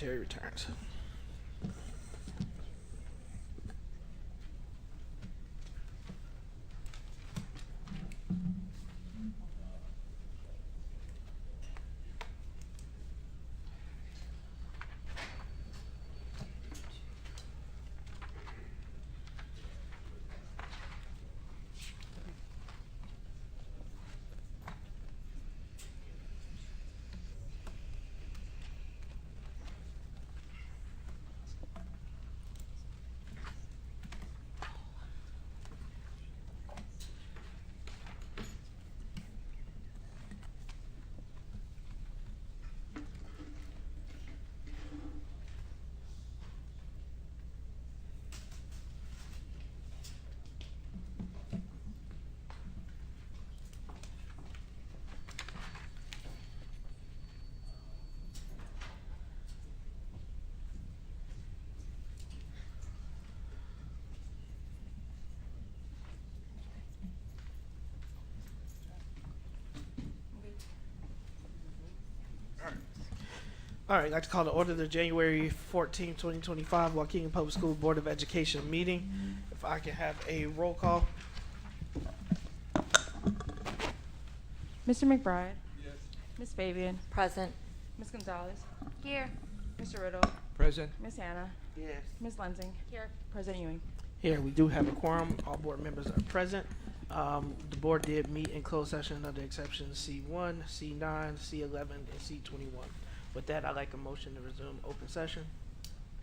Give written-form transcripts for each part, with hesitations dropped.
secretary returns. All right, I'd like to call to order the January 14, 2025 Waukegan Public School Board of Education meeting. If I can have a roll call. Mr. McBride. Yes. Ms. Fabian. Present. Ms. Gonzalez. Here. Mr. Riddle. Present. Ms. Hannah. Yes. Ms. Lensing. Here. President Ewing. Here, we do have a quorum. All board members are present. The board did meet in closed session under exceptions C1, C9, C11, and C21. With that, I'd like a motion to resume open session.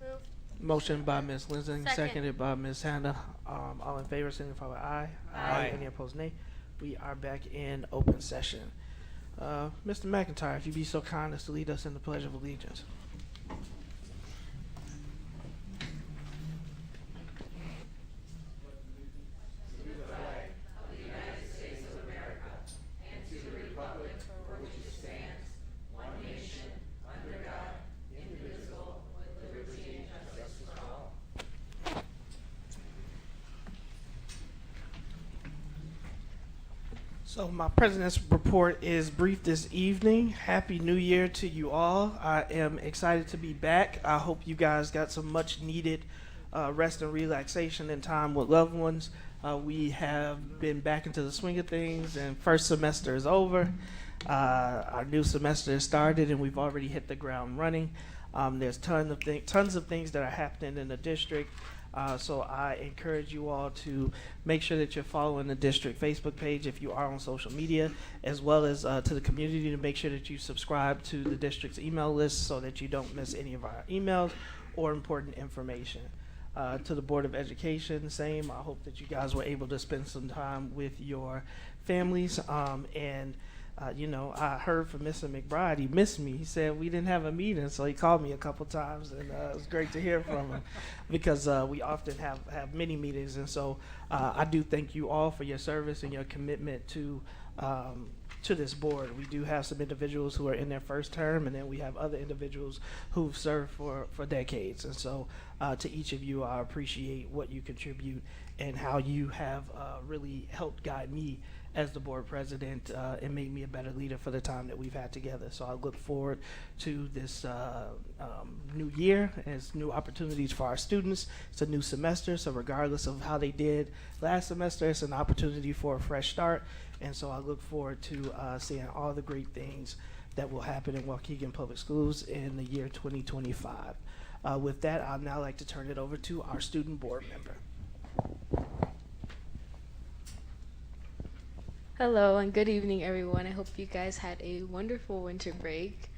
Move. Motion by Ms. Lensing, Second. seconded by Ms. Hannah. All in favor, signify by aye. Aye. Any opposed, nay. We are back in open session. Mr. McIntyre, if you'd be so kind as to lead us in the Pledge of Allegiance. So my president's report is brief this evening. Happy New Year to you all. I am excited to be back. I hope you guys got some much needed rest and relaxation and time with loved ones. We have been back into the swing of things, and first semester is over. Our new semester has started, and we've already hit the ground running. There's tons of things that are happening in the district. So I encourage you all to make sure that you're following the district Facebook page if you are on social media, as well as to the community, to make sure that you subscribe to the district's email list so that you don't miss any of our emails or important information. To the Board of Education, same. I hope that you guys were able to spend some time with your families. I heard from Mr. McBride, he missed me. He said we didn't have a meeting, so he called me a couple times, and it was great to hear from him because we often have many meetings. And so I do thank you all for your service and your commitment to this board. We do have some individuals who are in their first term, and then we have other individuals who've served for decades. And so to each of you, I appreciate what you contribute and how you have really helped guide me as the board president and made me a better leader for the time that we've had together. So I look forward to this new year as new opportunities for our students. It's a new semester, so regardless of how they did last semester, it's an opportunity for a fresh start. And so I look forward to seeing all the great things that will happen in Waukegan Public Schools in the year 2025. With that, I'd now like to turn it over to our student board member. Hello and good evening, everyone. I hope you guys had a wonderful winter break.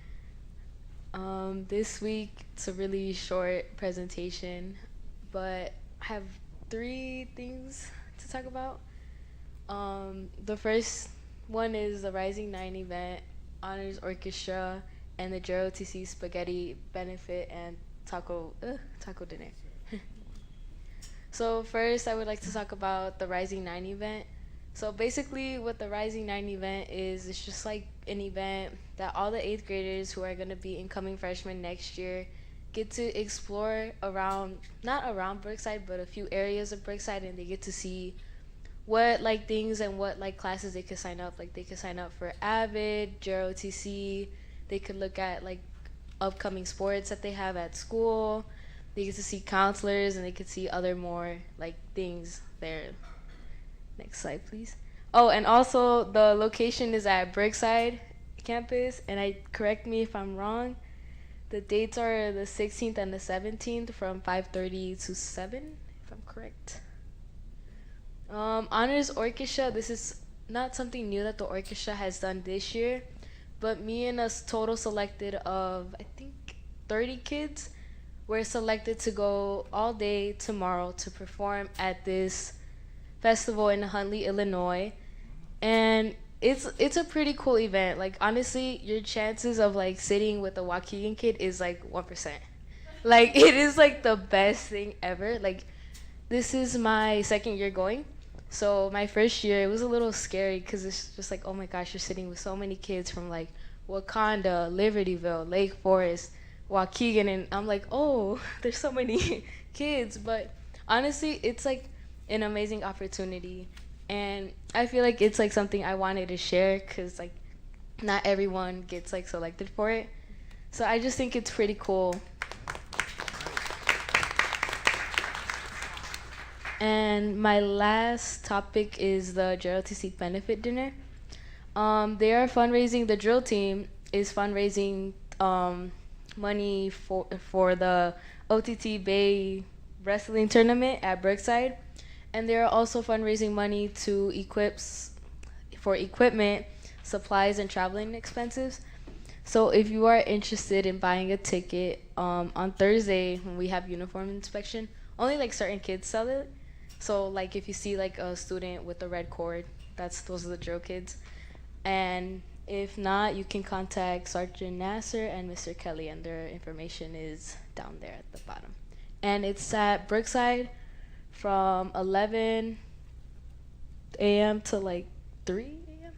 This week, it's a really short presentation, but I have 3 things to talk about. The first one is the Rising 9 event, Honors Orchestra, and the JROTC Spaghetti Benefit and Taco Dinner. So first, I would like to talk about the Rising 9 event. So basically what the Rising 9 event is, it's just like an event that all the 8th graders who are going to be incoming freshmen next year get to explore around, not around Brookside, but a few areas of Brookside, and they get to see what like things and what like classes they could sign up. Like they could sign up for AVID, JROTC, they could look at like upcoming sports that they have at school. They get to see counselors, and they could see other more like things there. Next slide, please. Oh, and also the location is at Brookside campus, and correct me if I'm wrong. The dates are the 16th and the 17th from 5:30 to 7, if I'm correct. Honors Orchestra, this is not something new that the orchestra has done this year, but me and a total selected of, I think, 30 kids were selected to go all day tomorrow to perform at this festival in Huntley, Illinois. And it's a pretty cool event. Like, honestly, your chances of like sitting with a Waukegan kid is like 1%. Like, it is like the best thing ever. Like, this is my second year going. So my first year, it was a little scary because it's just like, oh my gosh, you're sitting with so many kids from like Wakanda, Libertyville, Lake Forest, Waukegan, and I'm like, oh, there's so many kids. But honestly, it's like an amazing opportunity. And I feel like it's like something I wanted to share because like not everyone gets like selected for it. So I just think it's pretty cool. And my last topic is the JROTC benefit dinner. They are fundraising, the drill team is fundraising money for the OTT Bay wrestling tournament at Brookside. And they're also fundraising money to for equipment, supplies, and traveling expenses. So if you are interested in buying a ticket, on Thursday when we have uniform inspection, only like certain kids sell it. So like if you see like a student with a red cord, those are the drill kids. And if not, you can contact Sergeant Nasser and Mr. Kelly, and their information is down there at the bottom. And it's at Brookside from 11 a.m. to like 3 a.m.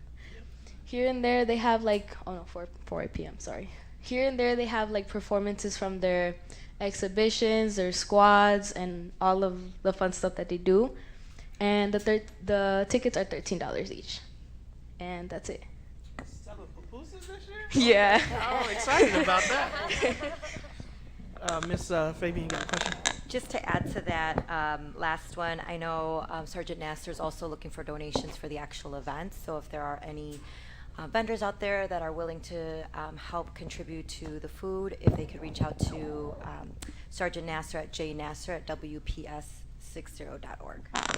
Here and there they have like, 4 p.m., sorry. Here and there they have like performances from their exhibitions, their squads, and all of the fun stuff that they do. And the tickets are $13 each. And that's it. Selling pupusas this year? Yeah. I'm excited about that. Miss Fabian, got a question? Just to add to that last one, I know Sergeant Nasser is also looking for donations for the actual event. So if there are any vendors out there that are willing to help contribute to the food, if they could reach out to Sergeant Nasser at jnasser@wps60.org. Awesome.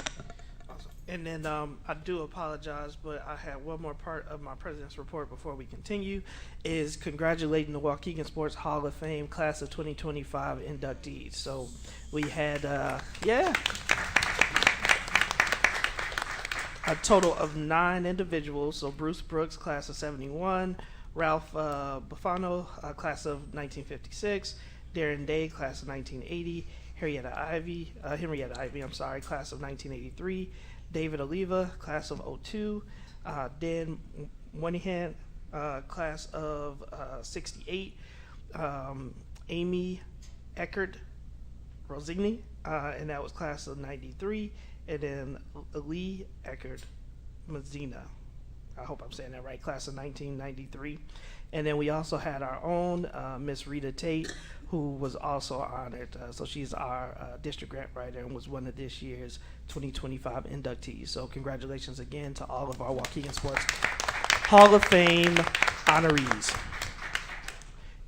And then I do apologize, but I had one more part of my president's report before we continue, is congratulating the Waukegan Sports Hall of Fame class of 2025 inductees. So we had, a total of 9 individuals. So Bruce Brooks, class of 71, Ralph Buffano, class of 1956, Darren Day, class of 1980, Henrietta Ivy, class of 1983, David Oliva, class of 02, Dan Moynihan, class of 68, Amy Eckert Rosigny, and that was class of 93, and then Lee Eckert Mazzina, I hope I'm saying that right, class of 1993. And then we also had our own Miss Rita Tate, who was also honored. So she's our district grant writer and was one of this year's 2025 inductees. So congratulations again to all of our Waukegan Sports Hall of Fame honorees.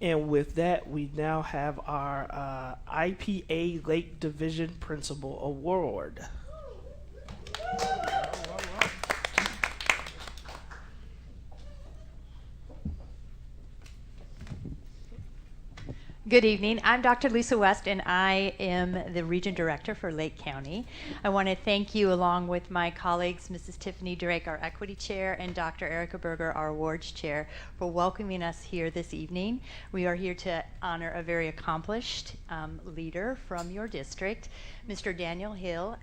And with that, we now have our IPA Lake Division Principal Award. Good evening. I'm Dr. Lisa West, and I am the Region Director for Lake County. I want to thank you, along with my colleagues, Mrs. Tiffany Drake, our Equity Chair, and Dr. Erica Berger, our Awards Chair, for welcoming us here this evening. We are here to honor a very accomplished leader from your district. Mr. Daniel Hill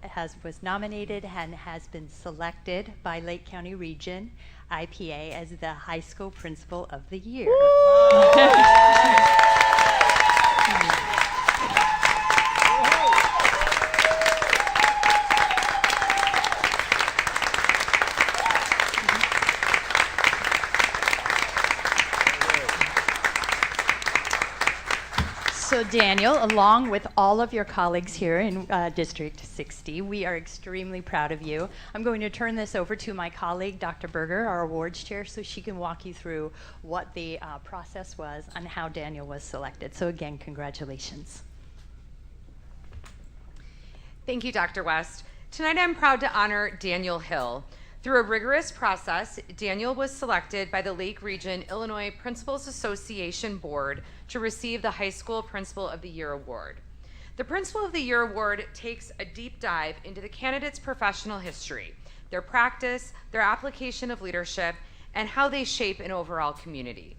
was nominated and has been selected by Lake County Region IPA as the High School Principal of the Year. So Daniel, along with all of your colleagues here in District 60, we are extremely proud of you. I'm going to turn this over to my colleague, Dr. Berger, our awards chair, so she can walk you through what the process was and how Daniel was selected. So again, congratulations. Thank you, Dr. West. Tonight I'm proud to honor Daniel Hill. Through a rigorous process, Daniel was selected by the Lake Region Illinois Principals Association Board to receive the High School Principal of the Year Award. The Principal of the Year Award takes a deep dive into the candidate's professional history, their practice, their application of leadership, and how they shape an overall community.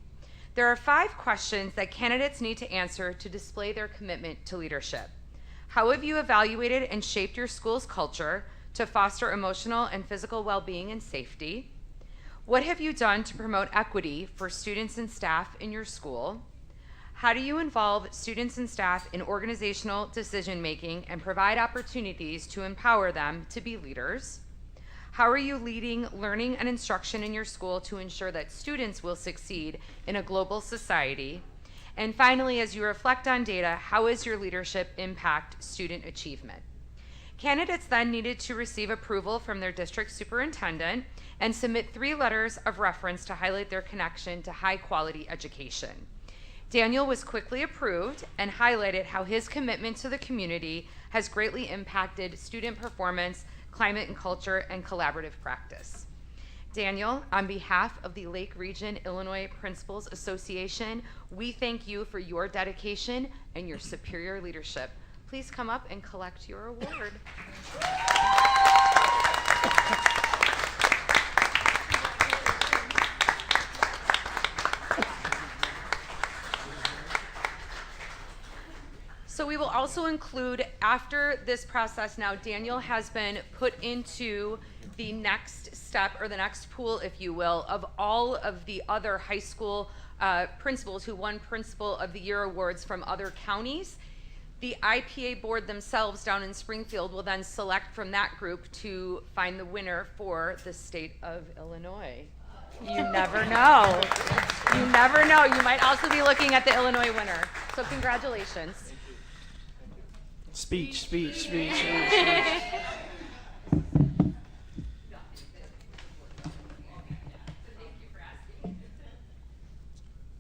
There are 5 questions that candidates need to answer to display their commitment to leadership. How have you evaluated and shaped your school's culture to foster emotional and physical well-being and safety? What have you done to promote equity for students and staff in your school? How do you involve students and staff in organizational decision-making and provide opportunities to empower them to be leaders? How are you leading learning and instruction in your school to ensure that students will succeed in a global society? And finally, as you reflect on data, how is your leadership impact student achievement? Candidates then needed to receive approval from their district superintendent and submit 3 letters of reference to highlight their connection to high-quality education. Daniel was quickly approved and highlighted how his commitment to the community has greatly impacted student performance, climate and culture, and collaborative practice. Daniel, on behalf of the Lake Region Illinois Principals Association, we thank you for your dedication and your superior leadership. Please come up and collect your award. So we will also include, after this process now, Daniel has been put into the next step, or the next pool, if you will, of all of the other high school principals who won Principal of the Year awards from other counties. The IPA board themselves down in Springfield will then select from that group to find the winner for the state of Illinois. You never know. You never know. You might also be looking at the Illinois winner. So congratulations. Speech.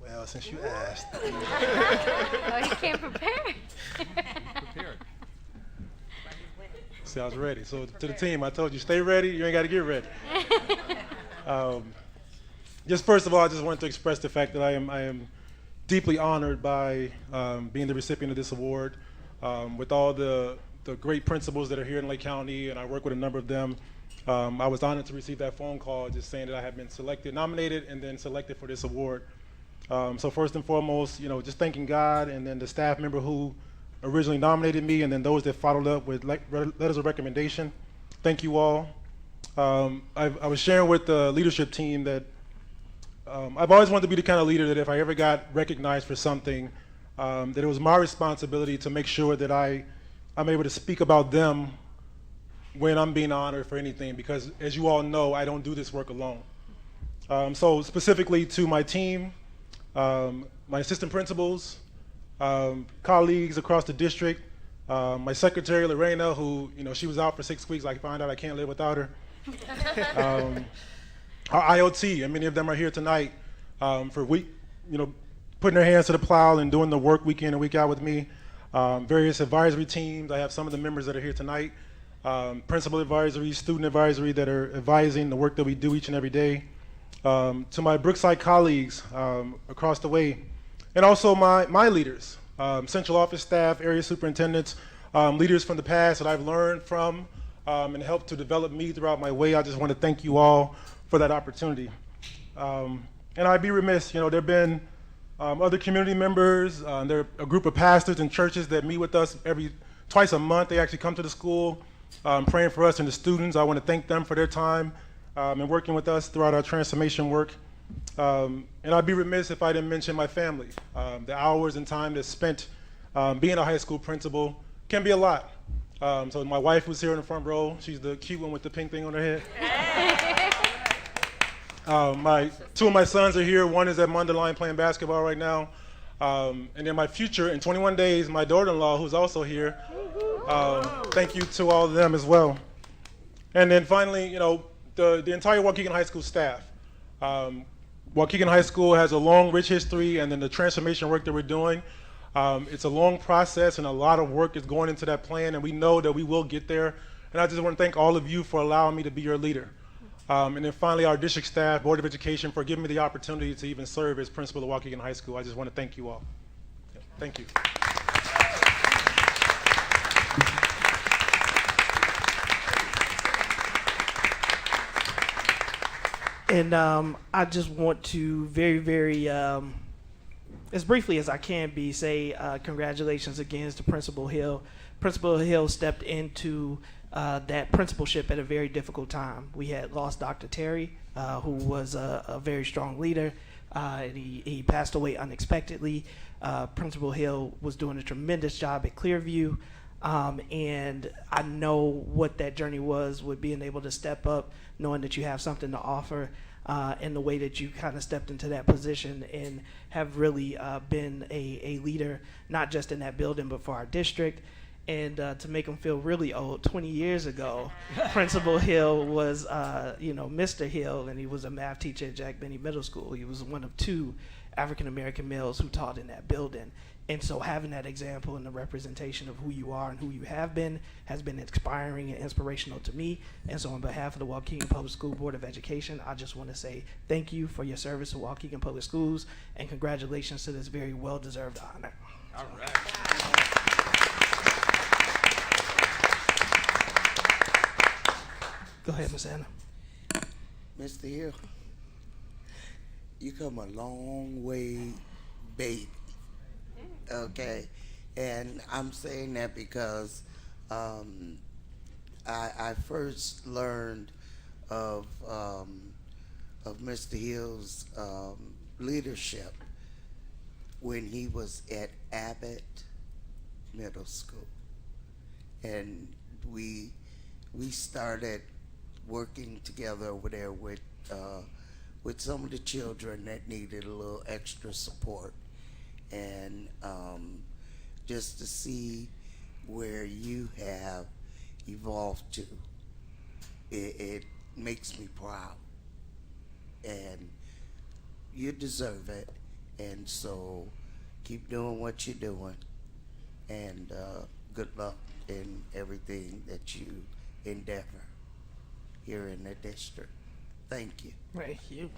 Well, since you asked. Oh, he came prepared. See, I was ready. So to the team, I told you, stay ready. You ain't got to get ready. Just first of all, I just wanted to express the fact that I am deeply honored by being the recipient of this award. With all the great principals that are here in Lake County, and I work with a number of them, I was honored to receive that phone call just saying that I had been nominated, and then selected for this award. So first and foremost, just thanking God, and then the staff member who originally nominated me, and then those that followed up with letters of recommendation. Thank you all. I was sharing with the leadership team that I've always wanted to be the kind of leader that if I ever got recognized for something, that it was my responsibility to make sure that I'm able to speak about them when I'm being honored for anything, because as you all know, I don't do this work alone. So specifically to my team, my assistant principals, colleagues across the district, my secretary Lorena, who she was out for 6 weeks. I found out I can't live without her. Our IoT, and many of them are here tonight for putting their hands to the plow and doing the work week in and week out with me. Various advisory teams. I have some of the members that are here tonight. Principal advisory, student advisory that are advising the work that we do each and every day. To my Brookside colleagues across the way, and also my leaders, central office staff, area superintendents, leaders from the past that I've learned from and helped to develop me throughout my way. I just want to thank you all for that opportunity. And I'd be remiss, there have been other community members, there are a group of pastors and churches that meet with us twice a month. They actually come to the school praying for us and the students. I want to thank them for their time and working with us throughout our transformation work. And I'd be remiss if I didn't mention my family. The hours and time that's spent being a high school principal can be a lot. So my wife was here in the front row. She's the cute one with the pink thing on her head. Two of my sons are here. One is at Mundelein playing basketball right now. And then my future, in 21 days, my daughter-in-law, who's also here. Thank you to all of them as well. And then finally, you know, the entire Waukegan High School staff. Waukegan High School has a long, rich history, and then the transformation work that we're doing. It's a long process, and a lot of work is going into that plan, and we know that we will get there. And I just want to thank all of you for allowing me to be your leader. And then finally, our district staff, Board of Education, for giving me the opportunity to even serve as principal of Waukegan High School. I just want to thank you all. Thank you. And I just want to very, as briefly as I can be, say congratulations again to Principal Hill. Principal Hill stepped into that principalship at a very difficult time. We had lost Dr. Terry, who was a very strong leader, and he passed away unexpectedly. Principal Hill was doing a tremendous job at Clearview, and I know what that journey was with being able to step up, knowing that you have something to offer, and the way that you kind of stepped into that position and have really been a leader, not just in that building, but for our district. And to make them feel really old, 20 years ago, Principal Hill was, Mr. Hill, and he was a math teacher at Jack Benny Middle School. He was one of 2 African-American males who taught in that building. And so having that example and the representation of who you are and who you have been has been inspiring and inspirational to me. And so on behalf of the Waukegan Public School Board of Education, I just want to say thank you for your service to Waukegan Public Schools, and congratulations to this very well-deserved honor. All right. Go ahead, Ms. Anna. Mr. Hill, you come a long way, baby. Okay, and I'm saying that because I first learned of Mr. Hill's leadership when he was at Abbott Middle School, and we started working together over there with some of the children that needed a little extra support, and just to see where you have evolved to, it makes me proud, and you deserve it. And so keep doing what you're doing, and good luck in everything that you endeavor here in the district. Thank you. Thank you.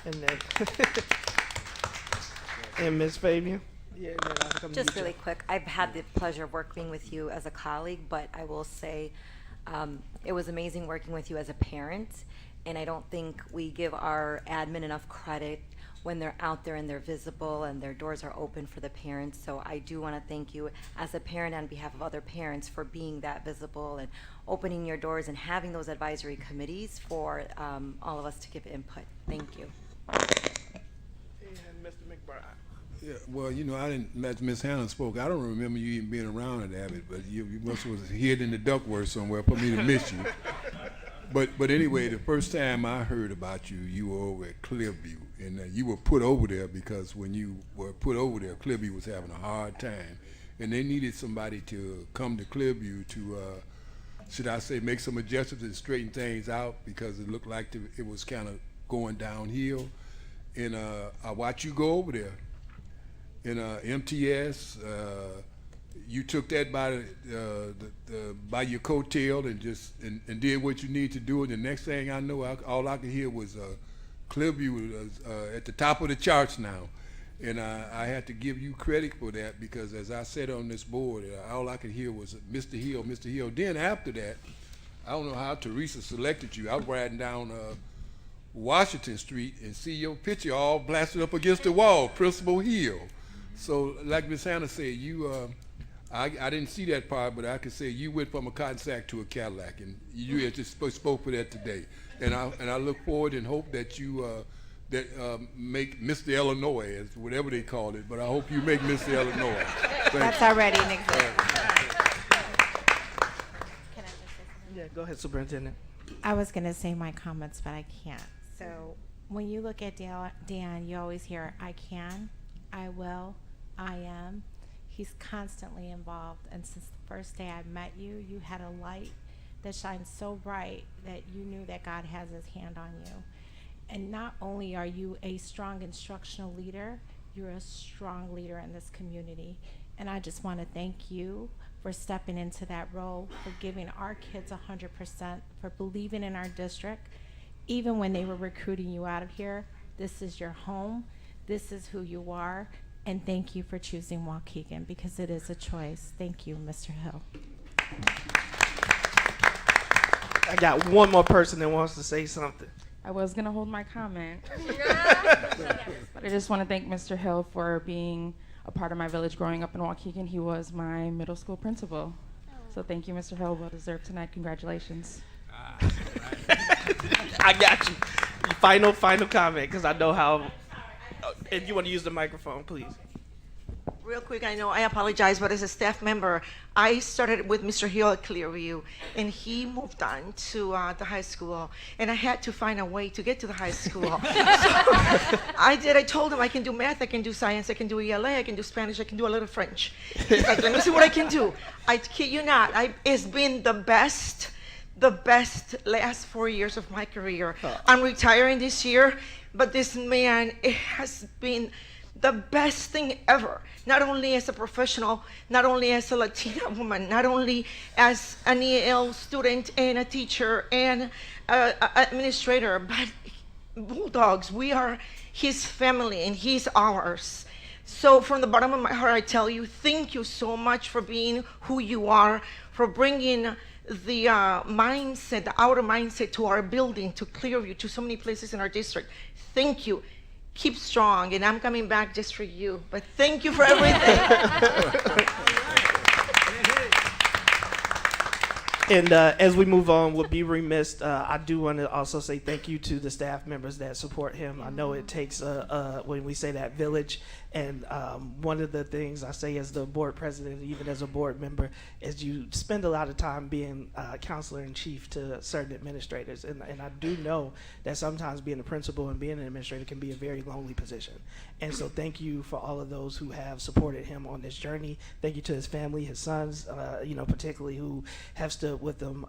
And then, and Ms. Fabian? Yeah, and then I'll come to Just you, really Joe. quick, I've had the pleasure of working with you as a colleague, but I will say it was amazing working with you as a parent, and I don't think we give our admin enough credit when they're out there and they're visible and their doors are open for the parents. So I do want to thank you as a parent on behalf of other parents for being that visible and opening your doors and having those advisory committees for all of us to give input. Thank you. And Mr. McBride. Yeah, well, you know, I didn't, as Miss Hannah spoke, I don't remember you even being around at Abbott, but you must have was hid in the ductwork somewhere for me to miss you. But anyway, the first time I heard about you, you were over at Clearview, and you were put over there because when you were put over there, Clearview was having a hard time, and they needed somebody to come to Clearview to, should I say, make some adjustments and straighten things out, because it looked like it was kind of going downhill. And I watched you go over there in MTS. You took that by your coattail and just and did what you need to do. And the next thing I know, all I could hear was Clearview was at the top of the charts now. And I had to give you credit for that, because as I sat on this board, all I could hear was Mr. Hill, Mr. Hill. Then after that, I don't know how Teresa selected you. I was riding down Washington Street and see your picture all blasted up against the wall, Principal Hill. So like Miss Hannah said, you, I didn't see that part, but I could say you went from a cotton sack to a Cadillac, and you had just spoke for that today. And I look forward and hope that you make Mr. Illinois, as whatever they call it, but I hope you make Mr. Illinois. That's already an example. Yeah, go ahead, Superintendent. I was going to say my comments, but I can't. So when you look at Dan, you always hear, I can, I will, I am. He's constantly involved, and since the first day I met you, you had a light that shines so bright that you knew that God has his hand on you. And not only are you a strong instructional leader, you're a strong leader in this community. And I just want to thank you for stepping into that role, for giving our kids 100%, for believing in our district. Even when they were recruiting you out of here, this is your home, this is who you are, and thank you for choosing Waukegan, because it is a choice. Thank you, Mr. Hill. I got one more person that wants to say something. I was going to hold my comment. But I just want to thank Mr. Hill for being a part of my village growing up in Waukegan. He was my middle school principal. So thank you, Mr. Hill. Well deserved tonight. Congratulations. I got you. Final comment, because I know how. If you want to use the microphone, please. Real quick, I know I apologize, but as a staff member, I started with Mr. Hill at Clearview, and he moved on to the high school, and I had to find a way to get to the high school. So I told him I can do math, I can do science, I can do ELA, I can do Spanish, I can do a little French. He's like, let me see what I can do. I kid you not, it's been the best last 4 years of my career. I'm retiring this year, but this man, it has been the best thing ever, not only as a professional, not only as a Latina woman, not only as an EL student and a teacher and an administrator, but Bulldogs, we are his family and he's ours. So from the bottom of my heart, I tell you, thank you so much for being who you are, for bringing the mindset, the outer mindset to our building, to Clearview, to so many places in our district. Thank you. Keep strong, and I'm coming back just for you. But thank you for everything. And as we move on, we'll be remiss. I do want to also say thank you to the staff members that support him. I know it takes, when we say that, village. And one of the things I say as the board president, even as a board member, is you spend a lot of time being counselor in chief to certain administrators. And I do know that sometimes being a principal and being an administrator can be a very lonely position. And so thank you for all of those who have supported him on this journey. Thank you to his family, his sons, particularly who have stood with him.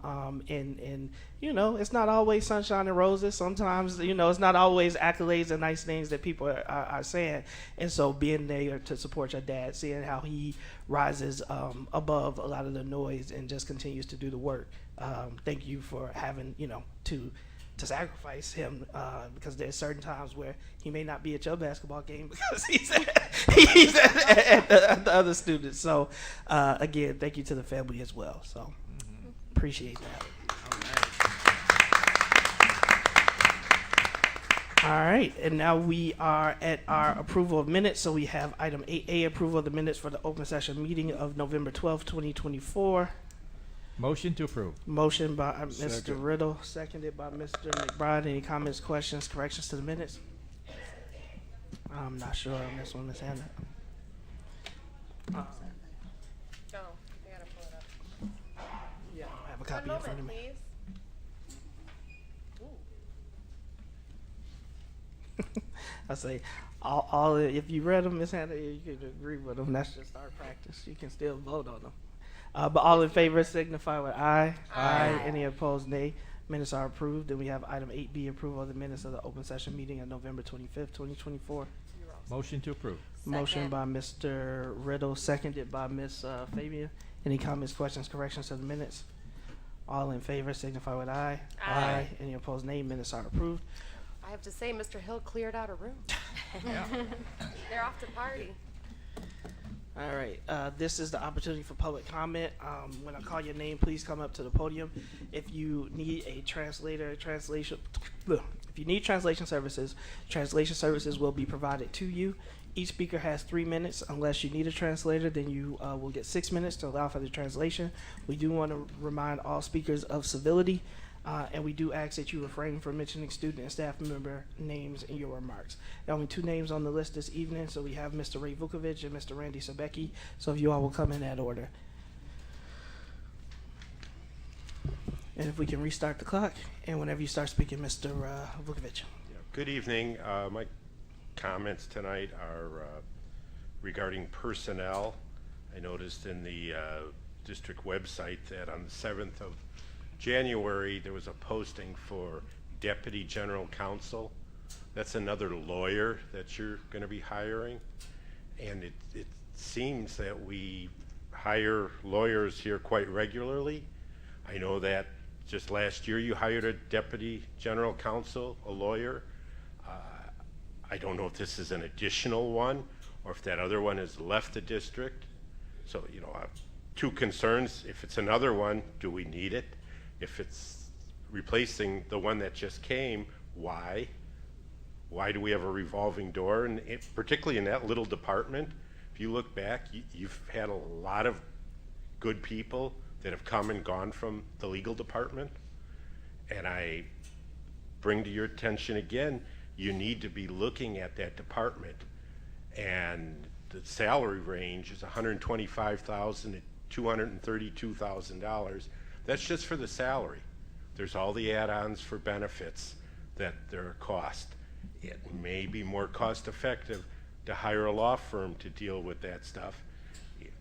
And it's not always sunshine and roses. Sometimes, it's not always accolades and nice things that people are saying. And so being there to support your dad, seeing how he rises above a lot of the noise and just continues to do the work. Thank you for having, to sacrifice him because there's certain times where he may not be at your basketball game because he's at the other students. So again, thank you to the family as well. So appreciate that. All right, and now we are at our approval of minutes. So we have item 8A, approval of the minutes for the open session meeting of November 12th, 2024. Motion to approve. Motion by Mr. Riddle, seconded by Mr. McBride. Any comments, questions, corrections to the minutes? I'm not sure on this one, Ms. Hannah. Oh, they gotta pull it up. Yeah, I have a copy in front of me. Please. I say, all if you read them, Ms. Hannah, you can agree with them. That's just our practice. You can still vote on them. But all in favor signify with aye. Aye. Any opposed, nay. Minutes are approved. Then we have item 8B, approval of the minutes of the open session meeting on November 25th, 2024. Motion to approve. Motion by Mr. Riddle, seconded by Ms. Fabian. Any comments, questions, corrections to the minutes? All in favor signify with aye. Aye. Any opposed, nay. Minutes are approved. I have to say, Mr. Hill cleared out a room. They're off to party. All right, this is the opportunity for public comment. When I call your name, please come up to the podium. If you need a translation services will be provided to you. Each speaker has 3 minutes. Unless you need a translator, then you will get 6 minutes to allow for the translation. We do want to remind all speakers of civility. And we do ask that you refrain from mentioning student and staff member names in your remarks. There are only 2 names on the list this evening, so we have Mr. Ray Vukovic and Mr. Randy Sabecki. So if you all will come in that order. And if we can restart the clock, and whenever you start speaking, Mr. Vukovic. Good evening. My comments tonight are regarding personnel. I noticed in the district website that on the 7th of January there was a posting for Deputy General Counsel. That's another lawyer that you're going to be hiring. And it seems that we hire lawyers here quite regularly. I know that just last year you hired a Deputy General Counsel, a lawyer. I don't know if this is an additional one or if that other one has left the district. So, you know, I have two concerns. If it's another one, do we need it? If it's replacing the one that just came, why? Why do we have a revolving door? And particularly in that little department, if you look back, you've had a lot of good people that have come and gone from the legal department. And I bring to your attention again, you need to be looking at that department. And the salary range is $125,000 to $232,000. That's just for the salary. There's all the add-ons for benefits that there are cost. It may be more cost effective to hire a law firm to deal with that stuff.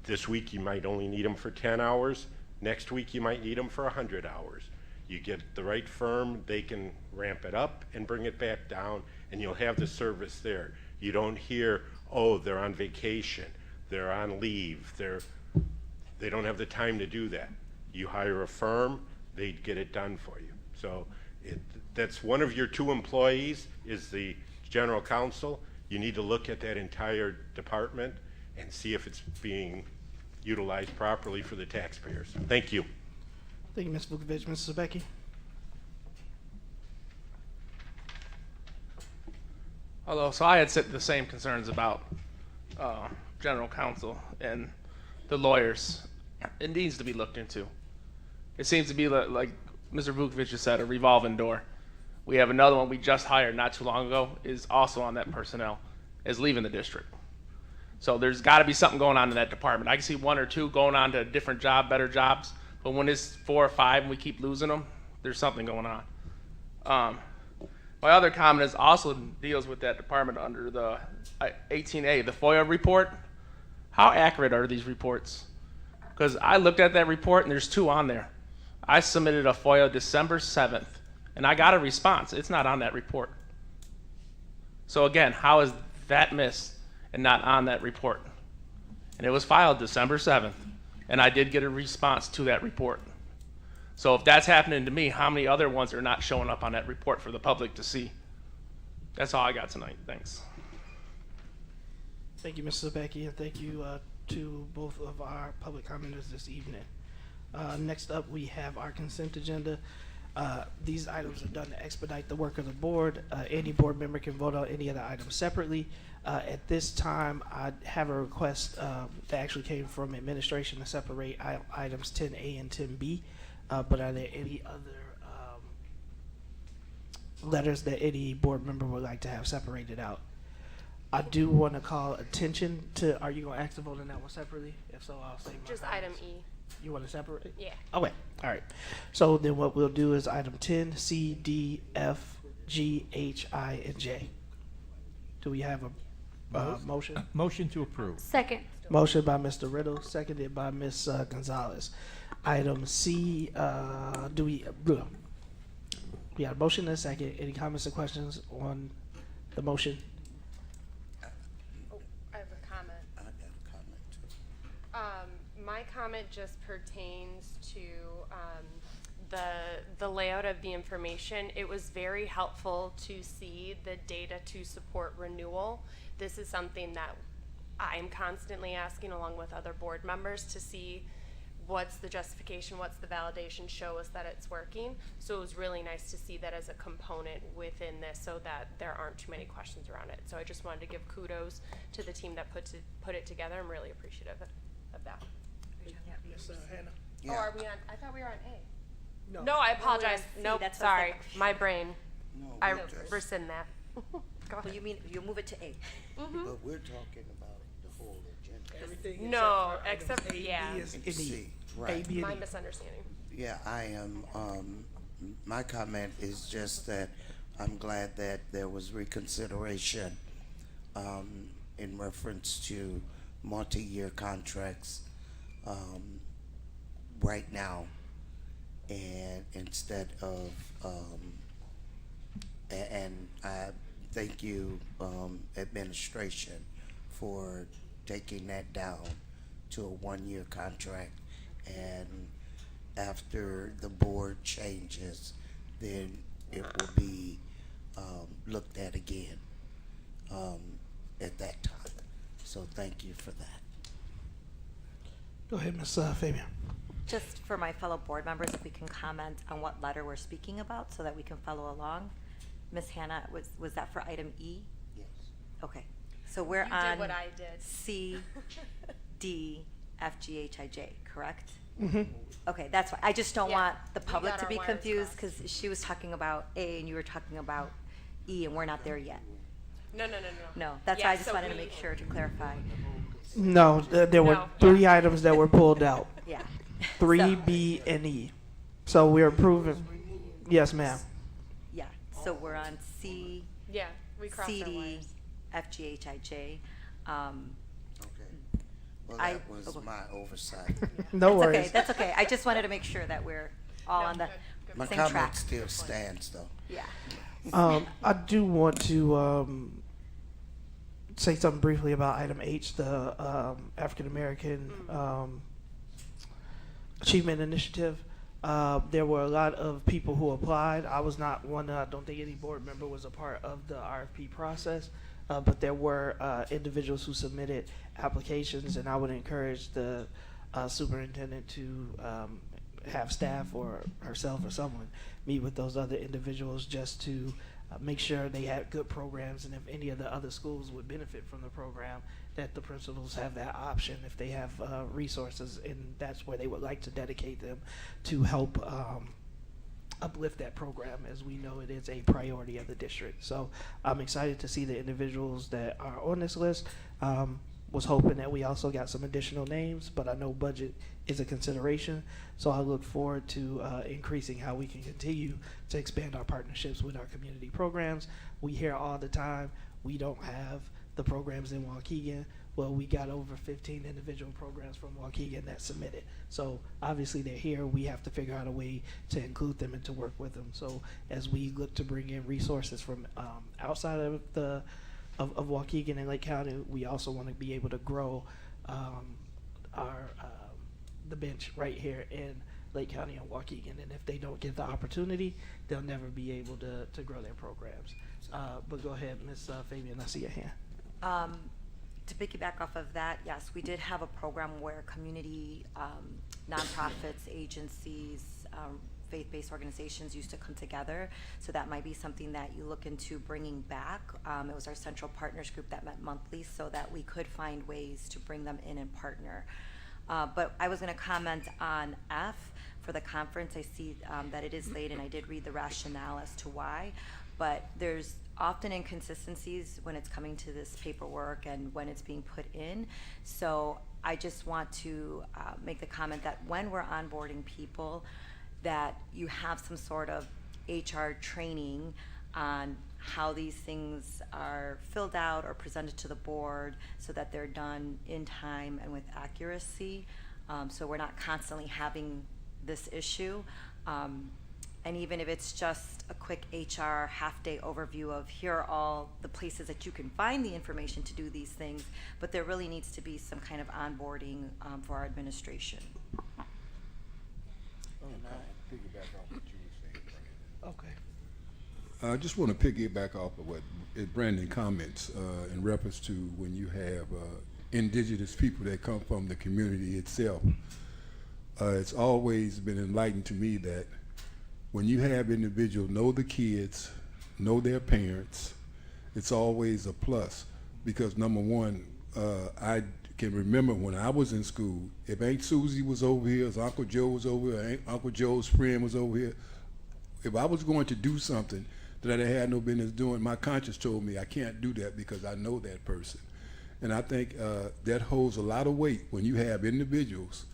This week you might only need them for 10 hours. Next week you might need them for 100 hours. You get the right firm, they can ramp it up and bring it back down, and you'll have the service there. You don't hear, oh, they're on vacation, they're on leave, they don't have the time to do that. You hire a firm, they get it done for you. So that's one of your two employees is the general counsel. You need to look at that entire department and see if it's being utilized properly for the taxpayers. Thank you. Thank you, Ms. Vukovic. Mrs. Zabecki? Hello. So I had said the same concerns about general counsel and the lawyers. It needs to be looked into. It seems to be like Mr. Vukovic just said, a revolving door. We have another one we just hired not too long ago, is also on that personnel, is leaving the district. So there's got to be something going on in that department. I can see one or two going on to a different job, better jobs, but when it's 4 or 5 and we keep losing them, there's something going on. My other comment is also deals with that department under the 18A, the FOIA report. How accurate are these reports? Because I looked at that report and there's 2 on there. I submitted a FOIA December 7th and I got a response. It's not on that report. So again, how is that missed and not on that report? And it was filed December 7th and I did get a response to that report. So if that's happening to me, how many other ones are not showing up on that report for the public to see? That's all I got tonight. Thanks. Thank you, Mrs. Zabecki, and thank you to both of our public commenters this evening. Next up, we have our consent agenda. These items are done to expedite the work of the board. Any board member can vote on any of the items separately. At this time, I have a request that actually came from administration to separate items 10A and 10B. But are there any other letters that any board member would like to have separated out? I do want to call attention to, are you going to ask to vote on that one separately? If so, I'll say my Just comments. item E. You want to separate it? Yeah. Okay, all right. So then what we'll do is item 10, C, D, F, G, H, I, and J. Do we have a motion? Motion to approve. Second. Motion by Mr. Riddle, seconded by Ms. Gonzalez. Item C, we got a motion and a second. Any comments or questions on the motion? Oh, I have a comment. I got a comment too. My comment just pertains to the layout of the information. It was very helpful to see the data to support renewal. This is something that I'm constantly asking along with other board members to see what's the justification, what's the validation, show us that it's working. So it was really nice to see that as a component within this so that there aren't too many questions around it. So I just wanted to give kudos to the team that put it together. I'm really appreciative of that. Yes, Hannah. Oh, are we on? I thought we were on A. No. No, I apologize. C, Nope, that's sorry. what's My brain. No, I we're just- rescind that. Go Well, ahead. you mean you move it to A? But we're talking about the whole agenda. Everything No, except except, for yeah. A, B, and C, D. right. A, B, My and D. misunderstanding. Yeah, I am. My comment is just that I'm glad that there was reconsideration in reference to multi-year contracts right now, and instead of and I thank you, administration, for taking that down to a 1-year contract, and after the board changes, then it will be looked at again at that time. So thank you for that. Go ahead, Ms. Fabian. Just for my fellow board members, if we can comment on what letter we're speaking about so that we can follow along. Ms. Hannah, was that for item E? Yes. Okay, so we're You on did what I did. C, D, F, G, H, I, J, correct? Mm-hmm. Okay, that's why, I just don't Yeah, want the we public got to our be wires confused, crossed. because she was talking about A and you were talking about E, and we're not there yet. No. No, that's Yeah, why I just so wanted to we- make sure to clarify. No, there were No. 3 items that were pulled out. Yeah. 3, So- B, and E. So we're approving. Yes, ma'am. Yeah, so we're on C, Yeah, we crossed C, our D, wires. F, G, H, I, J. Okay. Well, I- that was oh, my oversight. No That's worries. okay, that's okay. I just wanted to make sure that we're all No, on the good. My same comment track. still stands, though. Yeah. I do want to say something briefly about item H, the African American Achievement Initiative. There were a lot of people who applied. I was not one. I don't think any board member was a part of the RFP process, but there were individuals who submitted applications, and I would encourage the superintendent to have staff or herself or someone meet with those other individuals just to make sure they had good programs, and if any of the other schools would benefit from the program, that the principals have that option if they have resources, and that's where they would like to dedicate them to help uplift that program, as we know it is a priority of the district. So I'm excited to see the individuals that are on this list. Was hoping that we also got some additional names, but I know budget is a consideration, so I look forward to increasing how we can continue to expand our partnerships with our community programs. We hear all the time, we don't have the programs in Waukegan. Well, we got over 15 individual programs from Waukegan that submitted. So obviously they're here. We have to figure out a way to include them and to work with them. So as we look to bring in resources from outside of of Waukegan and Lake County, we also want to be able to grow the bench right here in Lake County and Waukegan. And if they don't get the opportunity, they'll never be able to grow their programs. But go ahead, Ms. Fabian, I see your hand. To piggyback off of that, yes, we did have a program where community nonprofits, agencies, faith-based organizations used to come together. So that might be something that you look into bringing back. It was our central partners group that met monthly, so that we could find ways to bring them in and partner. But I was going to comment on F for the conference. I see that it is late, and I did read the rationale as to why, but there's often inconsistencies when it's coming to this paperwork and when it's being put in. So I just want to make the comment that when we're onboarding people, that you have some sort of HR training on how these things are filled out or presented to the board, so that they're done in time and with accuracy. So we're not constantly having this issue. And even if it's just a quick HR half-day overview of here are all the places that you can find the information to do these things, but there really needs to be some kind of onboarding for our administration. Okay. I just want to piggyback off of what Brandon comments in reference to when you have indigenous people that come from the community itself. It's always been enlightened to me that when you have individuals know the kids, know their parents, it's always a plus, because number one, I can remember when I was in school, if Aunt Susie was over here, if Uncle Joe was over here, Uncle Joe's friend was over here, if I was going to do something that I had no business doing, my conscience told me I can't do that because I know that person. And I think that holds a lot of weight when you have individuals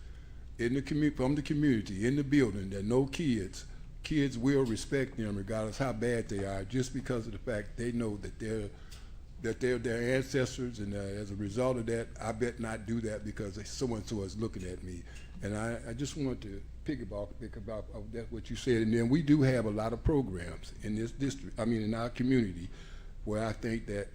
in the from the community, in the building, that know kids. Kids will respect them regardless how bad they are, just because of the fact they know that they're that they're their ancestors, and as a result of that, I bet not do that because so-and-so is looking at me. And I just want to piggyback about that what you said. And then we do have a lot of programs in this district, in our community, where I think that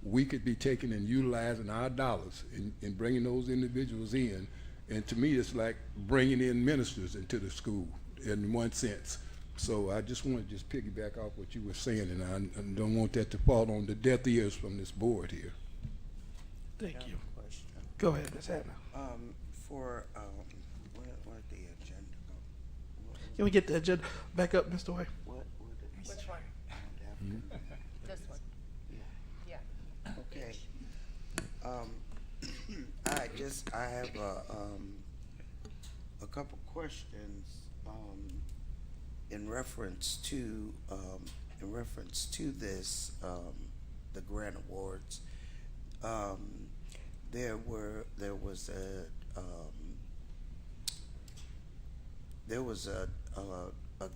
we could be taking and utilizing our dollars and bringing those individuals in. And to me, it's like bringing in ministers into the school in one sense. So I just want to just piggyback off what you were saying, and I don't want that to fall on the deaf ears from this board here. Thank you. Question. Go ahead, Ms. Hannah. Where'd the agenda go? Can we get the agenda back up, Mr. White? Which one? This one. Yeah. Okay. I have a couple questions in reference to this the grant awards. There was a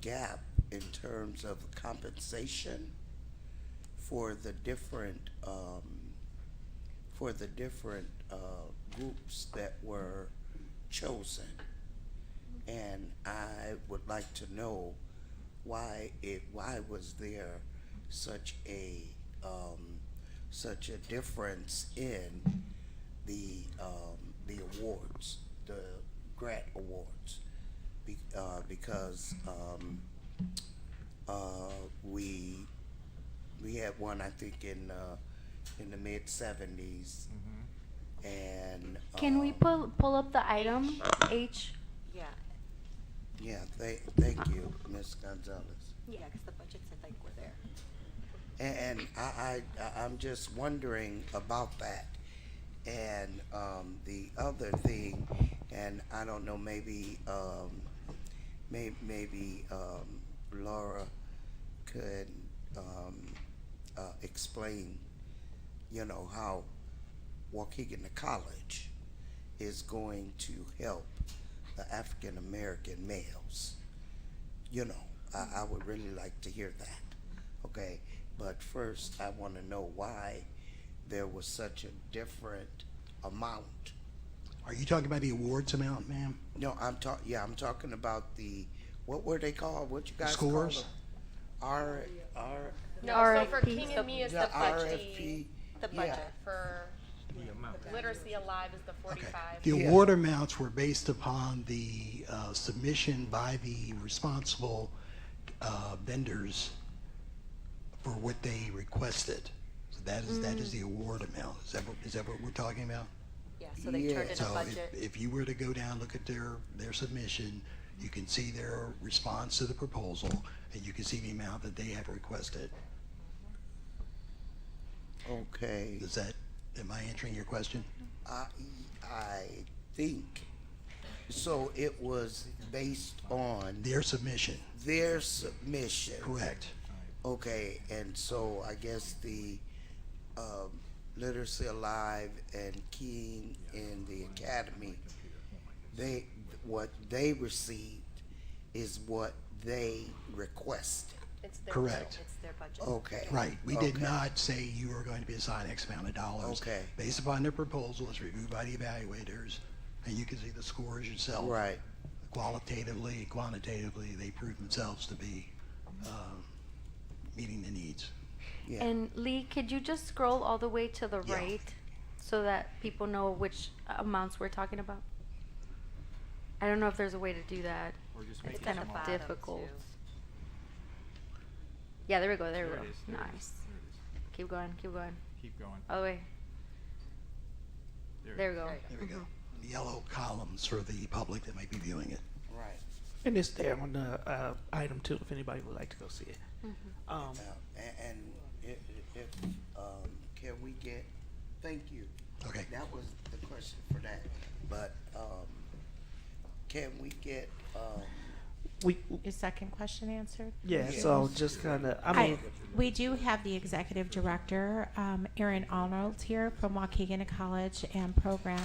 gap in terms of compensation for the different groups that were chosen, and I would like to know why was there such a difference in the awards, the grant awards, because we had one, I think, in the mid-70s. And can we pull up the item H? Yeah. Yeah, thank you, Ms. Gonzalez. Yeah, because the budgets, I think, were there. And I'm just wondering about that. And the other thing, and I don't know, maybe Laura could explain, how Waukegan College is going to help the African American males. I would really like to hear that. Okay, but first I want to know why there was such a different amount. Are you talking about the awards amount, ma'am? No, I'm talking about the, what were they called? What you guys scores? call them? No, so for King and Me is the budget. RFP. The budget for Literacy Alive is the 45. The award amounts were based upon the submission by the responsible vendors for what they requested. So that is the award amount. Is that what we're talking about? Yeah, so they turned in a So budget. if you were to go down, look at their submission, you can see their response to the proposal, and you can see the amount that they have requested. Okay. Am I answering your question? I think so. It was based on Their submission. their submission. Correct. Okay, and so I guess the Literacy Alive and King in the Academy, what they received is what they requested. It's their Correct. It's their budget. Okay. Right. We did Okay. not say you are going to be assigned X amount of dollars. Okay. Based upon their proposal, it's reviewed by the evaluators, and you can see the scores yourself. Right. Qualitatively, quantitatively, they prove themselves to be meeting the needs. Yeah. And Lee, could you just scroll all the way to the Yeah. right so that people know which amounts we're talking about? I don't know if there's a way to do that. Or just It's make it kind of smaller. difficult. Yeah, there we go. There we There go. it is, there it is, Nice. there it is. Keep going. Keep going. Keep going. All the way. There we go. There we go. The yellow columns for the public that might be viewing it. Right. And it's there on the item too, if anybody would like to go see it. And if can we get? Thank you. Okay. That was the question for that. But can we get? Your second question answered? Yeah, so just kind of, We do have the executive director, Erin Arnold, here from Waukegan College, and program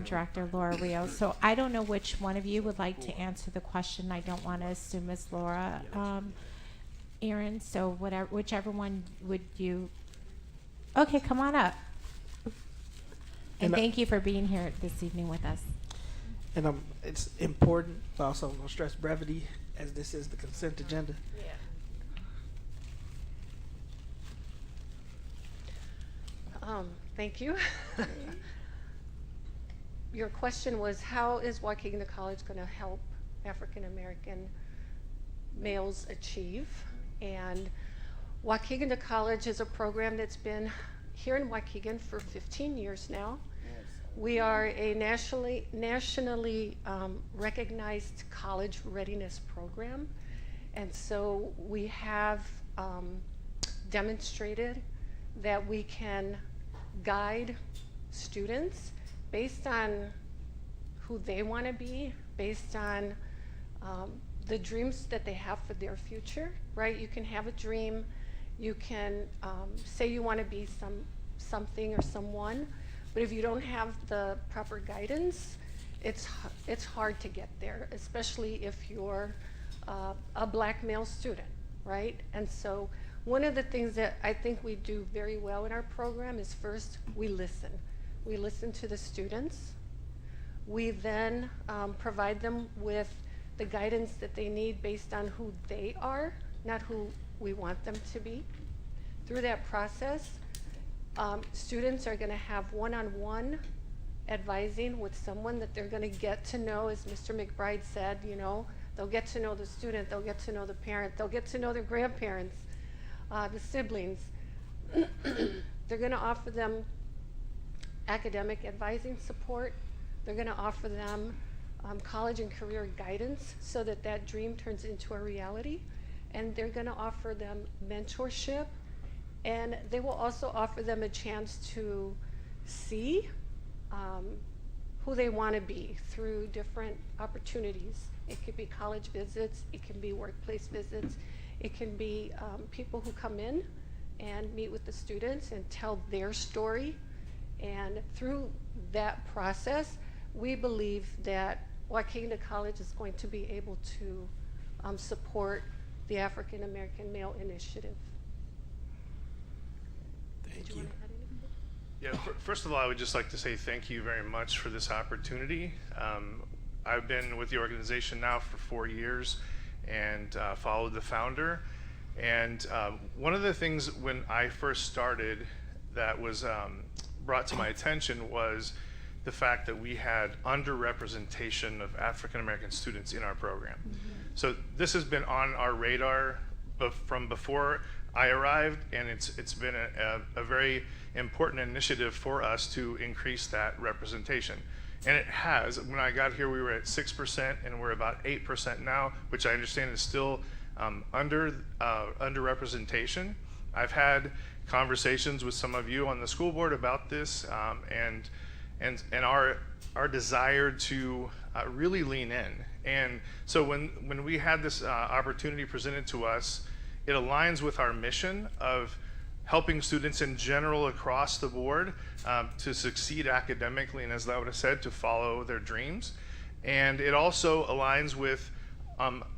director Laura Rios. So I don't know which one of you would like to answer the question. I don't want to assume it's Laura. Aaron, so whatever, whichever one would you? Okay, come on up. And thank you for being here this evening with us. And it's important, but also I'm going to stress brevity, as this is the consent agenda. Thank you. Your question was, how is Waukegan College going to help African American males achieve? And Waukegan College is a program that's been here in Waukegan for 15 years now. Yes. We are a nationally recognized college readiness program. And so we have demonstrated that we can guide students based on who they want to be, based on the dreams that they have for their future, right? You can have a dream, you can say you want to be something or someone, but if you don't have the proper guidance, it's hard to get there, especially if you're a black male student, right? And so one of the things that I think we do very well in our program is, first, we listen. We listen to the students. We then provide them with the guidance that they need based on who they are, not who we want them to be. Through that process, students are going to have one-on-one advising with someone that they're going to get to know, as Mr. McBride said, you know, they'll get to know the student, they'll get to know the parent, they'll get to know their grandparents, the siblings. They're going to offer them academic advising support. They're going to offer them college and career guidance so that that dream turns into a reality. And they're going to offer them mentorship. And they will also offer them a chance to see who they want to be through different opportunities. It could be college visits, it can be workplace visits, it can be people who come in and meet with the students and tell their story. And through that process, we believe that Waukegan College is going to be able to support the African American Male Initiative. Thank you. Yeah, first of all, I would just like to say thank you very much for this opportunity. I've been with the organization now for 4 years and followed the founder. And one of the things when I first started that was brought to my attention was the fact that we had underrepresentation of African American students in our program. So this has been on our radar from before I arrived, and it's been a very important initiative for us to increase that representation. And it has. When I got here, we were at 6%, and we're about 8% now, which I understand is still underrepresentation. I've had conversations with some of you on the school board about this, and our desire to really lean in. And so when we had this opportunity presented to us, it aligns with our mission of helping students in general across the board to succeed academically, and as Laura said, to follow their dreams. And it also aligns with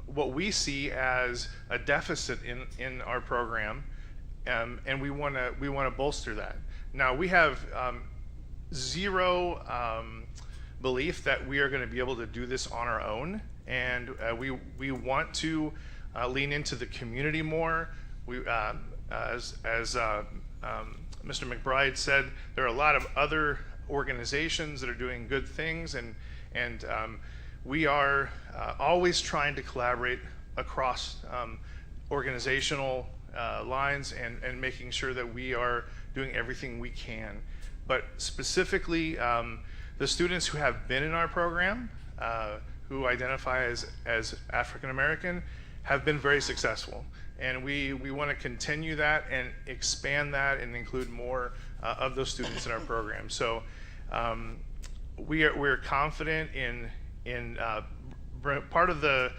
what we see as a deficit in our program, and we want to bolster that. Now we have zero belief that we are going to be able to do this on our own, and we want to lean into the community more. We, as Mr. McBride said, there are a lot of other organizations that are doing good things, and we are always trying to collaborate across organizational lines and making sure that we are doing everything we can. But specifically, the students who have been in our program, who identify as African American, have been very successful. And we want to continue that and expand that and include more of those students in our program. So we're confident in part of the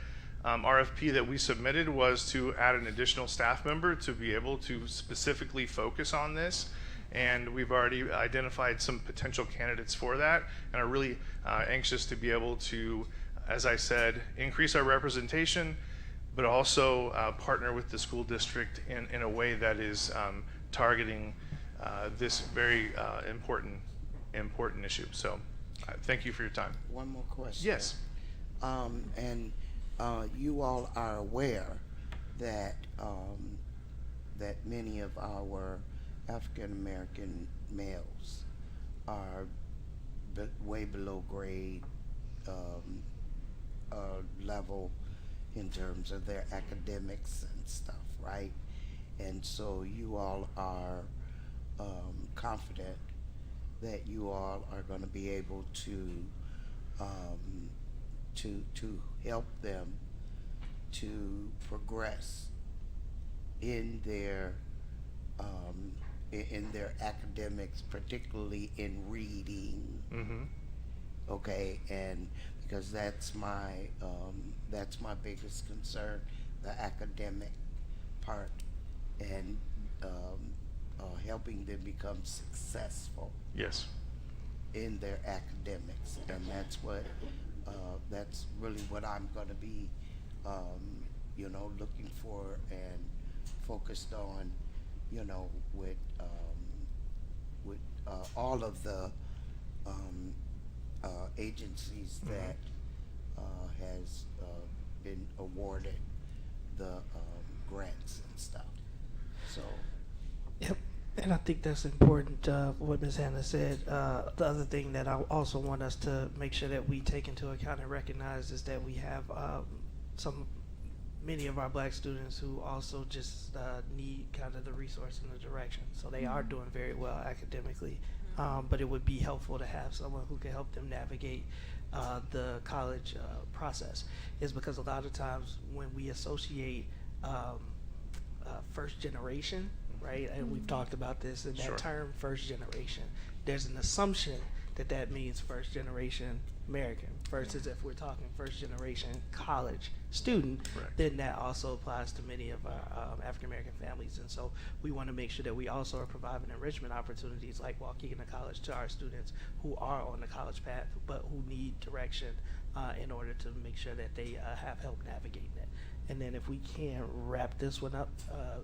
RFP that we submitted was to add an additional staff member to be able to specifically focus on this. And we've already identified some potential candidates for that and are really anxious to be able to, as I said, increase our representation, but also partner with the school district in a way that is targeting this very important issue. So thank you for your time. One more question. Yes. And you all are aware that that many of our African American males are way below grade level in terms of their academics and stuff, right? And so you all are confident that you all are going to be able to help them to progress in their academics, particularly in reading. Mm-hmm. Okay, and because that's my biggest concern, the academic part, and helping them become successful. Yes. In their academics, and that's really what I'm going to be, looking for and focused on, with all of the agencies that has been awarded the grants and stuff. So. Yep. And I think that's important, what Ms. Hannah said. The other thing that I also want us to make sure that we take into account and recognize is that we have many of our black students who also just need kind of the resource and the direction. So they are doing very well academically, but it would be helpful to have someone who can help them navigate the college process. Is because a lot of times when we associate first generation, right? And we've talked about this in that Sure. term, first generation. There's an assumption that that means first generation American versus if we're talking first generation college student, Correct. then that also applies to many of our African American families. And so we want to make sure that we also are providing enrichment opportunities like Waukegan College to our students who are on the college path but who need direction in order to make sure that they have help navigating it. And then if we can wrap this one up,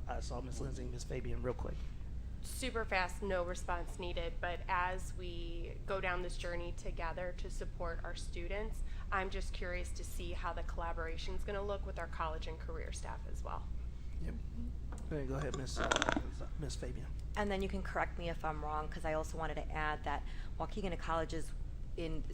I saw Ms. Lindsay and Ms. Fabian real quick. Super fast, no response needed, but as we go down this journey together to support our students, I'm just curious to see how the collaboration is going to look with our college and career staff as well. Yep. Go ahead, Ms. Fabian. And then you can correct me if I'm wrong, because I also wanted to add that Waukegan Colleges in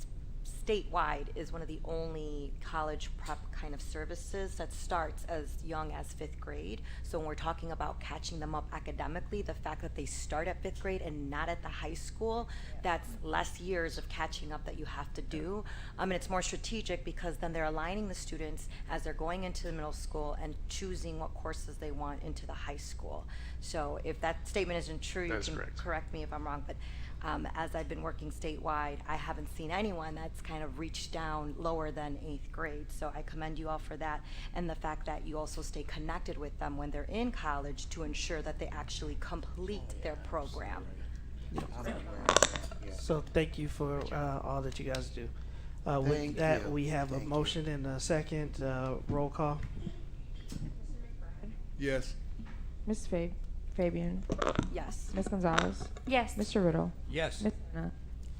statewide is one of the only college prep kind of services that starts as young as 5th grade. So when we're talking about catching them up academically, the fact that they start at 5th grade and not at the high school, that's less years of catching up that you have to do. And it's more strategic because then they're aligning the students as they're going into the middle school and choosing what courses they want into the high school. So if that statement isn't true, you can correct me if I'm wrong, but as I've been working statewide, I haven't seen anyone that's kind of reached down lower than 8th grade. So I commend you all for that, and the fact that you also stay connected with them when they're in college to ensure that they actually complete their program. So thank you for all that you guys do. With Thank that, you. we have a motion and a second. Roll call. Yes. Ms. Fabian. Yes. Ms. Gonzalez. Yes. Mr. Riddle. Yes. Ms. Hannah.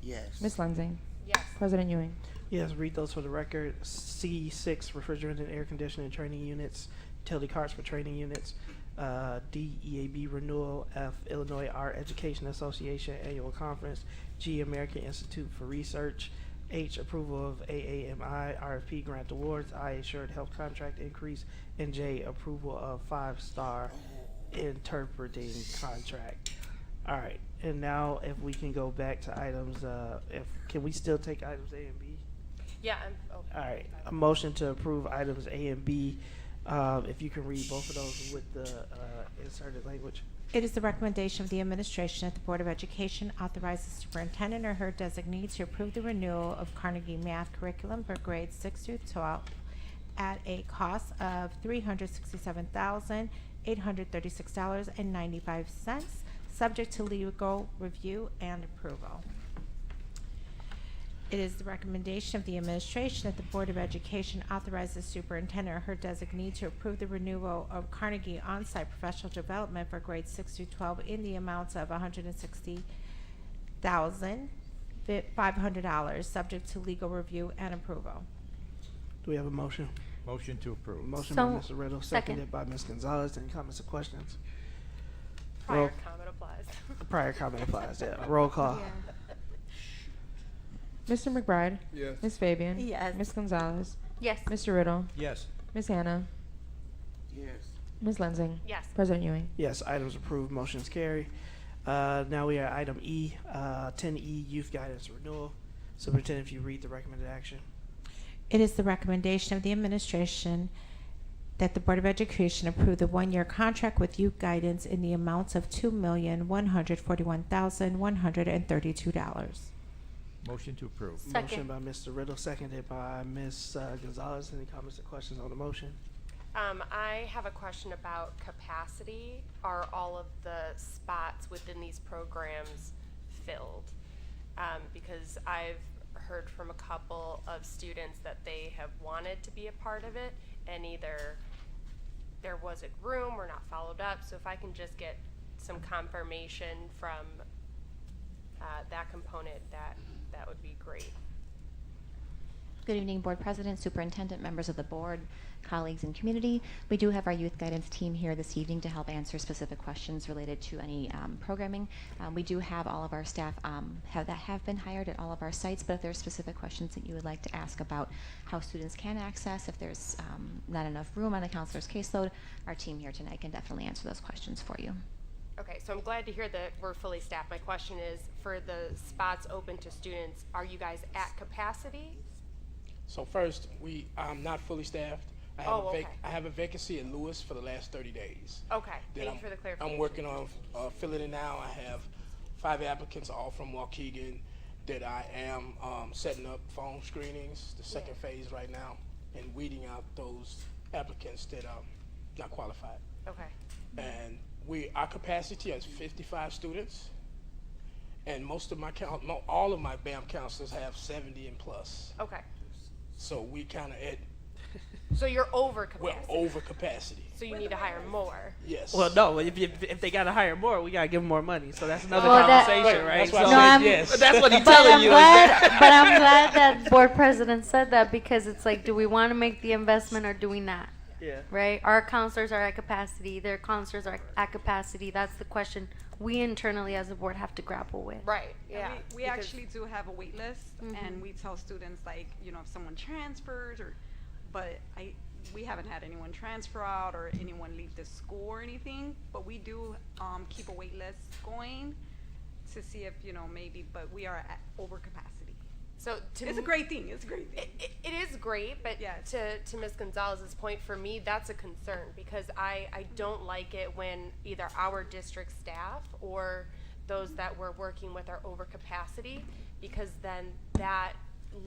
Yes. Ms. Lindsay. Yes. President Ewing. Yes, read those for the record. C6, refrigerant and air conditioning training units, utility carts for training units. D, EAB renewal. F, Illinois Art Education Association annual conference. G, American Institute for Research. H, approval of AAMI RFP grant awards. I, assured health contract increase. And J, approval of 5-star interpreting contract. All right, and now if we can go back to items, can we still take items A and B? Yeah. All right, a motion to approve items A and B. If you can read both of those with the inserted language. It is the recommendation of the administration that the Board of Education authorize the superintendent or her designee to approve the renewal of Carnegie math curriculum for grades 6 through 12 at a cost of $367,836.95, subject to legal review and approval. It is the recommendation of the administration that the Board of Education authorize the superintendent or her designee to approve the renewal of Carnegie on-site professional development for grades 6 through 12 in the amounts of $160,500, subject to legal review and approval. Do we have a motion? Motion to approve. Motion So- by Mr. Riddle, seconded by Ms. Gonzalez. Any comments or questions? Prior comment applies. Prior comment applies, yeah. Roll call. Mr. McBride? Yes. Ms. Fabian? Yes. Ms. Gonzalez? Yes. Mr. Riddle? Yes. Ms. Hannah? Yes. Ms. Lensing? Yes. President Ewing? Yes, items approved, motions carry. Now we are at item E, 10E, youth guidance renewal. Superintendent, if you read the recommended action. It is the recommendation of the administration that the Board of Education approve the one-year contract with youth guidance in the amounts of $2,141,132. Motion to approve. Motion by Mr. Riddle, seconded by Ms. Gonzalez. Any comments or questions on the motion? I have a question about capacity. Are all of the spots within these programs filled? Because I've heard from a couple of students that they have wanted to be a part of it, and either there wasn't room or not followed up. So if I can just get some confirmation from that component, that would be great. Good evening, Board President, Superintendent, members of the board, colleagues, and community. We do have our youth guidance team here this evening to help answer specific questions related to any programming. We do have all of our staff that have been hired at all of our sites, but if there's specific questions that you would like to ask about how students can access, if there's not enough room on the counselor's caseload, our team here tonight can definitely answer those questions for you. Okay, so I'm glad to hear that we're fully staffed. My question is, for the spots open to students, are you guys at capacity? So first, I'm not fully staffed. I have a vacancy in Lewis for the last 30 days. Okay, thank you for the clarification. I'm working on filling it now. I have 5 applicants, all from Waukegan, that I am setting up phone screenings, the second phase right now, and weeding out those applicants that are not qualified. Okay. And our capacity is 55 students, and all of my BAM counselors have 70 and plus. Okay. So we kind of So you're over capacity. We're over capacity. So you need to hire more. Yes. Well, no, if they got to hire more, we got to give them more money. So that's another Well, conversation, right? That's why So I said yes. that's what he's But telling I'm you. glad, but I'm glad that board president said that, because it's like, do we want to make the investment or do we not? Yeah. Right? Our counselors are at capacity. Their counselors are at capacity. That's the question we internally as a board have to grapple with. Right. And Yeah. we actually do have a wait list, and we tell students, like, if someone transfers but we haven't had anyone transfer out or anyone leave the school or anything, but we do keep a wait list going to see if, maybe, but we are at over capacity. So it's a great thing. It's a great thing. It is great, but to Ms. Gonzalez's point, for me, that's a concern, because I don't like it when either our district staff or those that we're working with are over capacity, because then that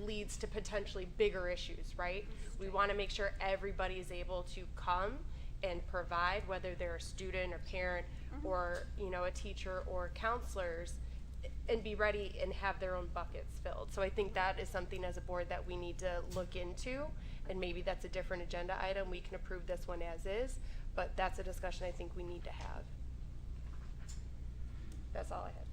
leads to potentially bigger issues, right? We want to make sure everybody is able to come and provide, whether they're a student or parent or a teacher or counselors, and be ready and have their own buckets filled. So I think that is something as a board that we need to look into, and maybe that's a different agenda item. We can approve this one as is, but that's a discussion I think we need to have. That's all I have.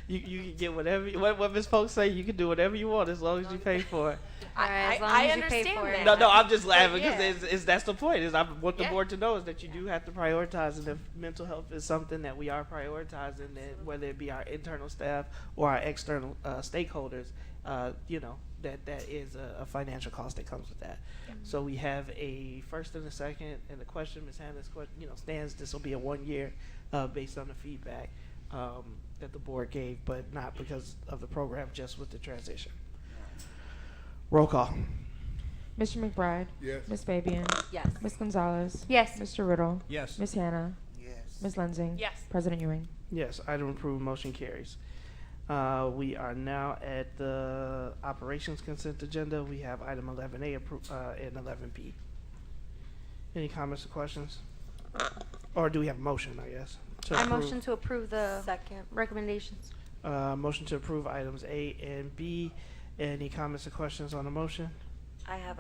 You can get whatever. What Ms. Polk say, you can do whatever you want as long as you pay for it. I understand that. No, I'm just laughing because that's the point. Is I want the board to know is that you do have to prioritize, and if mental health is something that we are prioritizing, then whether it be our internal staff or our external stakeholders, that is a financial cost that comes with that. So we have a first and a second, and the question, Ms. Hannah's question, stands. This will be a 1 year based on the feedback that the board gave, but not because of the program, just with the transition. Roll call. Mr. McBride? Yes. Ms. Fabian? Yes. Ms. Gonzalez? Yes. Mr. Riddle? Yes. Ms. Hannah? Yes. Ms. Lensing? Yes. President Ewing? Yes, item approved, motion carries. We are now at the operations consent agenda. We have item 11A and 11B. Any comments or questions? Or do we have a motion, I guess? I motion to approve the Second. recommendations. Motion to approve items A and B. Any comments or questions on the motion? I have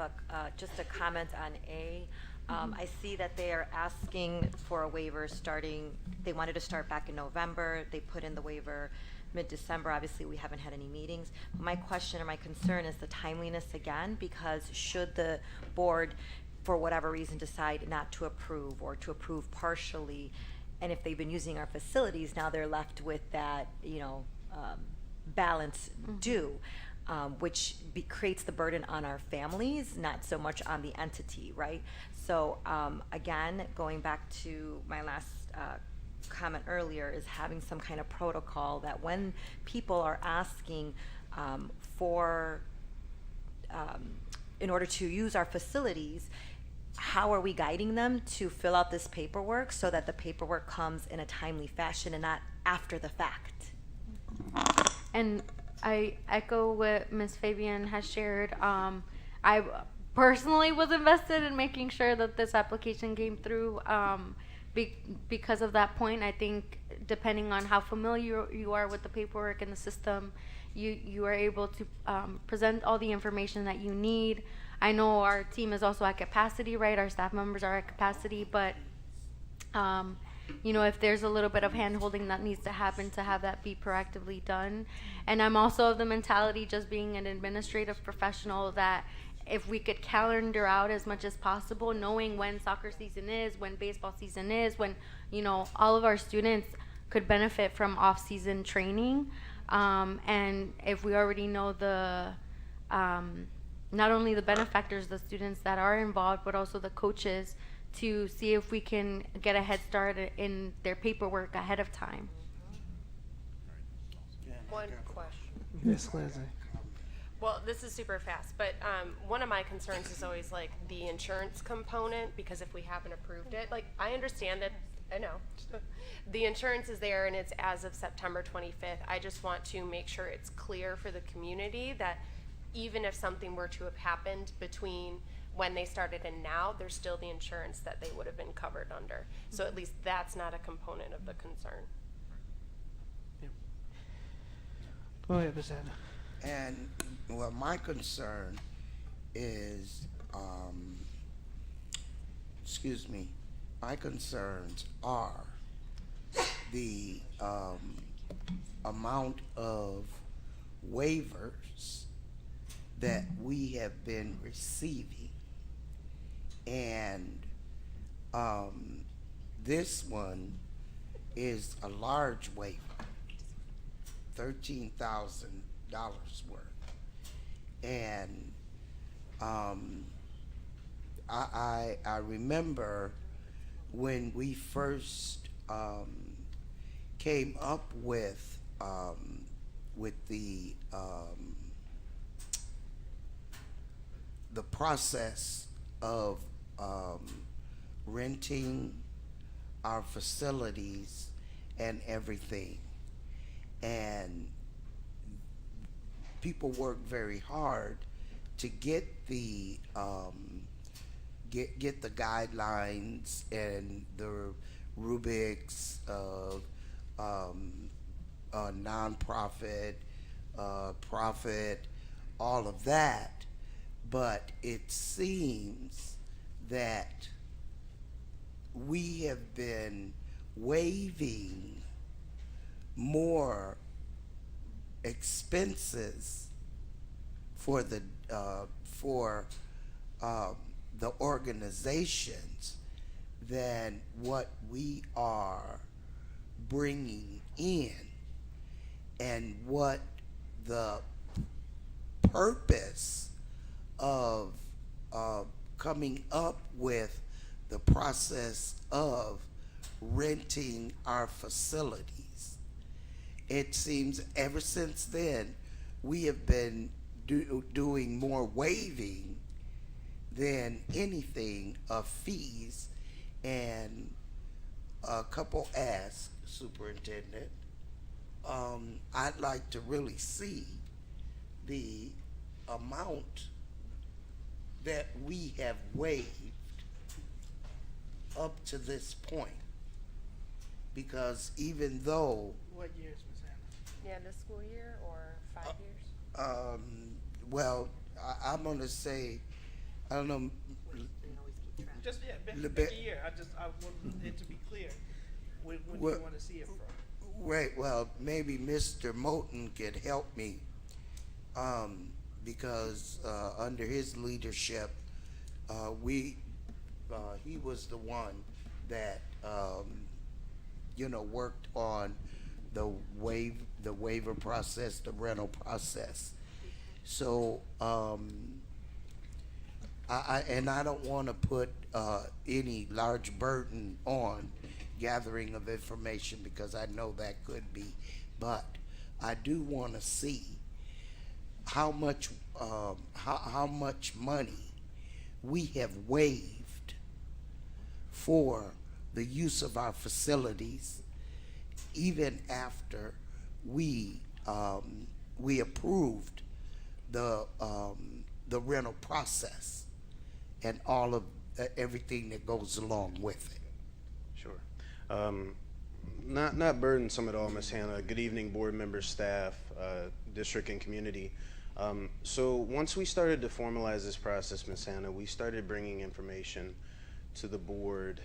just a comment on A. I see that they are asking for a waiver starting, they wanted to start back in November. They put in the waiver mid-December. Obviously, we haven't had any meetings. My question or my concern is the timeliness again, because should the board, for whatever reason, decide not to approve or to approve partially, and if they've been using our facilities, now they're left with that, balance due. Which creates the burden on our families, not so much on the entity, right? So again, going back to my last comment earlier, is having some kind of protocol that when people are asking in order to use our facilities, how are we guiding them to fill out this paperwork so that the paperwork comes in a timely fashion and not after the fact? And I echo what Ms. Fabian has shared. I personally was invested in making sure that this application came through because of that point. I think depending on how familiar you are with the paperwork and the system, you are able to present all the information that you need. I know our team is also at capacity, right? Our staff members are at capacity, but if there's a little bit of hand-holding that needs to happen, to have that be proactively done. And I'm also of the mentality, just being an administrative professional, that if we could calendar out as much as possible, knowing when soccer season is, when baseball season is, when, all of our students could benefit from off-season training. And if we already know not only the benefactors, the students that are involved, but also the coaches, to see if we can get a head start in their paperwork ahead of time. One question. Yes, Lindsay. Well, this is super fast, but one of my concerns is always like the insurance component, because if we haven't approved it, like I understand that, I know, the insurance is there and it's as of September 25th. I just want to make sure it's clear for the community that even if something were to have happened between when they started and now, there's still the insurance that they would have been covered under. So at least that's not a component of the concern. Go ahead, Ms. Anna. And well, my concern is, my concerns are the amount of waivers that we have been receiving. And this one is a large waiver, $13,000 worth. And I remember when we first came up with the process of renting our facilities and everything, and people work very hard to get the get the guidelines and the rubrics of nonprofit, profit, all of that. But it seems that we have been waiving more expenses for the organizations than what we are bringing in, and what the purpose of coming up with the process of renting our facilities. It seems ever since then we have been doing more waiving than anything of fees. And a couple asked, Superintendent, I'd like to really see the amount that we have waived up to this point, because even though What years, Ms. Yeah, this school year or 5 years? Well, I'm gonna say, I don't know. Just Le- pick a year. I want it to be clear when Well, you want to see it from. Right, well, maybe Mr. Moulton could help me, because, under his leadership, he was the one that, worked on the waiver process, the rental process. So, I don't wanna put, any large burden on gathering of information, because I know that could be, but I do want to see how much money we have waived for the use of our facilities, even after we approved the rental process and all of everything that goes along with it. Sure. Not burdensome at all, Ms. Hannah. Good evening, board members, staff, district, and community. So once we started to formalize this process, Ms. Hannah, we started bringing information to the board.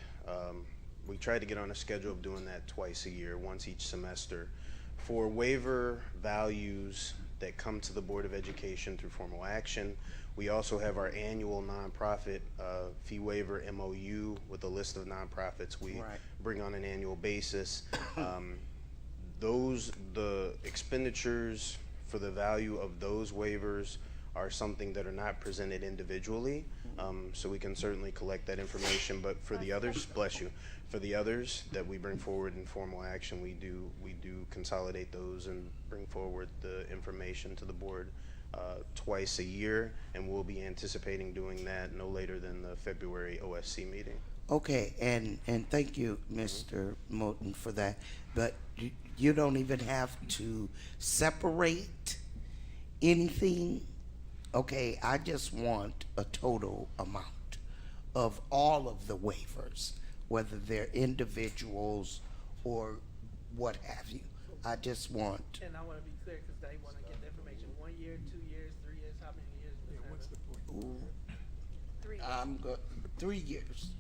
We tried to get on a schedule of doing that twice a year, once each semester, for waiver values that come to the Board of Education through formal action. We also have our annual nonprofit fee waiver MOU with a list of nonprofits we bring on an annual basis. The expenditures for the value of those waivers are something that are not presented individually, so we can certainly collect that information. But for the others, bless you, for the others that we bring forward in formal action, we do consolidate those and bring forward the information to the board twice a year, and we'll be anticipating doing that no later than the February OSC meeting. Okay, and thank you, Mr. Moulton, for that. But you don't even have to separate anything. Okay, I just want a total amount of all of the waivers, whether they're individuals or what have you. I just want. And I want to be clear because they want to get the information 1 year, 2 years, 3 years. How many years? Yeah, what's the point? Ooh, 3 years. 3 years.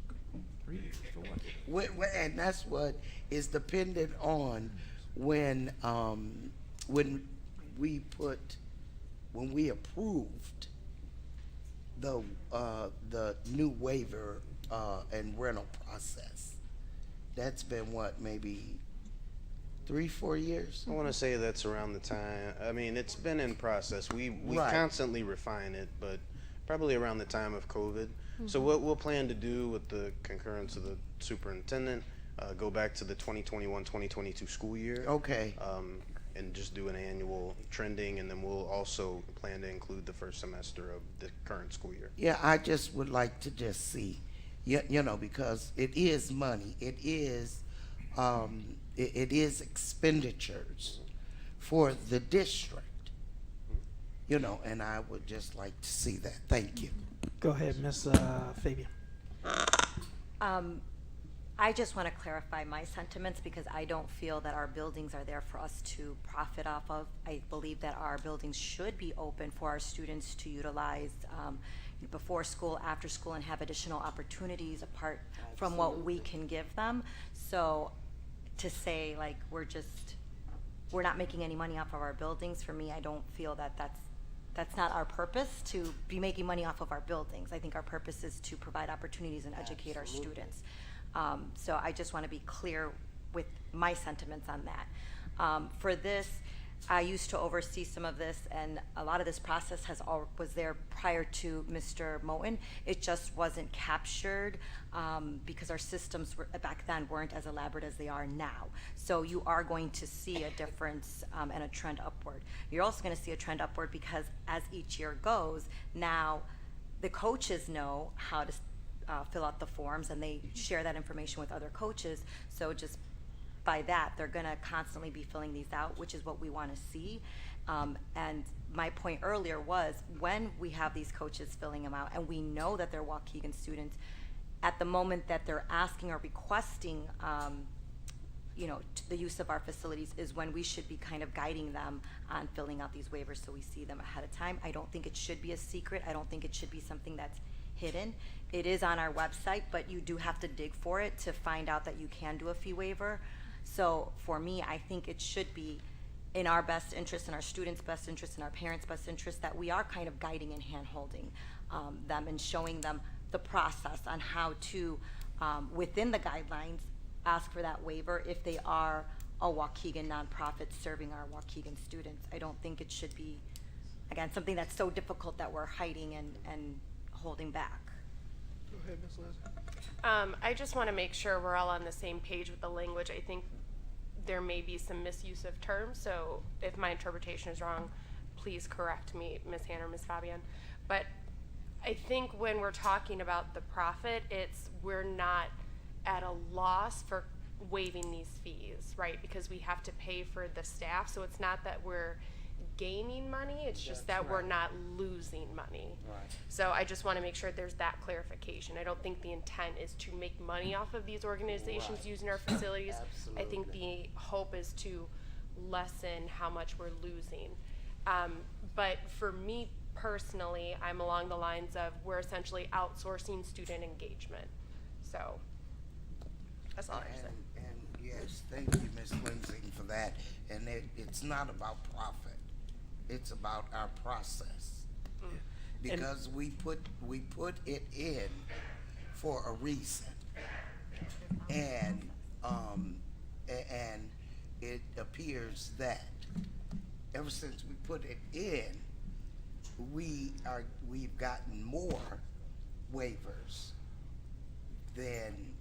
3 years for what? And that's what is dependent on when we approved the new waiver and rental process. That's been what, maybe 3-4 years? I want to say that's around the time. I mean, it's been in process. We Right. constantly refine it, but probably around the time of COVID. So what we'll plan to do with the concurrence of the superintendent, go back to the 2021-2022 school year. Okay. And just do an annual trending, and then we'll also plan to include the first semester of the current school year. Yeah, I just would like to just see, because it is money. It is expenditures for the district, and I would just like to see that. Thank you. Go ahead, Ms. Fabian. I just want to clarify my sentiments because I don't feel that our buildings are there for us to profit off of. I believe that our buildings should be open for our students to utilize before school, after school, and have additional opportunities apart from what we can give them. So to say like we're not making any money off of our buildings, for me, I don't feel that that's not our purpose, to be making money off of our buildings. I think our purpose is to provide opportunities and educate our students. So I just want to be clear with my sentiments on that. For this, I used to oversee some of this, and a lot of this process was there prior to Mr. Moulton. It just wasn't captured because our systems back then weren't as elaborate as they are now. So you are going to see a difference and a trend upward. You're also going to see a trend upward because as each year goes, now the coaches know how to fill out the forms, and they share that information with other coaches. So just by that, they're going to constantly be filling these out, which is what we want to see. And my point earlier was when we have these coaches filling them out and we know that they're Waukegan students, at the moment that they're asking or requesting the use of our facilities is when we should be kind of guiding them on filling out these waivers so we see them ahead of time. I don't think it should be a secret. I don't think it should be something that's hidden. It is on our website, but you do have to dig for it to find out that you can do a fee waiver. So for me, I think it should be in our best interest, in our students' best interest, in our parents' best interest, that we are kind of guiding and hand-holding them and showing them the process on how to, within the guidelines, ask for that waiver if they are a Waukegan nonprofit serving our Waukegan students. I don't think it should be, again, something that's so difficult that we're hiding and holding back. Go ahead, Ms. Leslie. I just want to make sure we're all on the same page with the language. I think there may be some misuse of terms, so if my interpretation is wrong, please correct me, Ms. Hannah or Ms. Fabian. But I think when we're talking about the profit, we're not at a loss for waiving these fees, right? Because we have to pay for the staff, so it's not that we're gaining money, it's just that we're not losing money. Right. So I just want to make sure there's that clarification. I don't think the intent is to make money off of these organizations using our facilities. I think the hope is to lessen how much we're losing. But for me personally, I'm along the lines of we're essentially outsourcing student engagement. So that's all I have to say. And yes, thank you, Ms. Lindsay, for that. And it's not about profit. It's about our process. Because we put it in for a reason. And it appears that ever since we put it in, we've gotten more waivers than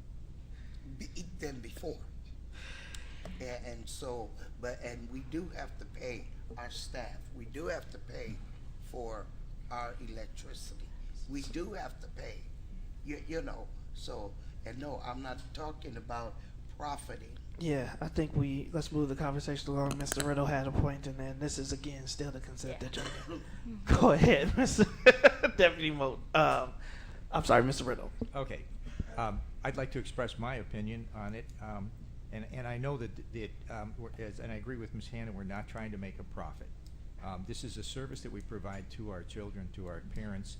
before. And so, and we do have to pay our staff. We do have to pay for our electricity. We do have to pay, you know, so, and no, I'm not talking about profiting. Yeah, I think let's move the conversation along. Mr. Riddle had a point, and then this is again still the consent agenda. Go ahead, Mr. Deputy Moat. I'm sorry, Mr. Riddle. Okay. I'd like to express my opinion on it. And I know that and I agree with Ms. Hannah, we're not trying to make a profit. This is a service that we provide to our children, to our parents.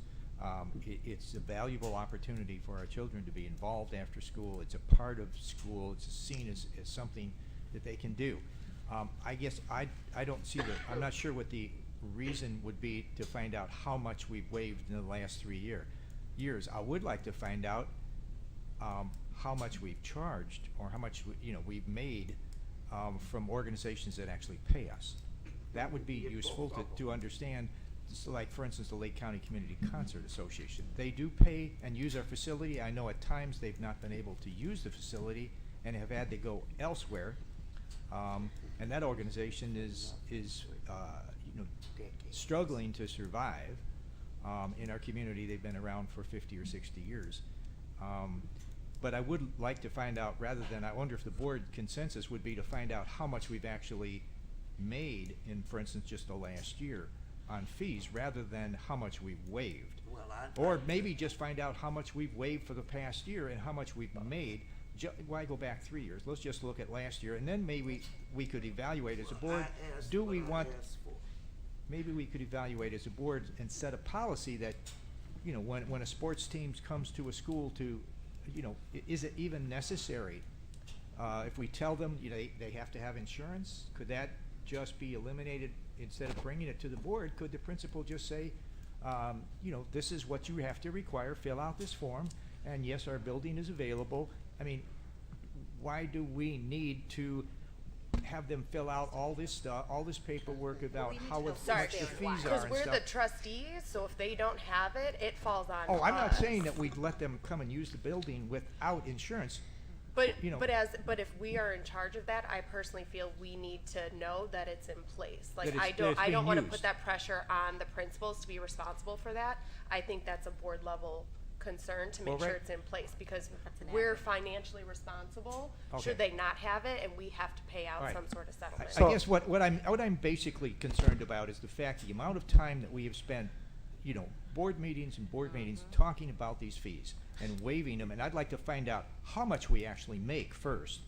It's a valuable opportunity for our children to be involved after school. It's a part of school. It's seen as something that they can do. I guess I don't see I'm not sure what the reason would be to find out how much we've waived in the last 3 years. I would like to find out how much we've charged or how much we've made from organizations that actually pay us. That would be useful to understand. So like, for instance, the Lake County Community Concert Association. They do pay and use our facility. I know at times they've not been able to use the facility and have had to go elsewhere. And that organization is struggling to survive. In our community, they've been around for 50 or 60 years. But I would like to find out, rather than, I wonder if the board consensus would be to find out how much we've actually made in, for instance, just the last year on fees, rather than how much we've waived. Or maybe just find out how much we've waived for the past year and how much we've made. Why go back 3 years? Let's just look at last year, and then maybe we could evaluate as a board. Do we want? Maybe we could evaluate as a board and set a policy that, when a sports team comes to a school to, is it even necessary? If we tell them they have to have insurance, could that just be eliminated? Instead of bringing it to the board, could the principal just say, this is what you have to require, fill out this form, and yes, our building is available. I mean, why do we need to have them fill out all this stuff, all this paperwork about how much the fees are Because and we're stuff? the trustees, so if they don't have it, it falls on Oh, I'm not us. saying that we'd let them come and use the building without insurance. But if we are in charge of that, I personally feel we need to know that it's in place. Like That I it's don't being want to used. put that pressure on the principals to be responsible for that. I think that's a board level concern to make Well, sure right. it's in place because an we're financially responsible should Okay. they not have it, and we have to pay out All right. some sort of settlement. I guess what I'm basically concerned about is the fact the amount of time that we have spent, board meetings and board meetings talking about these fees and waiving them, and I'd like to find out how much we actually make first.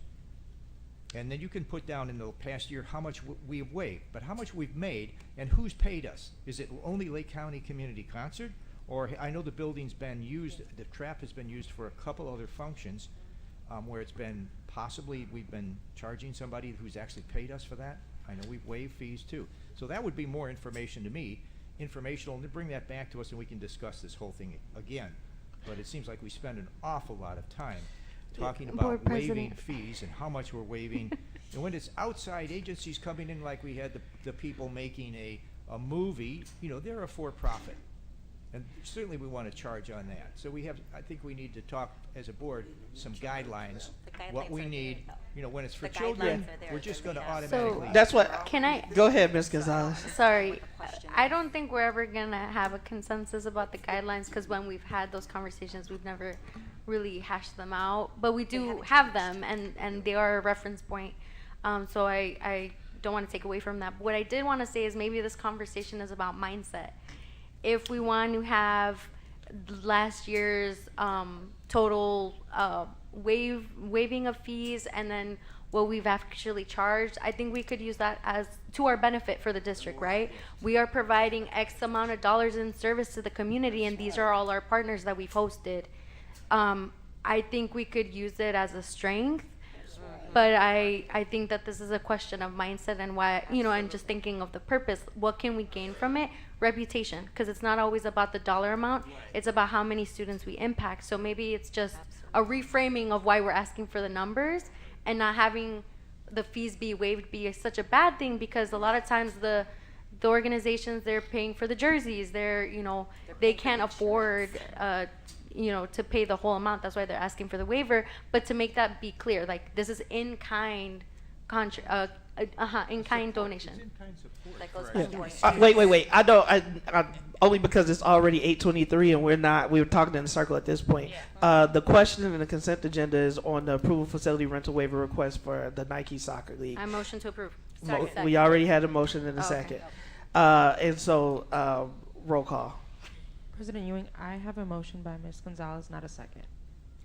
And then you can put down in the past year how much we've waived, but how much we've made and who's paid us. Is it only Lake County Community Concert? Or I know the building's been used, the trap has been used for a couple other functions where it's been possibly we've been charging somebody who's actually paid us for that. I know we've waived fees too. So that would be more information to me, informational, and to bring that back to us and we can discuss this whole thing again. But it seems like we spend an awful lot of time talking about Board waiving President. fees and how much we're waiving. And when it's outside agencies coming in, like we had the people making a movie, you know, they're a for-profit. And certainly we want to charge on that. So I think we need to talk as a board, some guidelines, what we need, you know, when it's for children, we're just going to automatically. That's what. Can I? Go ahead, Ms. Gonzalez. Sorry, I don't think we're ever gonna have a consensus about the guidelines because when we've had those conversations, we've never really hashed them out. But we do have them, and they are a reference point. So I don't want to take away from that. But what I did want to say is maybe this conversation is about mindset. If we want to have last year's total waiving of fees and then what we've actually charged, I think we could use that as to our benefit for the district, right? We are providing X amount of dollars in service to the community, and these are all our partners that we've hosted. I think we could use it as a strength, but I think that this is a question of mindset and why, you know, and just thinking of the purpose. What can we gain from it? Reputation, because it's not always about the dollar amount. It's about how many students we impact. So maybe it's just a reframing of why we're asking for the numbers and not having the fees be waived be such a bad thing, because a lot of times the organizations, they're paying for the jerseys, they can't afford to pay the whole amount. That's why they're asking for the waiver. But to make that be clear, like this is in kind in kind donation. That goes Yeah. back to our Wait. I don't. I only because it's already 8:23 and we were talking in a circle at this point. The question in the consent agenda is on the approval facility rental waiver request for the Nike Soccer League. I motion to approve. We already had a motion in a second. And so roll call. President Ewing, I have a motion by Ms. Gonzalez, not a second.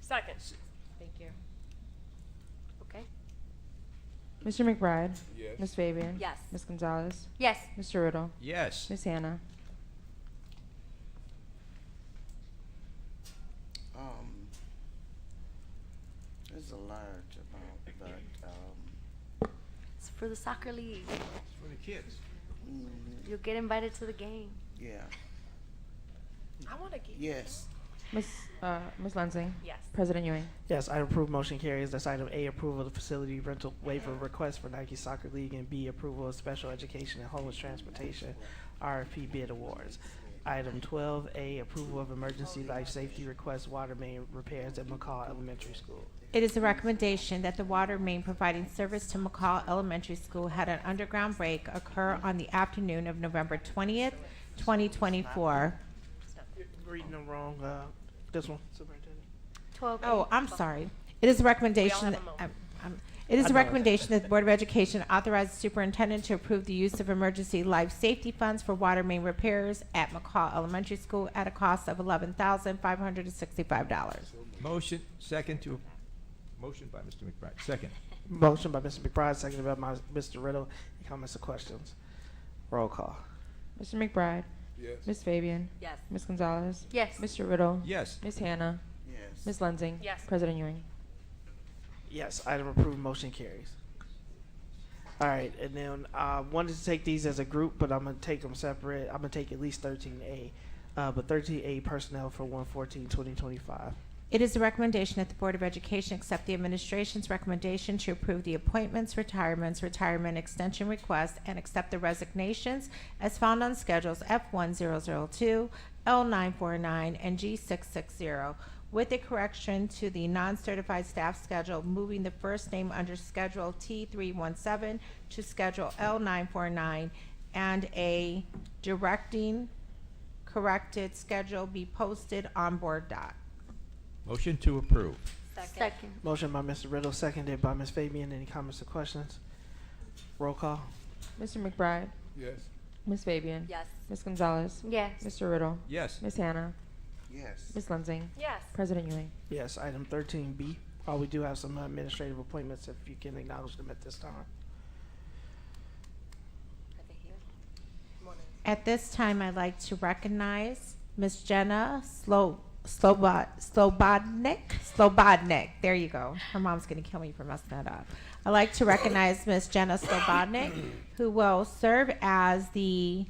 Second. Thank you. Okay. Mr. McBride? Yes. Ms. Fabian? Yes. Ms. Gonzalez? Yes. Mr. Riddle? Yes. Ms. Hannah? There's a large amount, but It's for the soccer league. It's for the kids. You'll get invited to the game. yeah. I want to get Yes. Ms. Lansing? Yes. President Ewing? Yes, item approved, motion carries. That's item A, approval of the facility rental waiver request for Nike Soccer League, and B, approval of special education and homeless transportation RFP bid awards. Item 12A, approval of emergency life safety request water main repairs at McCall Elementary School. It is a recommendation that the water main providing service to McCall Elementary School had an underground break occur on the afternoon of November 20th, 2024. Reading them wrong. This one, Superintendent. 12. Oh, I'm sorry. It is a recommendation. It is I a know. recommendation that the Board of Education authorize the superintendent to approve the use of emergency life safety funds for water main repairs at McCall Elementary School at a cost of $11,565. Motion by Mr. McBride. Second. Motion by Mr. McBride, seconded by Mr. Riddle. Any comments or questions? Roll call. Mr. McBride? Yes. Ms. Fabian? Yes. Ms. Gonzalez? Yes. Mr. Riddle? Yes. Ms. Hannah? Yes. Ms. Lansing? Yes. President Ewing? Yes, item approved, motion carries. All right, and then I wanted to take these as a group, but I'm going to take them separate. I'm going to take at least 13A, but 13A personnel for 1/14/2025. It is a recommendation that the Board of Education accept the administration's recommendation to approve the appointments, retirements, retirement extension requests, and accept the resignations as found on schedules F1002, L949, and G660, with a correction to the non-certified staff schedule, moving the first name under Schedule T317 to Schedule L949, and a directing corrected schedule be posted on Board Doc. Motion to approve. Second. Motion by Mr. Riddle, seconded by Ms. Fabian. Any comments or questions? Roll call. Mr. McBride? Yes. Ms. Fabian? Yes. Ms. Gonzalez? Yes. Mr. Riddle? Yes. Ms. Hannah? Yes. Ms. Lansing? Yes. President Ewing? Yes, item 13B. Oh, we do have some administrative appointments, if you can acknowledge them at this time. At this time, I'd like to recognize Ms. Jenna Slobodnik. There you go. Her mom's going to kill me for messing that up. I'd like to recognize Ms. Jenna Slobodnik, who will serve as the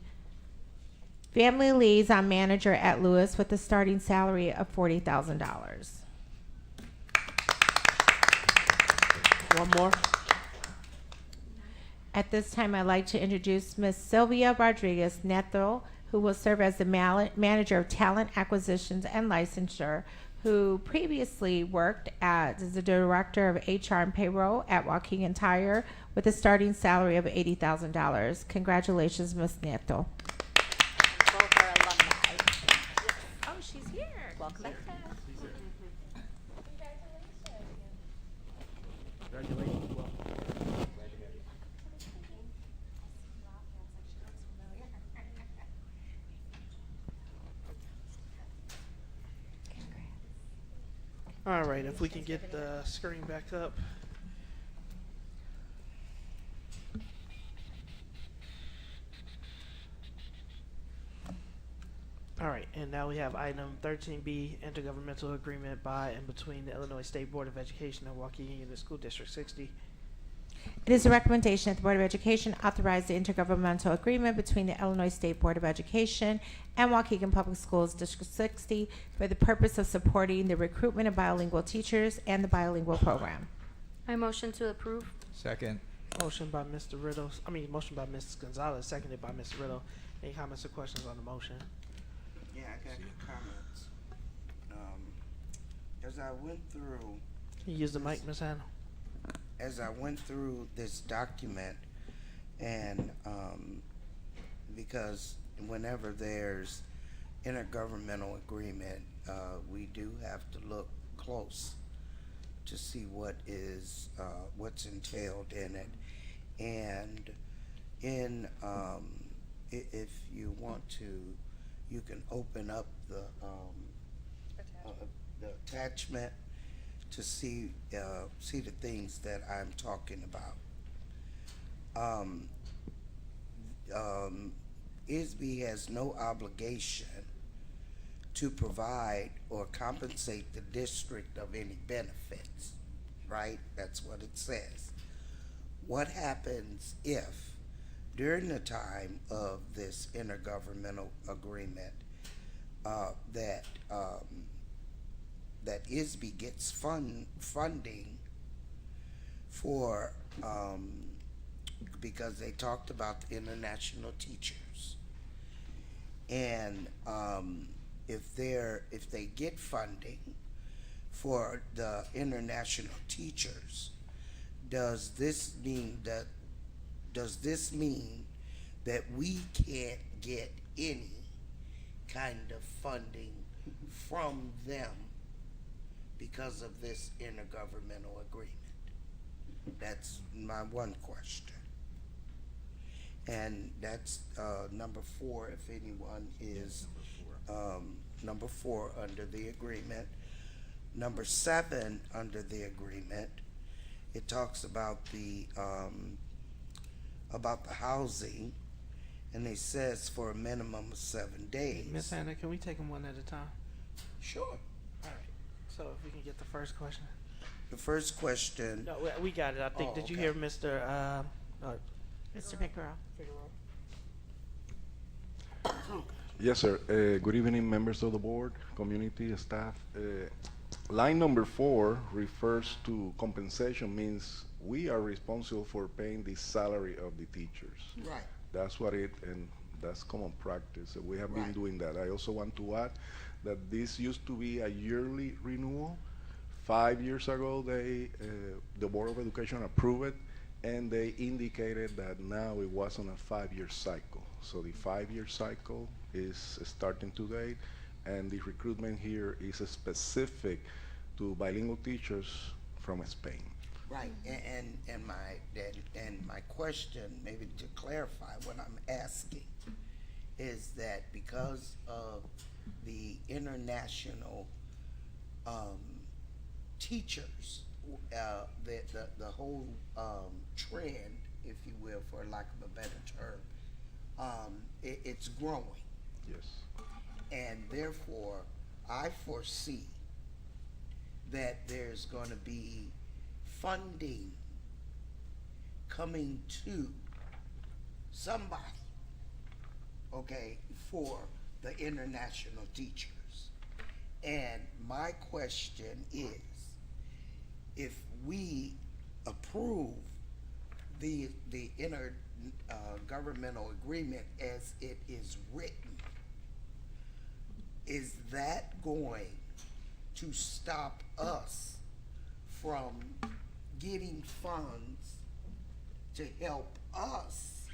Family Liaison Manager at Lewis with a starting salary of $40,000. One more. At this time, I'd like to introduce Ms. Sylvia Rodriguez Neto, who will serve as the Manager of Talent Acquisitions and Licensure, who previously worked as the Director of HR and Payroll at Waukegan Tire with a starting salary of $80,000. Congratulations, Ms. Neto. Both are alumni. Oh, she's here. Welcome back. Congratulations. All right, if we can get the screen back up. All right, and now we have item 13B, intergovernmental agreement by and between the Illinois State Board of Education and Waukegan Union School District 60. It is a recommendation that the Board of Education authorize the intergovernmental agreement between the Illinois State Board of Education and Waukegan Public Schools District 60 for the purpose of supporting the recruitment of bilingual teachers and the bilingual program. I motion to approve. Second. Motion by Mr. Riddle. Motion by Ms. Gonzalez, seconded by Mr. Riddle. Any comments or questions on the motion? Yeah, I got comments. As I went through. Can you use the mic, Ms. Hannah? As I went through this document, and because whenever there's intergovernmental agreement, we do have to look close to see what is what's entailed in it, and in if you want to, you can open up the attachment to see the things that I'm talking about. ISB has no obligation to provide or compensate the district of any benefits, right? That's what it says. What happens if during the time of this intergovernmental agreement that ISB gets funding for, because they talked about the international teachers, and if they get funding for the international teachers, does this mean that we can't get any kind of funding from them because of this intergovernmental agreement? That's my one question. And that's number 4, if anyone is number 4 under the agreement. Number 7 under the agreement, it talks about the housing, and it says for a minimum of 7 days. Ms. Hannah, can we take them one at a time? Sure. All right. So if we can get the first question. The first question. No, we got it. I think. Did you okay. hear Mr. Figueroa? Yes, sir. Good evening, members of the board, community, staff. Line number 4 refers to compensation, means we are responsible for paying the salary of the teachers. Right. That's what and that's common practice. We have been doing that. I also want to add that this used to be a yearly renewal. 5 years ago, the Board of Education approved it, and they indicated that now it was on a 5-year cycle. So the 5-year cycle is starting today, and the recruitment here is specific to bilingual teachers from Spain. Right, and my question, maybe to clarify what I'm asking, is that because of the international teachers, the whole trend, if you will, for lack of a better term, it's growing. Yes. And therefore, I foresee that there's going to be funding coming to somebody, okay, for the international teachers. And my question is, if we approve the intergovernmental agreement as it is written, is that going to stop us from getting funds to help us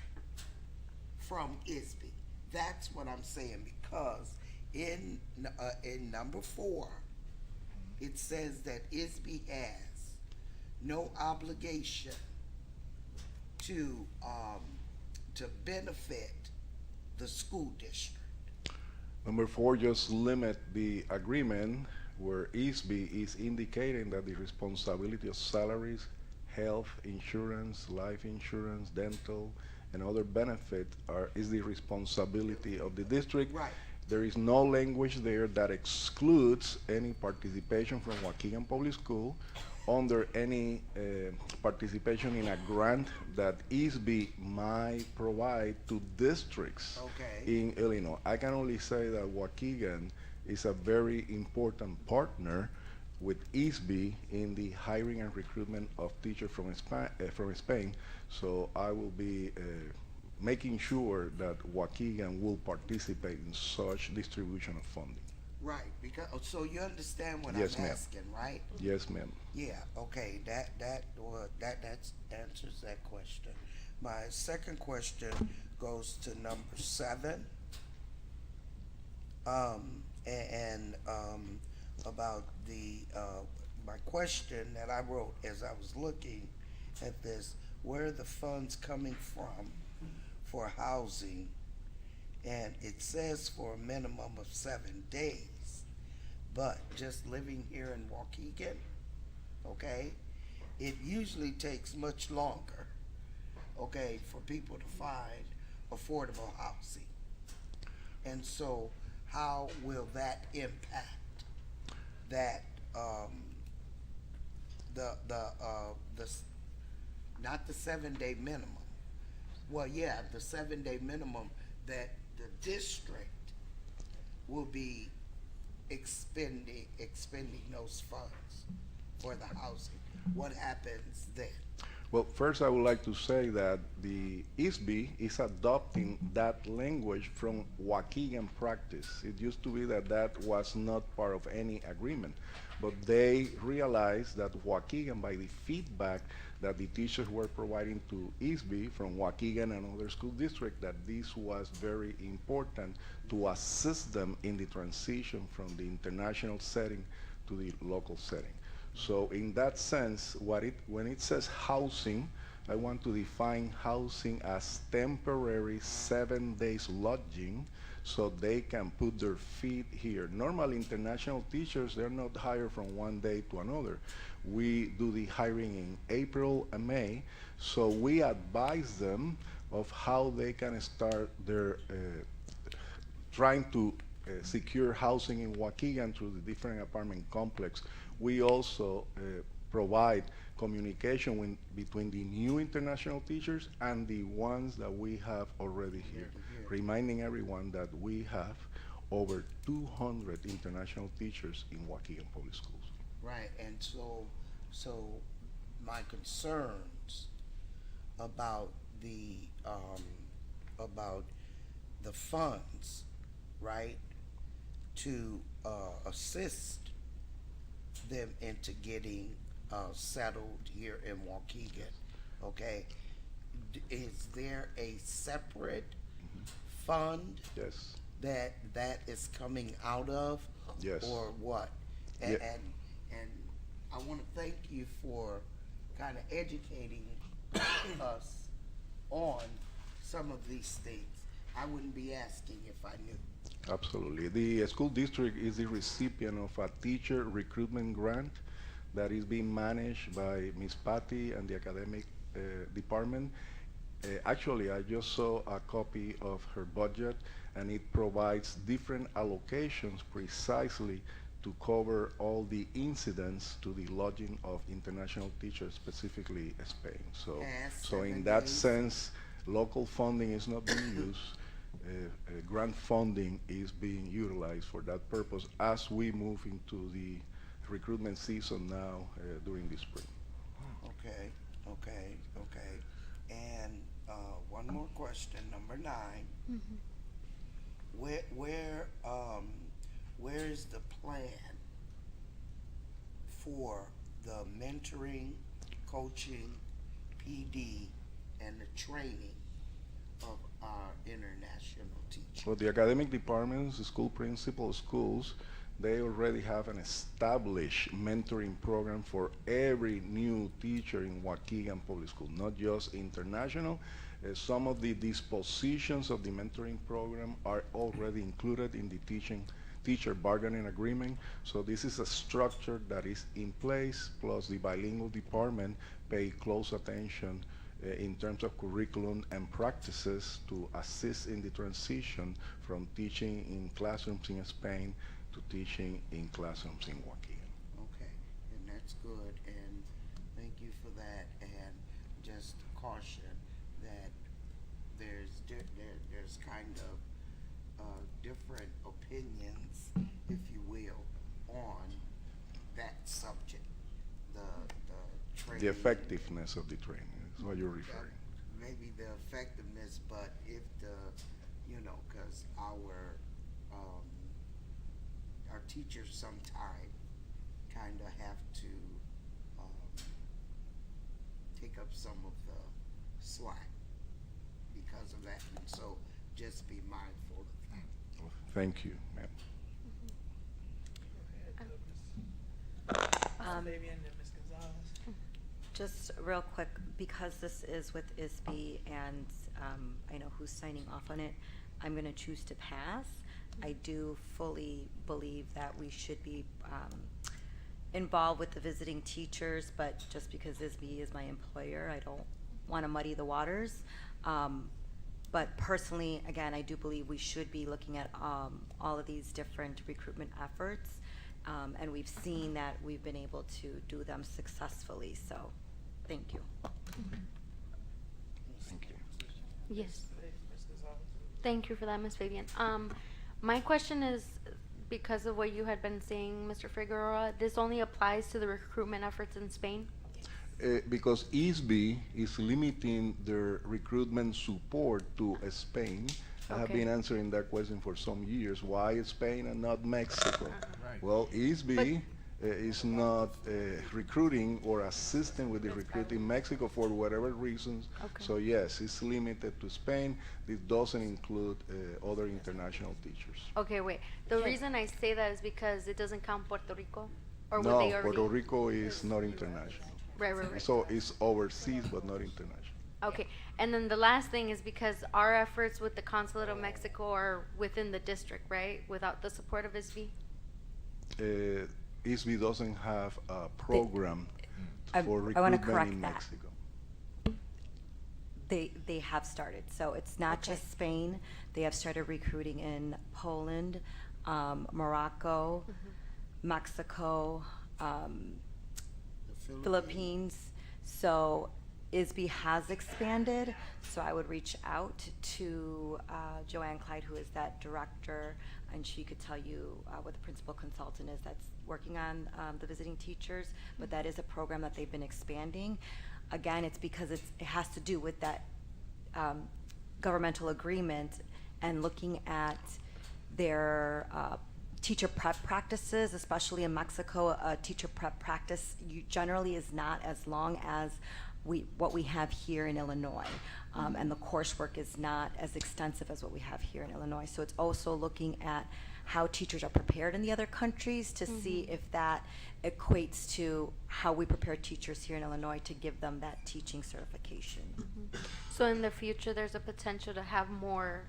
from ISB? That's what I'm saying, because in number 4, it says that ISB has no obligation to benefit the school district. Number 4, just limit the agreement where ISB is indicating that the responsibility of salaries, health insurance, life insurance, dental, and other benefits is the responsibility of the district. Right. There is no language there that excludes any participation from Waukegan Public School under any participation in a grant that ISB might provide to districts in Illinois. I can only say that Waukegan is a very important partner with ISB in the hiring and recruitment of teachers from Spain. So I will be making sure that Waukegan will participate in such distribution of funding. Right, because so you understand what Yes, I'm ma'am. asking, right? Yes, ma'am. Yeah, okay, that answers that question. My second question goes to number 7. About the my question that I wrote as I was looking at this, where are the funds coming from for housing? And it says for a minimum of 7 days, but just living here in Waukegan, okay, it usually takes much longer, okay, for people to find affordable housing. And so how will that impact that, not the 7-day minimum. Well, yeah, the 7-day minimum that the district will be expending those funds for the housing. What happens then? Well, first I would like to say that the ISB is adopting that language from Waukegan practice. It used to be that was not part of any agreement, but they realized that Waukegan, by the feedback that the teachers were providing to ISB from Waukegan and other school districts, that this was very important to assist them in the transition from the international setting to the local setting. So in that sense, when it says housing, I want to define housing as temporary 7 days lodging so they can put their feet here. Normally, international teachers, they're not hired from one day to another. We do the hiring in April and May, so we advise them of how they can start their trying to secure housing in Waukegan through the different apartment complex. We also provide communication between the new international teachers and the ones that we have already here, reminding everyone that we have over 200 international teachers in Waukegan Public Schools. Right, and so my concerns about the funds, right, to assist them into getting settled here in Waukegan, okay? Is there a separate fund? Yes. That is coming out of? Yes. Or what? And I want to thank you for kind of educating us on some of these things. I wouldn't be asking if I knew. Absolutely. The school district is the recipient of a teacher recruitment grant that is being managed by Ms. Patty and the academic department. Actually, I just saw a copy of her budget, and it provides different allocations precisely to cover all the incidents to the lodging of international teachers, specifically Spain. So in that sense, local funding is not being used. Grant funding is being utilized for that purpose as we move into the recruitment season now during the spring. Okay. And one more question, number 9. Where is the plan for the mentoring, coaching, PD, and the training of our international teachers? For the academic departments, the school principals, schools, they already have an established mentoring program for every new teacher in Waukegan Public School, not just international. Some of the dispositions of the mentoring program are already included in the teacher bargaining agreement. So this is a structure that is in place, plus the bilingual department pay close attention in terms of curriculum and practices to assist in the transition from teaching in classrooms in Spain to teaching in classrooms in Waukegan. Okay, and that's good, and thank you for that. And just caution that there's kind of different opinions, if you will, on that subject. The training. The effectiveness of the training is what you're referring. Maybe the effectiveness, but if because our teachers sometimes kind of have to take up some of the slack because of that, and so just be mindful of that. Thank you, ma'am. Just real quick, because this is with ISB and I know who's signing off on it, I'm going to choose to pass. I do fully believe that we should be involved with the visiting teachers, but just because ISB is my employer, I don't want to muddy the waters. But personally, again, I do believe we should be looking at all of these different recruitment efforts, and we've seen that we've been able to do them successfully, so thank you. Thank you. Yes. Thank you for that, Ms. Fabian. My question is, because of what you had been saying, Mr. Figueroa, this only applies to the recruitment efforts in Spain? Because ISB is limiting their recruitment support to Spain. I have been answering that question for some years. Why Spain and not Mexico? Right. Well, ISB is not recruiting or assisting with the recruiting in Mexico for whatever reasons. So yes, it's limited to Spain. This doesn't include other international teachers. Okay, wait. The reason I say that is because it doesn't count Puerto Rico? Or would No, they already? Puerto Rico is not international. Right. So it's overseas but not international. Okay, and then the last thing is because our efforts with the Consulate of Mexico are within the district, right? Without the support of ISB? ISB doesn't have a program for I want recruitment to correct in that. Mexico. They have started. So it's not just Spain. They have started recruiting in Poland, Morocco, Mexico, Philippines. So ISB has expanded. So I would reach out to Joanne Clyde, who is that director, and she could tell you what the principal consultant is that's working on the visiting teachers. But that is a program that they've been expanding. Again, it's because it has to do with that governmental agreement and looking at their teacher prep practices, especially in Mexico. A teacher prep practice generally is not as long as what we have here in Illinois, and the coursework is not as extensive as what we have here in Illinois. So it's also looking at how teachers are prepared in the other countries to see if that equates to how we prepare teachers here in Illinois to give them that teaching certification. So in the future, there's a potential to have more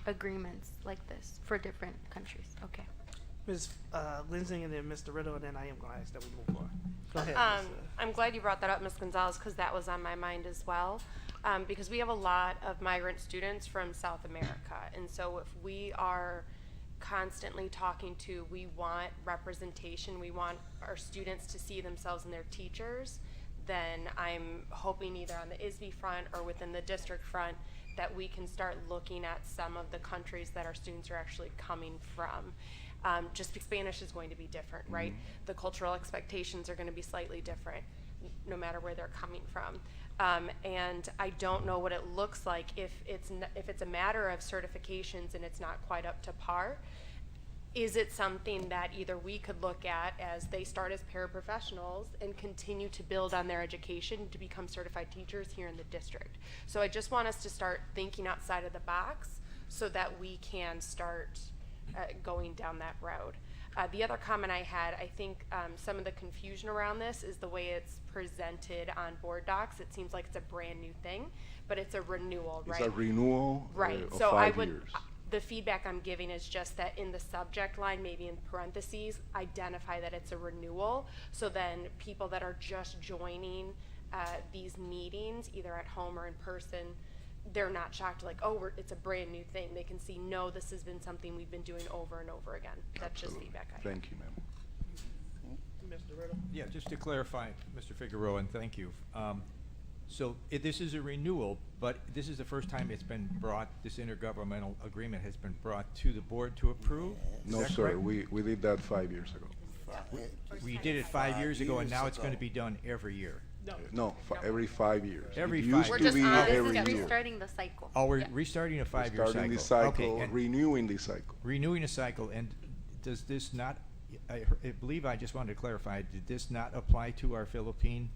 agreements like this for different countries. Okay. Ms. Lindsay and then Mr. Riddle, and then I am going to ask that we move on. Go ahead. I'm glad you brought that up, Ms. Gonzalez, because that was on my mind as well. Because we have a lot of migrant students from South America. And so if we are constantly talking to, we want representation, we want our students to see themselves in their teachers, then I'm hoping either on the ISB front or within the district front that we can start looking at some of the countries that our students are actually coming from. Just because Spanish is going to be different, right? The cultural expectations are going to be slightly different no matter where they're coming from. And I don't know what it looks like if it's a matter of certifications and it's not quite up to par. Is it something that either we could look at as they start as paraprofessionals and continue to build on their education to become certified teachers here in the district? So I just want us to start thinking outside of the box so that we can start going down that road. The other comment I had, I think some of the confusion around this is the way it's presented on board docs. It seems like it's a brand new thing, but it's a renewal, right? It's a renewal right. of So 5 I would, years. the feedback I'm giving is just that in the subject line, maybe in parentheses, identify that it's a renewal. So then people that are just joining these meetings, either at home or in person, they're not shocked like, oh, it's a brand new thing. They can see, no, this has been something we've been doing over and over again. That's just feedback I have. Thank you, ma'am. Mr. Riddle? Yeah, just to clarify, Mr. Figueroa, and thank you. So this is a renewal, but this is the first time it's been brought, this intergovernmental agreement has been brought to the board to approve? Is No, that sir. correct? We did that 5 years ago. We did it 5 years ago, and now it's going to be done every year. No, every 5 years. Every it 5 used years. to We're just be on every this is year. restarting the cycle. Oh, we're restarting a 5-year cycle. Starting the cycle, Okay, and renewing the cycle. renewing a cycle, and does this not, I believe I just wanted to clarify, did this not apply to our Philippine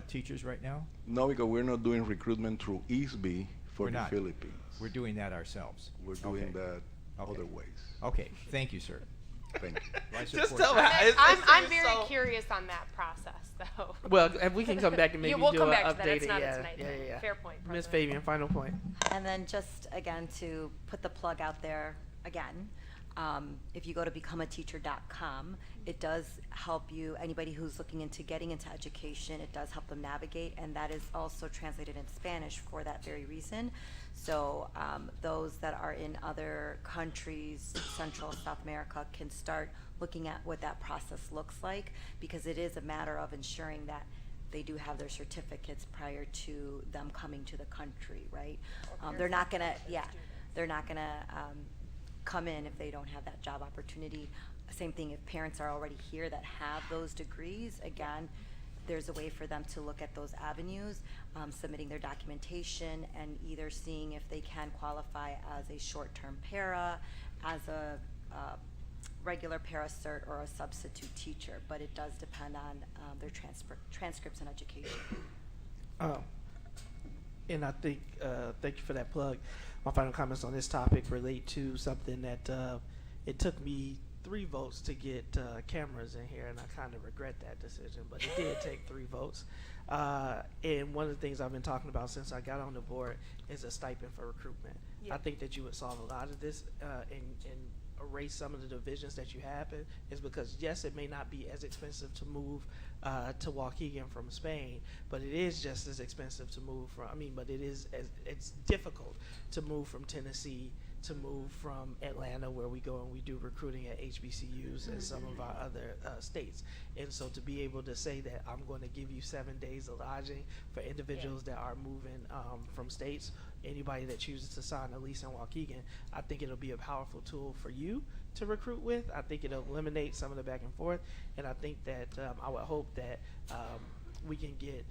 teachers right now? No, because we're not doing recruitment through ISB for We're the not. Philippines. We're doing that ourselves. We're doing Okay. that Okay. other ways. Okay, thank you, sir. Thank you. I Just support tell that. me. I'm very curious on that process, though. Well, if we can come back and maybe Yeah, we'll do come an back to that. update. It's not Yeah, tonight. yeah. Fair point, Ms. President. Fabian, final point. And then just again to put the plug out there again, if you go to becomeateacher.com, it does help you, anybody who's looking into getting into education, it does help them navigate, and that is also translated into Spanish for that very reason. So those that are in other countries, Central, South America, can start looking at what that process looks like, because it is a matter of ensuring that they do have their certificates prior to them coming to the country, right? They're not gonna, they're not gonna come in if they don't have that job opportunity. Same thing if parents are already here that have those degrees, again, there's a way for them to look at those avenues, submitting their documentation and either seeing if they can qualify as a short-term para, as a regular para cert, or a substitute teacher, but it does depend on their transcripts and education. And I think, thank you for that plug. My final comments on this topic relate to something that it took me 3 votes to get cameras in here, and I kind of regret that decision, but it did take 3 votes. And one of the things I've been talking about since I got on the board is a stipend for recruitment. I think that you would solve a lot of this and erase some of the divisions that you have, is because yes, it may not be as expensive to move to Waukegan from Spain, but it is just as expensive to move from, but it's difficult to move from Tennessee, to move from Atlanta, where we go and we do recruiting at HBCUs and some of our other states. And so to be able to say that I'm going to give you 7 days of lodging for individuals that are moving from states, anybody that chooses to sign a lease in Waukegan, I think it'll be a powerful tool for you to recruit with. I think it'll eliminate some of the back and forth, and I think that I would hope that we can get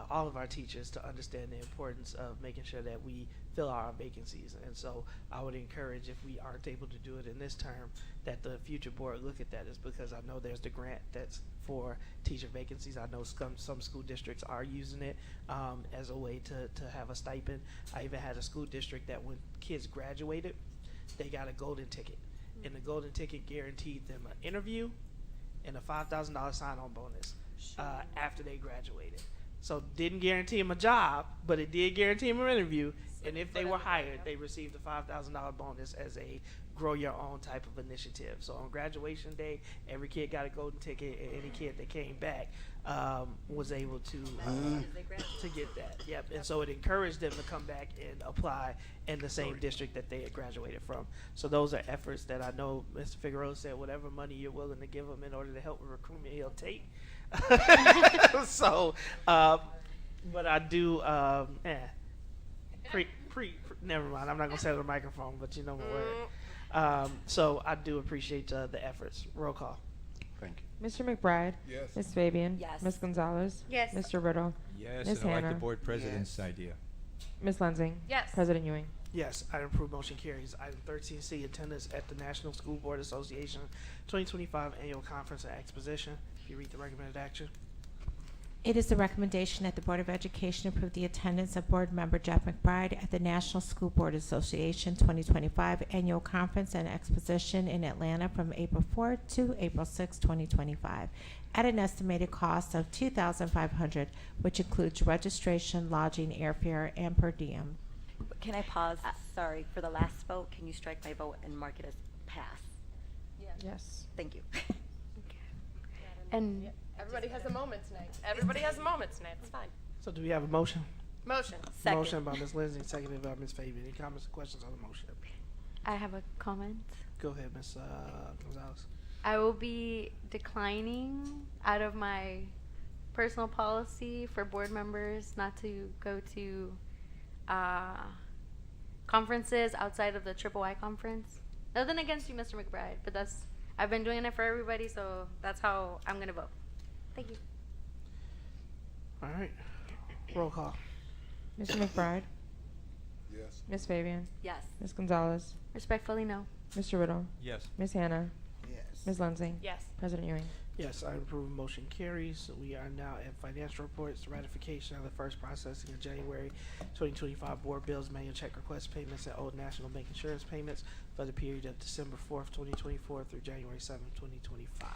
all of our teachers to understand the importance of making sure that we fill our vacancies. And so I would encourage, if we aren't able to do it in this term, that the future board look at that, is because I know there's the grant that's for teacher vacancies. I know some school districts are using it as a way to have a stipend. I even had a school district that when kids graduated, they got a golden ticket, and the golden ticket guaranteed them an interview and a $5,000 sign-on bonus after they graduated. So didn't guarantee them a job, but it did guarantee them an interview. And if they were hired, they received a $5,000 bonus as a grow your own type of initiative. So on graduation day, every kid got a golden ticket, and any kid that came back was able to get that. Yep. And so it encouraged them to come back and apply in the same district that they had graduated from. So those are efforts that I know Mr. Figueroa said whatever money you're willing to give him in order to help with recruitment, he'll take. So, but I do, never mind. I'm not gonna say it on the microphone, but you know my word. So I do appreciate the efforts. Roll call. Thank you. Mr. McBride. Yes. Ms. Fabian. Yes. Ms. Gonzalez. Yes. Mr. Riddle. Yes, Ms. and I like Hannah. the board president's idea. Ms. Lensing. Yes. President Ewing. Yes, item approved, motion carries. Item 13C, attendance at the National School Board Association 2025 Annual Conference and Exposition. If you read the recommended action. It is the recommendation that the Board of Education approve the attendance of Board Member Jeff McBride at the National School Board Association 2025 Annual Conference and Exposition in Atlanta from April 4th to April 6th, 2025, at an estimated cost of $2,500, which includes registration, lodging, airfare, and per diem. Can I pause? Sorry, for the last vote, can you strike my vote and mark it as pass? Yes. Thank you. And Everybody has a moment tonight. Everybody has a moment tonight. It's fine. So do we have a motion? Motion. Second. Motion by Ms. Lindsay, seconded by Ms. Fabian. Any comments or questions on the motion? I have a comment. Go ahead, Ms. Gonzalez. I will be declining out of my personal policy for board members not to go to conferences outside of the Triple I conference. Nothing against you, Mr. McBride, but I've been doing it for everybody, so that's how I'm gonna vote. Thank you. All right. Roll call. Mr. McBride. Yes. Ms. Fabian. Yes. Ms. Gonzalez. Respectfully, no. Mr. Riddle. Yes. Ms. Hannah. Yes. Ms. Lensing. Yes. President Ewing. Yes, I approve. Motion carries. We are now at financial reports, ratification of the first processing of January 2025 board bills, manual check request payments, and Old National Bank insurance payments for the period of December 4th, 2024 through January 7th, 2025.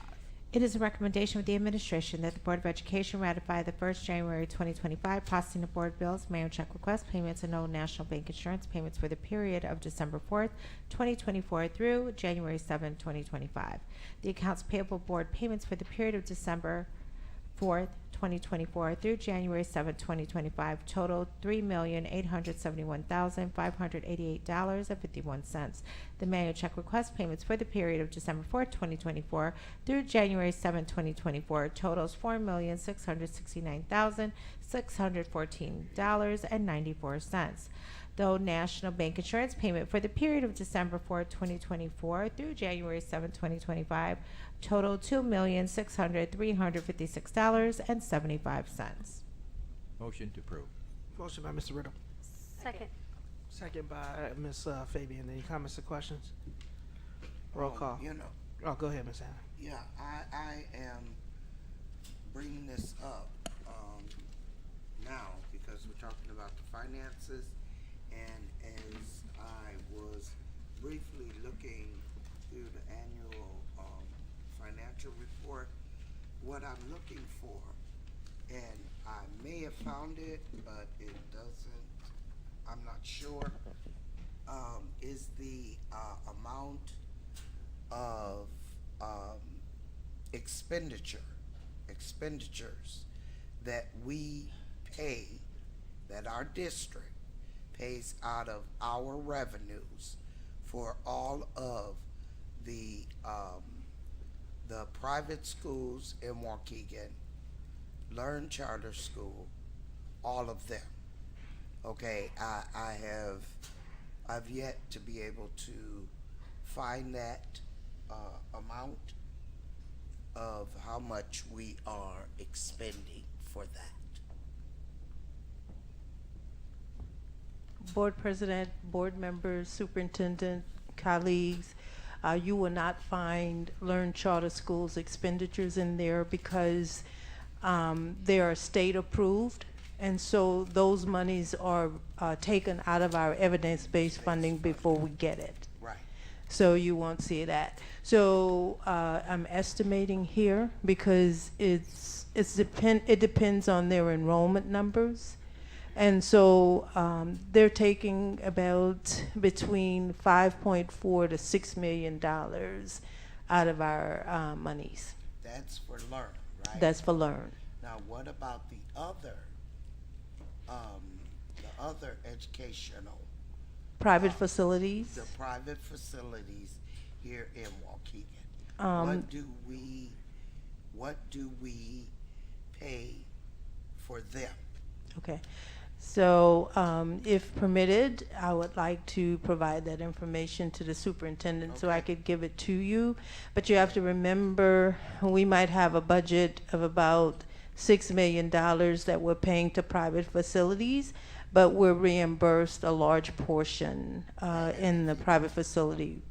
It is a recommendation of the administration that the Board of Education ratify the 1st January 2025 processing of board bills, manual check request payments, and Old National Bank insurance payments for the period of December 4th, 2024 through January 7th, 2025. The accounts payable board payments for the period of December 4th, 2024 through January 7th, 2025 total $3,871,588.51. The manual check request payments for the period of December 4th, 2024 through January 7th, 2024 totals $4,669,614.94. The National Bank insurance payment for the period of December 4th, 2024 through January 7th, 2025 total $2,600,356.75. Motion to approve. Motion by Mr. Riddle. Second. Second by Ms. Fabian. Any comments or questions? Roll call. You know, Oh, go ahead, Ms. Hannah. yeah, I am bringing this up now because we're talking about the finances, and as I was briefly looking through the annual financial report, what I'm looking for, and I may have found it, but it doesn't, I'm not sure, is the amount of expenditures that we pay, that our district pays out of our revenues for all of the private schools in Waukegan, Learn Charter School, all of them. Okay, I've yet to be able to find that amount of how much we are expending for that. Board President, board members, superintendent, colleagues, you will not find Learn Charter Schools expenditures in there because they are state approved, and so those monies are taken out of our evidence-based funding before we get it. Right. So you won't see that. So I'm estimating here because it depends on their enrollment numbers, And so they're taking about between 5.4 to $6 million out of our monies. That's for learn, right? That's for learn. Now, what about the other educational Private facilities. The private facilities here in Waukegan. What do we pay for them? Okay. So if permitted, I would like to provide that information to the superintendent so I could give it to you. But you have to remember, we might have a budget of about $6 million that we're paying to private facilities, but we're reimbursed a large portion in the private facility.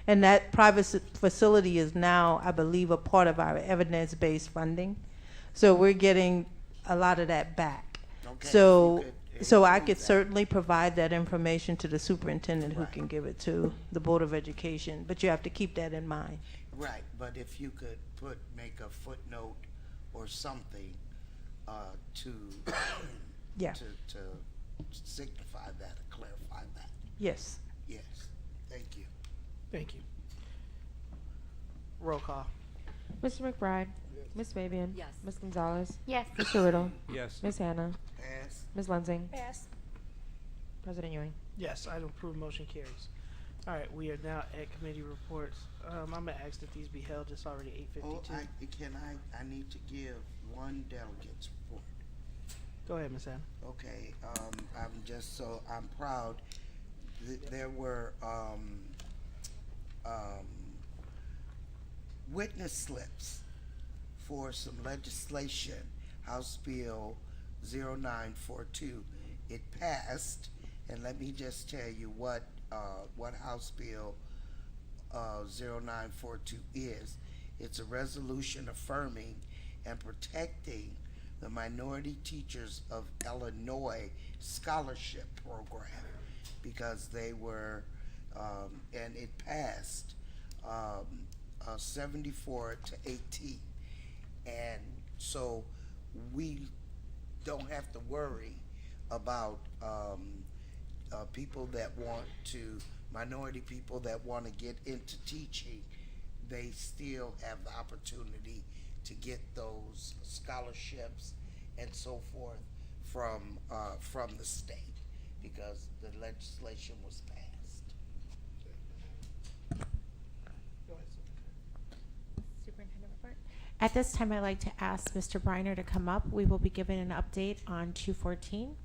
And that private facility is now, I believe, a part of our evidence-based funding. So we're getting a lot of that back. Okay, So I could certainly provide that information to the superintendent who can give it to the Board of Education, but you have to keep that in mind. Right, but if you could make a footnote or something to signify that or clarify that. Yes. Yes, thank you. Thank you. Roll call. Mr. McBride. Ms. Fabian. Yes. Ms. Gonzalez. Yes. Mr. Riddle. Yes. Ms. Hannah. Pass. Ms. Lensing. Pass. President Ewing. Yes, item approved, motion carries. All right, we are now at committee reports. I'm gonna ask that these be held. It's already 8:52. I need to give one delegate's report. Go ahead, Ms. Hannah. Okay, I'm proud. There were witness slips for some legislation, House Bill 0942. It passed, and let me just tell you what House Bill 0942 is. It's a resolution affirming and protecting the Minority Teachers of Illinois Scholarship Program, because they were, and it passed 74 to 18. And so we don't have to worry about people that want to, minority people that want to get into teaching. They still have the opportunity to get those scholarships and so forth from the state, because the legislation was passed. Superintendent report. At this time, I'd like to ask Mr. Briner to come up. We will be given an update on 214.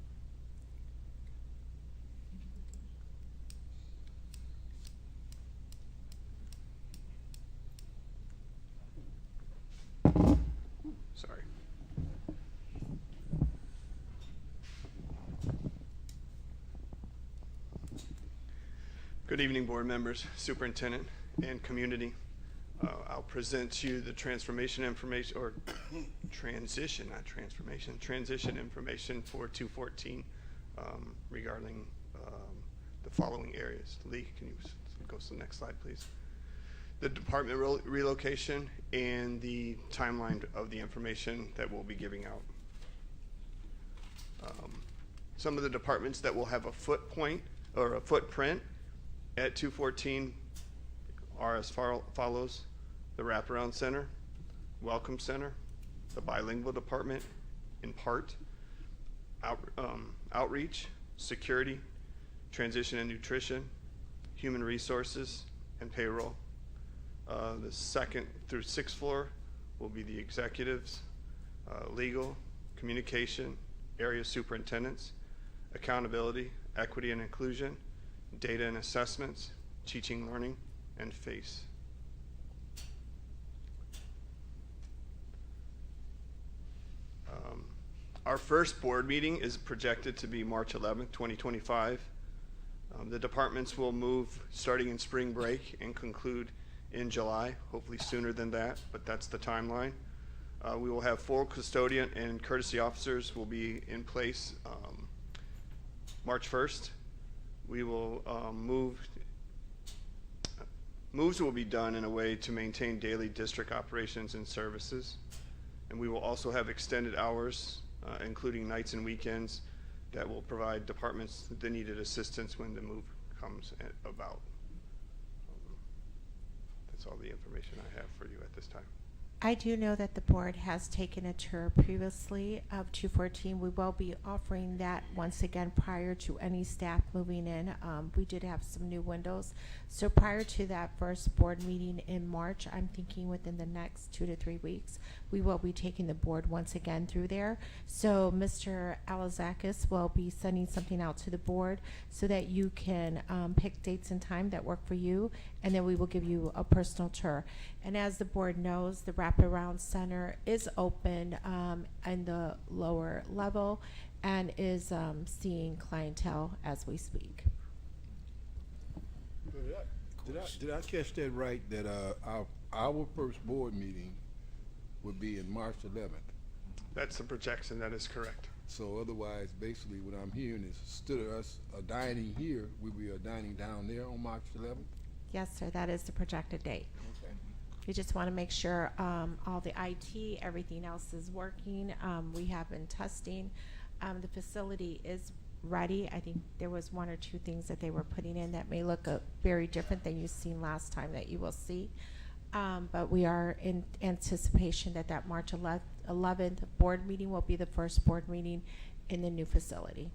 Sorry. Good evening, board members, superintendent, and community. I'll present to you the transformation information, or transition, not transformation, transition information for 214 regarding the following areas. Lee, can you go to the next slide, please? The department relocation and the timeline of the information that we'll be giving out. Some of the departments that will have a footprint at 214 are as follows: the Wraparound Center, Welcome Center, the Bilingual Department, in part, Outreach, Security, Transition and Nutrition, Human Resources, and Payroll. The second through sixth floor will be the executives, legal, communication, area superintendents, accountability, equity and inclusion, data and assessments, teaching, learning, and FACE. Our first board meeting is projected to be March 11th, 2025. The departments will move starting in spring break and conclude in July, hopefully sooner than that, but that's the timeline. We will have full custodian and courtesy officers will be in place March 1st. We will moves will be done in a way to maintain daily district operations and services. And we will also have extended hours including nights and weekends, that will provide departments the needed assistance when the move comes about. That's all the information I have for you at this time. I do know that the board has taken a tour previously of 214. We will be offering that once again prior to any staff moving in. We did have some new windows. So prior to that first board meeting in March, I'm thinking within the next 2 to 3 weeks, we will be taking the board once again through there. So Mr. Alazakis will be sending something out to the board so that you can pick dates and time that work for you, and then we will give you a personal tour. And as the board knows, the Wraparound Center is open in the lower level and is seeing clientele as we speak. Did I catch that right, that our first board meeting would be in March 11th? That's the projection. That is correct. So otherwise, basically what I'm hearing is instead of us dining here, we will be dining down there on March 11th? Yes, sir, that is the projected date. Okay. We just want to make sure all the IT, everything else is working. We have been testing. The facility is ready. I think there was 1 or 2 things that they were putting in that may look very different than you've seen last time that you will see. But we are in anticipation that that March 11th board meeting will be the first board meeting in the new facility.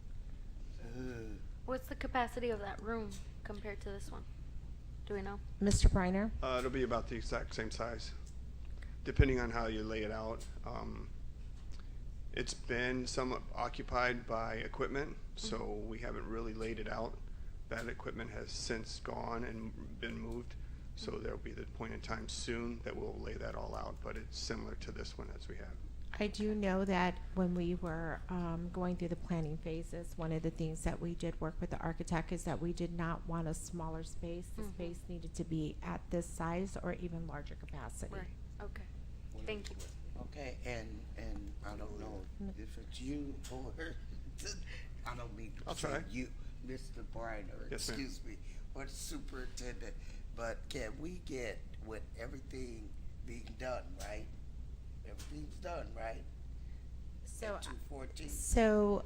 What's the capacity of that room compared to this one? Do we know? Mr. Briner? It'll be about the exact same size, depending on how you lay it out. It's been somewhat occupied by equipment, so we haven't really laid it out. That equipment has since gone and been moved, so there'll be the point in time soon that we'll lay that all out, but it's similar to this one as we have. I do know that when we were going through the planning phases, one of the things that we did work with the architect is that we did not want a smaller space. The space needed to be at this size or even larger capacity. Right. Okay. Thank you. Okay, and I don't know if it's you or I don't mean to I'll say try. you, Mr. Briner, Yes, ma'am. excuse me, or the superintendent, but can we get with everything being done, right? Everything's done, right? So, At 214. So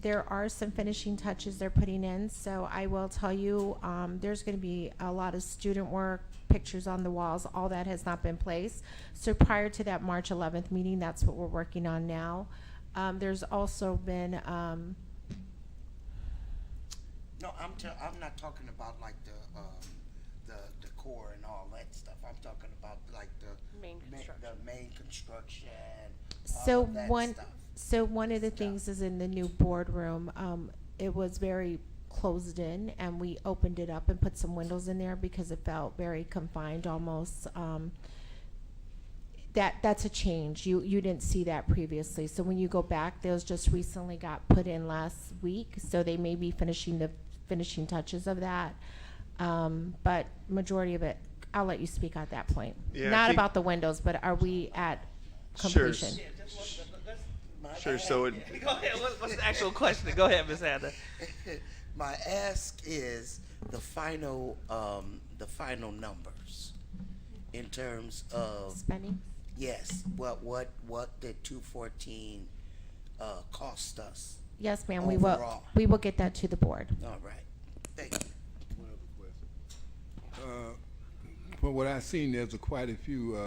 there are some finishing touches they're putting in. So I will tell you, there's going to be a lot of student work, pictures on the walls. All that has not been placed. So prior to that March 11th meeting, that's what we're working on now. There's also been No, I'm not talking about like the core and all that stuff. I'm talking about like the main construction. So all of that stuff. one of the things is in the new boardroom. It was very closed in, and we opened it up and put some windows in there because it felt very confined almost. That's a change. You didn't see that previously. So when you go back, those just recently got put in last week. So they may be finishing the finishing touches of that. But majority of it, I'll let you speak at that point. Yeah, I Not think- about the windows, but are we at Sure. completion? Sure, so it, Go ahead. What's the actual question? Go ahead, Ms. Hannah. My ask is the final numbers in terms of Spending? yes, what the 214 cost us. Yes, ma'am. Overall. We will get that to the board. All right, thank you. One other question. From what I've seen, there's quite a few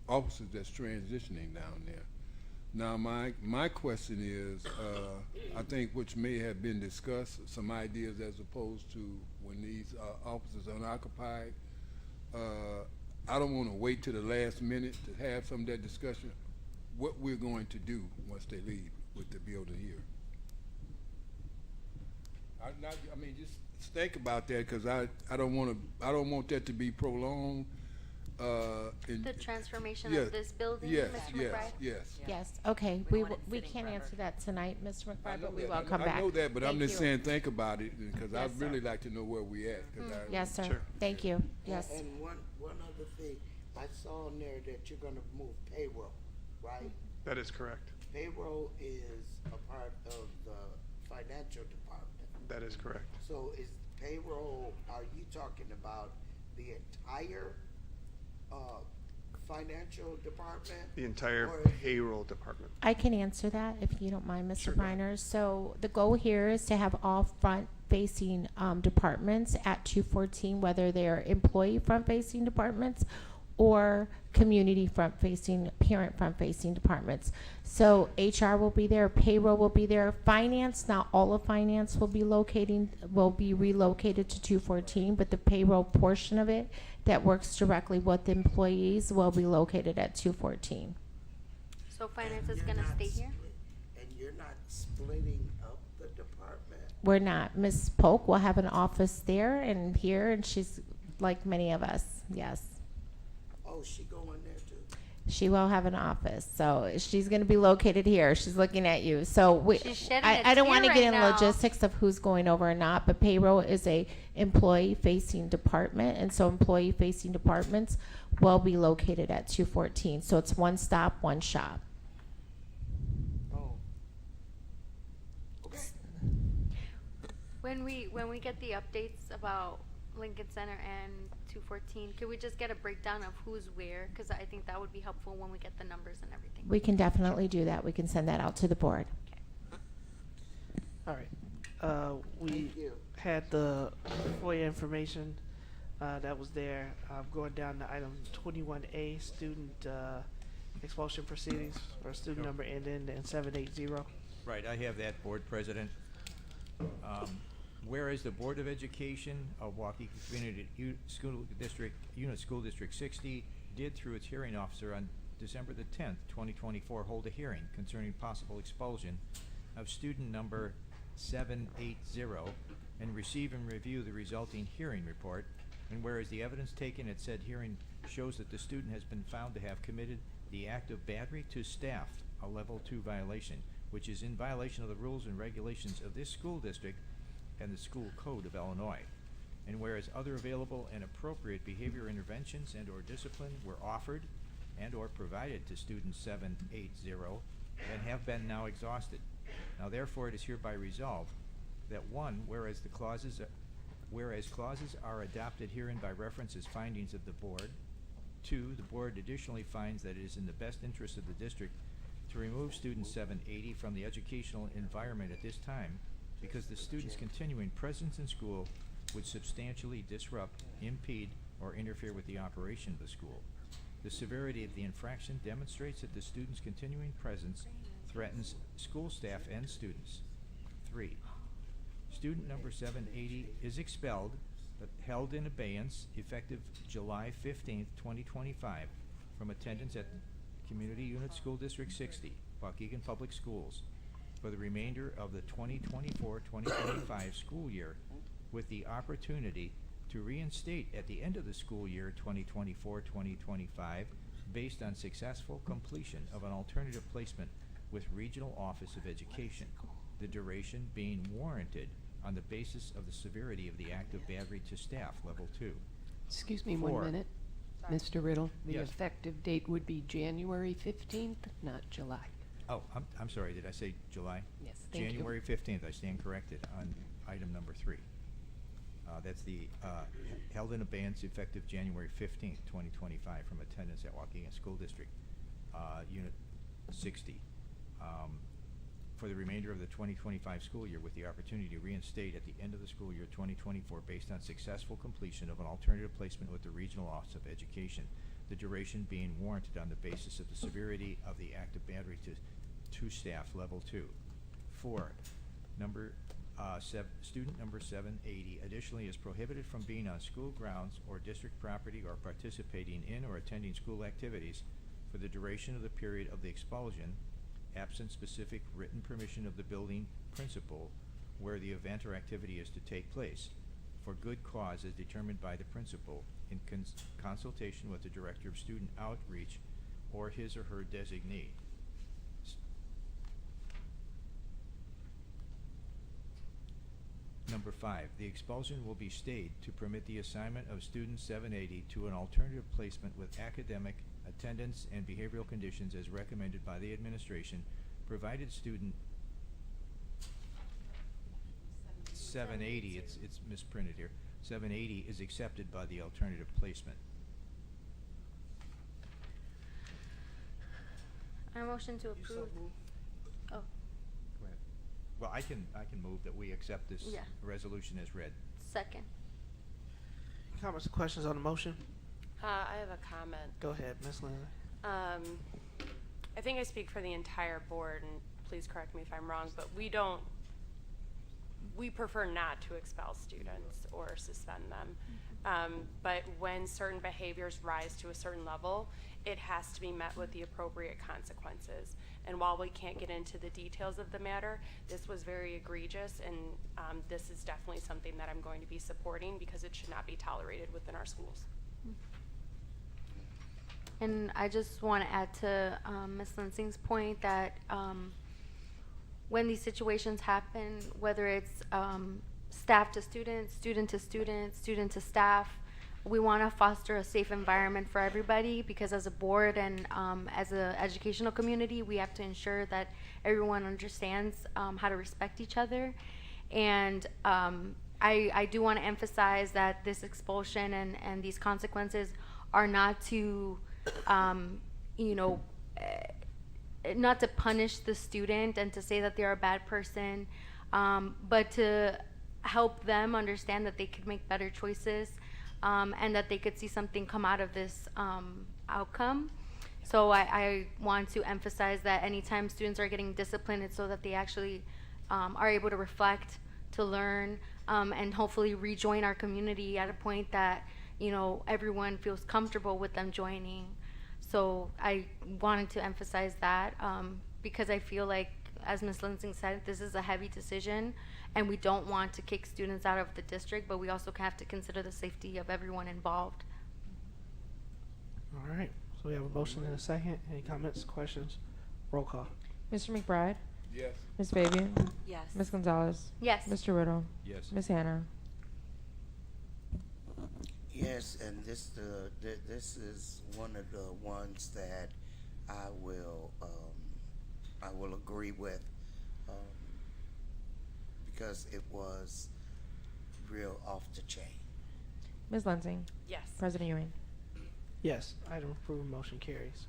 officers that's transitioning down there. Now, my question is, I think which may have been discussed, some ideas as opposed to when these officers are unoccupied. I don't want to wait till the last minute to have some of that discussion. What we're going to do once they leave with the building here. I mean, just think about that because I don't want that to be prolonged. The transformation yes, of this building, yes, Mr. yes, McBride? yes. Yes. Okay. We can't answer that tonight, Mr. McBride, but we will come back. I know that, but I'm Thank just you. saying think about it because Yes, I'd really sir. like to know where we at. Yes, sir. Sure. Thank you. Yes. And one other thing, I saw in there that you're gonna move payroll, right? that is correct. Payroll is a part of the financial department. That is correct. So is payroll, are you talking about the entire financial department? The entire Or- payroll department. I can answer that if you don't mind, Mr. Sure. Briner. So the goal here is to have all front-facing departments at 214, whether they're employee front-facing departments or community front-facing, parent front-facing departments. So HR will be there, payroll will be there, finance, not all of finance will be relocated to 214, but the payroll portion of it that works directly with employees will be located at 214. So finance is You're gonna not stay here? And you're not splitting up the department? We're not. Ms. Polk will have an office there and here, and she's like many of us, yes. Oh, she going there too? She will have an office, so she's going to be located here. She's looking at you. So She's shedding I a don't tear want to right get in now. logistics of who's going over or not, but payroll is a employee-facing department, and so employee-facing departments will be located at 214. So it's one stop, one shop. Oh. Okay. When we get the updates about Lincoln Center and 214, could we just get a breakdown of who's where? Because I think that would be helpful when we get the numbers and everything. We can definitely do that. We can send that out to the board. All right. We Thank you. had the FOIA information that was there. Going down to item 21A, student expulsion proceedings for student number ending in 780. Right, I have that, Board President. Whereas the Board of Education of Waukegan Community Unit School District 60 did through its hearing officer on December the 10th, 2024, hold a hearing concerning possible expulsion of student number 780 and receive and review the resulting hearing report. And whereas the evidence taken at said hearing shows that the student has been found to have committed the act of battery to staff, a level 2 violation, which is in violation of the rules and regulations of this school district and the school code of Illinois. And whereas other available and appropriate behavior interventions and or discipline were offered and or provided to student 780 and have been now exhausted. Now therefore it is hereby resolved that one, whereas clauses are adopted herein by reference as findings of the board. Two, the board additionally finds that it is in the best interest of the district to remove student 780 from the educational environment at this time because the student's continuing presence in school would substantially disrupt, impede, or interfere with the operation of the school. The severity of the infraction demonstrates that the student's continuing presence threatens school staff and students. 3. Student number 780 is expelled, but held in abeyance effective July 15th, 2025, from attendance at Community Unit School District 60, Waukegan Public Schools, for the remainder of the 2024-2025 school year, with the opportunity to reinstate at the end of the school year 2024-2025 based on successful completion of an alternative placement with Regional Office of Education, the duration being warranted on the basis of the severity of the act of battery to staff, level 2. Excuse me 4. 1 minute. Mr. Riddle, the Yes. effective date would be January 15th, not July. Oh, I'm sorry, did I say July? Yes, thank you. January 15th, I stand corrected on item number 3. That's the held in abeyance effective January 15th, 2025, from attendance at Waukegan School District, Unit 60, for the remainder of the 2025 school year, with the opportunity to reinstate at the end of the school year 2024 based on successful completion of an alternative placement with the Regional Office of Education, the duration being warranted on the basis of the severity of the act of battery to staff, level 2. 4. Student number 780 additionally is prohibited from being on school grounds or district property or participating in or attending school activities for the duration of the period of the expulsion, absent specific written permission of the building principal where the event or activity is to take place, for good cause as determined by the principal in consultation with the Director of Student Outreach or his or her designee. Number 5, the expulsion will be stayed to permit the assignment of student 780 to an alternative placement with academic, attendance, and behavioral conditions as recommended by the administration, provided student 780, it's misprinted here, 780 is accepted by the alternative placement. I motion to approve. Oh, Go ahead. Well, I can move that we accept this Yeah. resolution as read. second. Comments or questions on the motion? I have a comment. Go ahead, Ms. Lindsay. I think I speak for the entire board, and please correct me if I'm wrong, but we prefer not to expel students or suspend them. But when certain behaviors rise to a certain level, it has to be met with the appropriate consequences. And while we can't get into the details of the matter, this was very egregious, and this is definitely something that I'm going to be supporting because it should not be tolerated within our schools. And I just want to add to Ms. Linsing's point that when these situations happen, whether it's staff to students, student to student, student to staff, we want to foster a safe environment for everybody, because as a board and as an educational community, we have to ensure that everyone understands how to respect each other. And I do want to emphasize that this expulsion and these consequences are not to not to punish the student and to say that they're a bad person, but to help them understand that they could make better choices, and that they could see something come out of this outcome. So I want to emphasize that anytime students are getting disciplined, it's so that they actually are able to reflect, to learn, and hopefully rejoin our community at a point that everyone feels comfortable with them joining. So I wanted to emphasize that because I feel like, as Ms. Linsing said, this is a heavy decision, and we don't want to kick students out of the district, but we also have to consider the safety of everyone involved. All right, so we have a motion and a second. Any comments, questions? Roll call. Mr. McBride? Yes. Ms. Fabian? Yes. Ms. Gonzalez? Yes. Mr. Riddle? Yes. Ms. Hannah? Yes, and this is one of the ones that I will agree with, because it was real off the chain. Ms. Linsing? Yes. President Ewing? Yes, item approved, motion carries.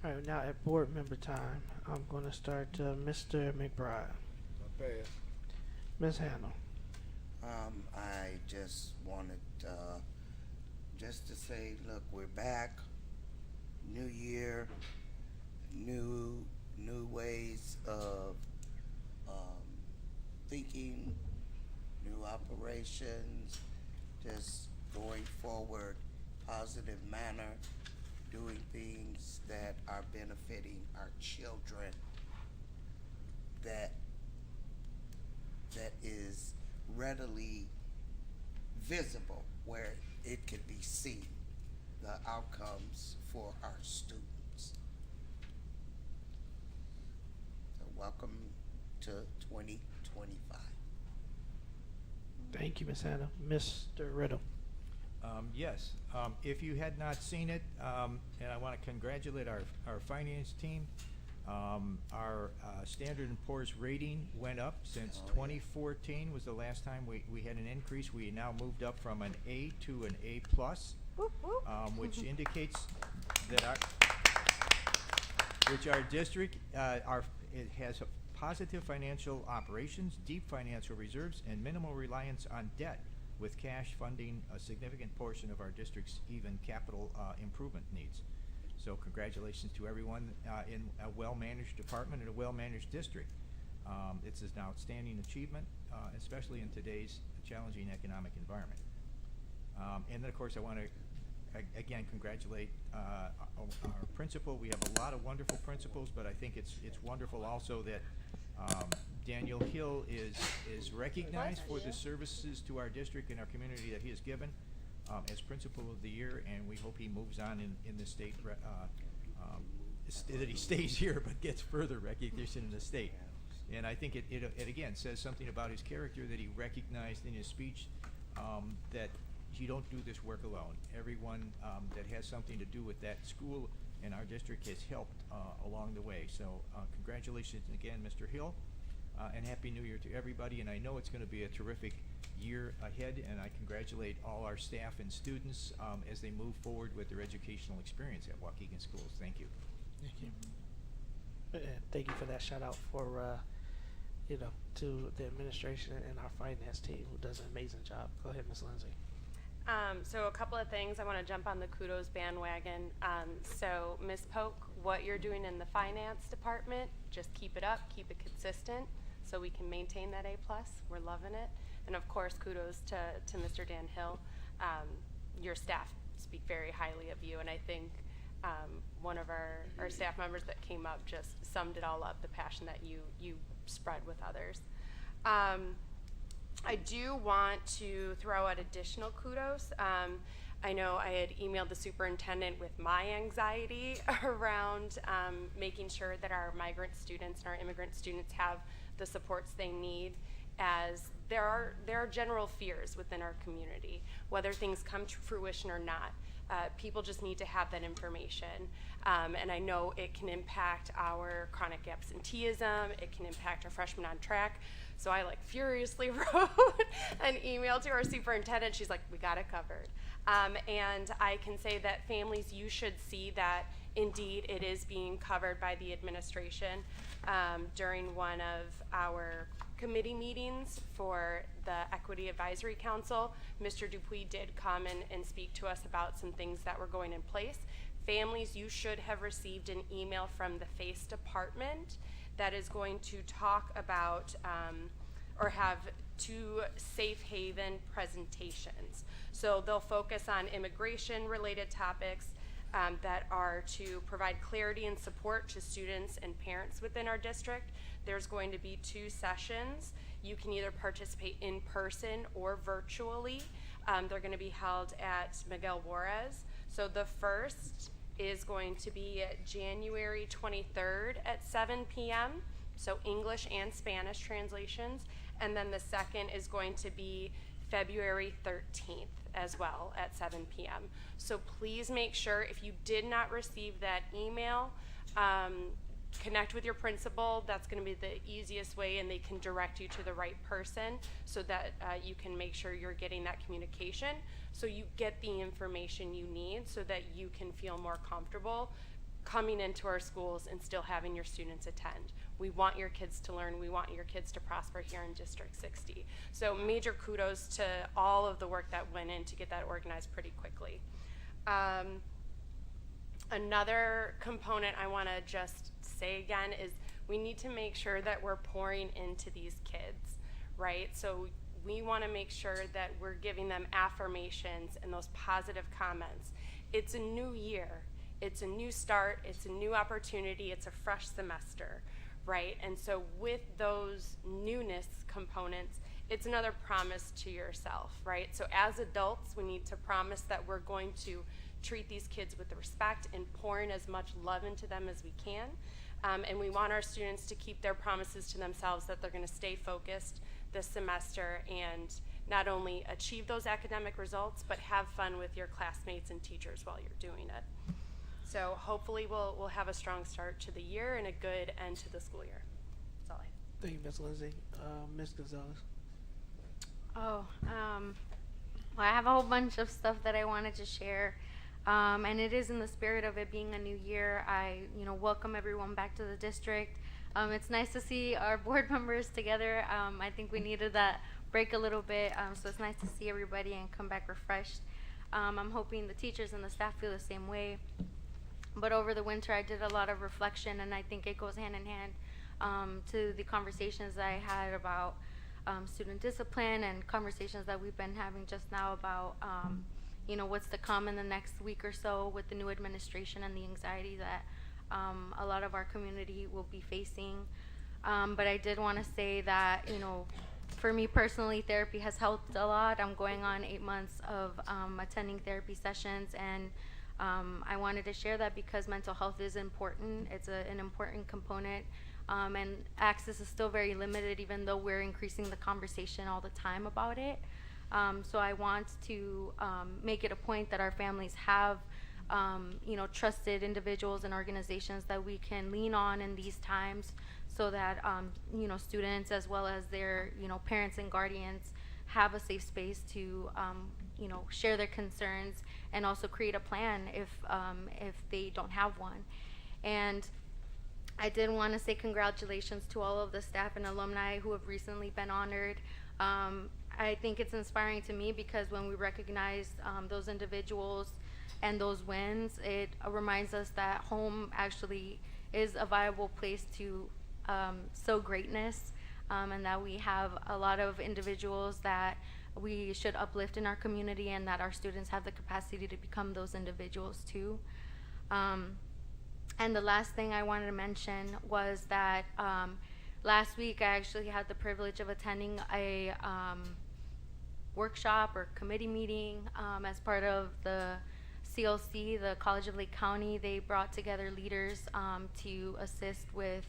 All right, now at board member time, I'm going to start Mr. McBride. Not bad. Ms. Hannah. I just wanted just to say, look, we're back. New year, new ways of thinking, new operations, just going forward, positive manner, doing things that are benefiting our children, that is readily visible, where it can be seen, the outcomes for our students. So welcome to 2025. Thank you, Ms. Hannah. Mr. Riddle. Yes, if you had not seen it, and I want to congratulate our finance team. Our Standard & Poor's rating went up since 2014 was the last time we had an increase. We now moved up from an A to an A+, which indicates that our district it has a positive financial operations, deep financial reserves, and minimal reliance on debt, with cash funding a significant portion of our district's even capital improvement needs. So congratulations to everyone in a well-managed department and a well-managed district. It's an outstanding achievement, especially in today's challenging economic environment. And then, of course, I want to again congratulate our principal. We have a lot of wonderful principals, but I think it's wonderful also that Daniel Hill is recognized for the services to our district and our community that he has given as Principal of the Year, and we hope he moves on in the state, that he stays here but gets further recognition in the state. And I think it again says something about his character, that he recognized in his speech that you don't do this work alone. Everyone that has something to do with that school and our district has helped along the way. So congratulations again, Mr. Hill, and Happy New Year to everybody. And I know it's going to be a terrific year ahead, and I congratulate all our staff and students as they move forward with their educational experience at Waukegan Schools. Thank you. Thank you. And thank you for that shout out for, to the administration and our finance team who does an amazing job. Go ahead, Ms. Lindsay. So a couple of things. I want to jump on the kudos bandwagon. So Ms. Polk, what you're doing in the finance department, just keep it up, keep it consistent so we can maintain that A+. We're loving it. And of course, kudos to Mr. Dan Hill. Your staff speak very highly of you, and I think one of our staff members that came up just summed it all up, the passion that you spread with others. I do want to throw out additional kudos. I know I had emailed the superintendent with my anxiety around making sure that our migrant students and our immigrant students have the supports they need, as there are general fears within our community, whether things come to fruition or not. People just need to have that information. And I know it can impact our chronic absenteeism, it can impact our freshmen on track. So I furiously wrote an email to our superintendent. She's like, we got it covered. And I can say that families, you should see that indeed it is being covered by the administration. During one of our committee meetings for the Equity Advisory Council, Mr. Dupuis did come and speak to us about some things that were going in place. Families, you should have received an email from the FACE department that is going to talk about or have 2 safe haven presentations. So they'll focus on immigration related topics that are to provide clarity and support to students and parents within our district. There's going to be 2 sessions. You can either participate in person or virtually. They're going to be held at Miguel Juarez. So the first is going to be January 23rd at 7 p.m. So English and Spanish translations. And then the second is going to be February 13th as well at 7 p.m. So please make sure, if you did not receive that email, connect with your principal. That's going to be the easiest way, and they can direct you to the right person so that you can make sure you're getting that communication, so you get the information you need so that you can feel more comfortable coming into our schools and still having your students attend. We want your kids to learn. We want your kids to prosper here in District 60. So major kudos to all of the work that went in to get that organized pretty quickly. Another component I want to just say again is we need to make sure that we're pouring into these kids, right? So we want to make sure that we're giving them affirmations and those positive comments. It's a new year. It's a new start. It's a new opportunity. It's a fresh semester, right? And so with those newness components, it's another promise to yourself, right? So as adults, we need to promise that we're going to treat these kids with respect and pouring as much love into them as we can. And we want our students to keep their promises to themselves that they're going to stay focused this semester and not only achieve those academic results, but have fun with your classmates and teachers while you're doing it. So hopefully we'll have a strong start to the year and a good end to the school year. That's all I have. Thank you, Ms. Lindsay. Ms. Gonzalez. Well, I have a whole bunch of stuff that I wanted to share. And it is in the spirit of it being a new year. I, welcome everyone back to the district. It's nice to see our board members together. I think we needed that break a little bit, so it's nice to see everybody and come back refreshed. I'm hoping the teachers and the staff feel the same way. But over the winter, I did a lot of reflection, and I think it goes hand in hand to the conversations I had about student discipline and conversations that we've been having just now about what's to come in the next week or so with the new administration and the anxiety that a lot of our community will be facing. But I did want to say that, for me personally, therapy has helped a lot. I'm going on 8 months of attending therapy sessions, and I wanted to share that because mental health is important. It's an important component, and access is still very limited, even though we're increasing the conversation all the time about it. So I want to make it a point that our families have, trusted individuals and organizations that we can lean on in these times, so that students as well as their parents and guardians have a safe space to share their concerns and also create a plan if they don't have one. And I did want to say congratulations to all of the staff and alumni who have recently been honored. I think it's inspiring to me because when we recognize those individuals and those wins, it reminds us that home actually is a viable place to sow greatness, and that we have a lot of individuals that we should uplift in our community, and that our students have the capacity to become those individuals too. And the last thing I wanted to mention was that last week I actually had the privilege of attending a workshop or committee meeting as part of the CLC, the College of Lake County. They brought together leaders to assist with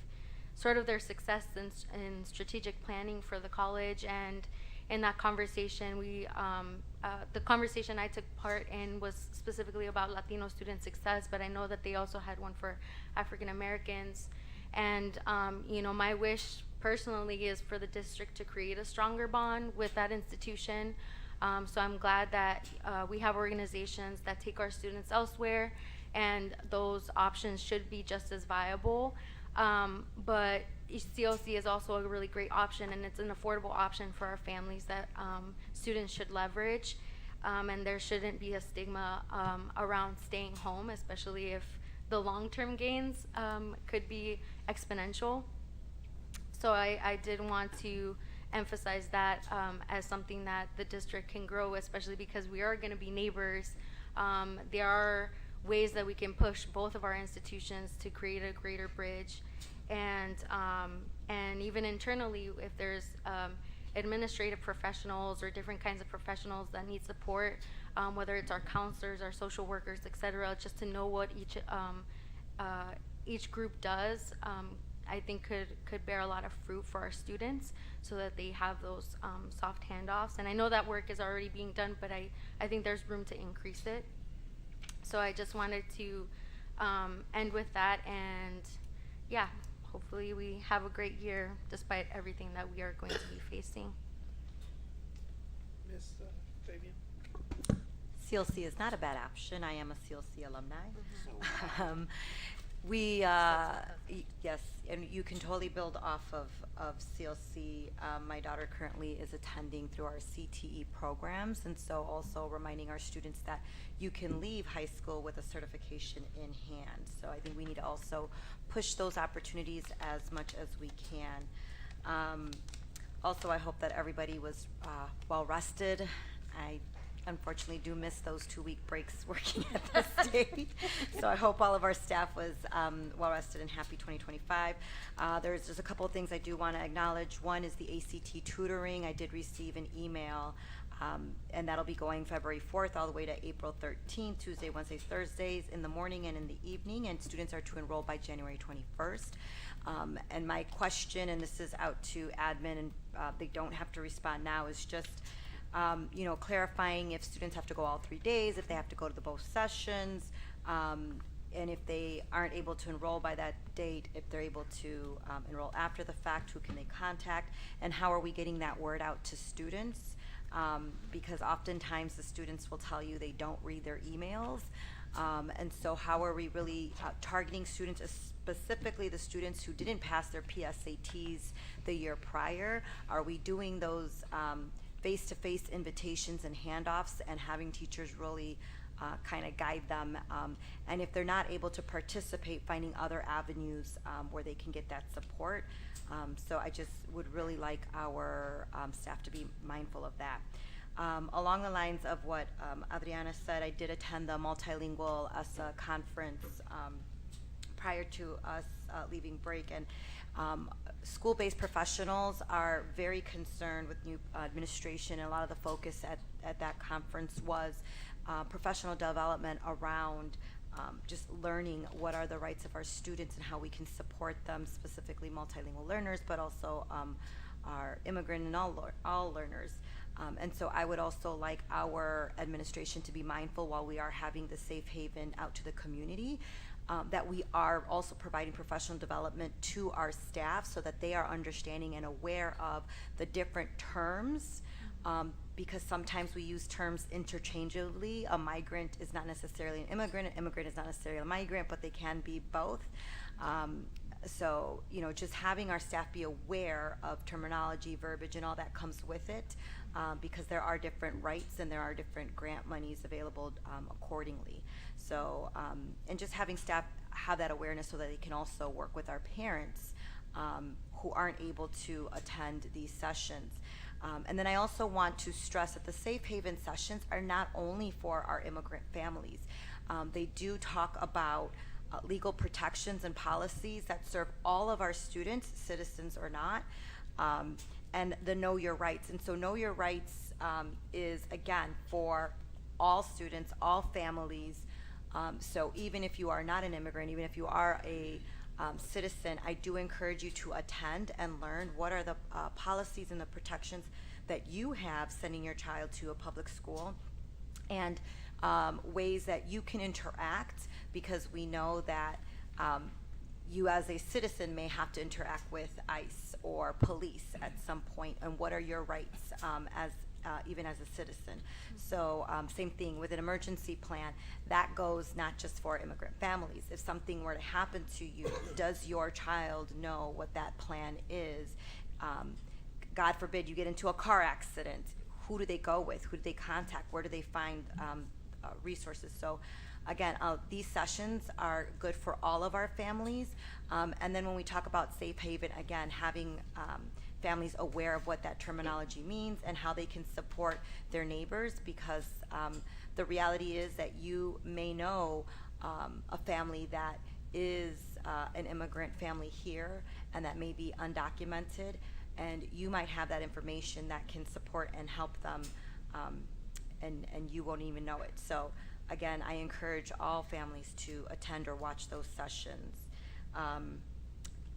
sort of their success in strategic planning for the college. And in that conversation, the conversation I took part in was specifically about Latino student success, but I know that they also had one for African Americans. And you know, my wish personally is for the district to create a stronger bond with that institution. So I'm glad that we have organizations that take our students elsewhere, and those options should be just as viable. But CLC is also a really great option, and it's an affordable option for our families that students should leverage. And there shouldn't be a stigma around staying home, especially if the long-term gains could be exponential. So I did want to emphasize that as something that the district can grow, especially because we are going to be neighbors. There are ways that we can push both of our institutions to create a greater bridge, and even internally, if there's administrative professionals or different kinds of professionals that need support, whether it's our counselors, our social workers, etc., just to know what each group does, I think could bear a lot of fruit for our students, so that they have those soft handoffs. And I know that work is already being done, but I think there's room to increase it. So I just wanted to end with that, and yeah, hopefully we have a great year despite everything that we are going to be facing. Ms. Fabian? CLC is not a bad option. I am a CLC alumni. Yes, and you can totally build off of CLC. My daughter currently is attending through our CTE programs, and so also reminding our students that you can leave high school with a certification in hand. So I think we need to also push those opportunities as much as we can. Also, I hope that everybody was well rested. I unfortunately do miss those 2-week breaks working at the state. So I hope all of our staff was well rested and happy 2025. There's just a couple of things I do want to acknowledge. One is the ACT tutoring. I did receive an email, and that'll be going February 4th all the way to April 13th, Tuesday, Wednesdays, Thursdays in the morning and in the evening, and students are to enroll by January 21st. And my question, and this is out to admin, and they don't have to respond now, is just you know, clarifying if students have to go all 3 days, if they have to go to the both sessions, and if they aren't able to enroll by that date, if they're able to enroll after the fact, who can they contact, and how are we getting that word out to students? Because oftentimes the students will tell you they don't read their emails, and so how are we really targeting students, specifically the students who didn't pass their PSATs the year prior? Are we doing those face-to-face invitations and handoffs and having teachers really kind of guide them, and if they're not able to participate, finding other avenues where they can get that support. So I just would really like our staff to be mindful of that. Along the lines of what Adriana said, I did attend the multilingual ESSA conference prior to us leaving break, and school-based professionals are very concerned with new administration, and a lot of the focus at that conference was professional development around just learning what are the rights of our students and how we can support them, specifically multilingual learners, but also our immigrant and all learners. And so I would also like our administration to be mindful while we are having the safe haven out to the community, that we are also providing professional development to our staff so that they are understanding and aware of the different terms because sometimes we use terms interchangeably. A migrant is not necessarily an immigrant is not necessarily a migrant, but they can be both. So, you know, just having our staff be aware of terminology, verbiage, and all that comes with it, because there are different rights and there are different grant monies available accordingly. So, and just having staff have that awareness so that they can also work with our parents who aren't able to attend these sessions. And then I also want to stress that the Safe Haven sessions are not only for our immigrant families. They do talk about legal protections and policies that serve all of our students, citizens or not, and the Know Your Rights. And so Know Your Rights is, again, for all students, all families. So even if you are not an immigrant, even if you are a citizen, I do encourage you to attend and learn what are the policies and the protections that you have sending your child to a public school, and ways that you can interact, because we know that you as a citizen may have to interact with ICE or police at some point, and what are your rights as even as a citizen. So same thing with an emergency plan. That goes not just for immigrant families. If something were to happen to you, does your child know what that plan is? God forbid you get into a car accident. Who do they go with? Who do they contact? Where do they find resources? So again, these sessions are good for all of our families. And then when we talk about Safe Haven, again, having families aware of what that terminology means and how they can support their neighbors, because the reality is that you may know a family that is an immigrant family here and that may be undocumented, and you might have that information that can support and help them, and you won't even know it. So again, I encourage all families to attend or watch those sessions.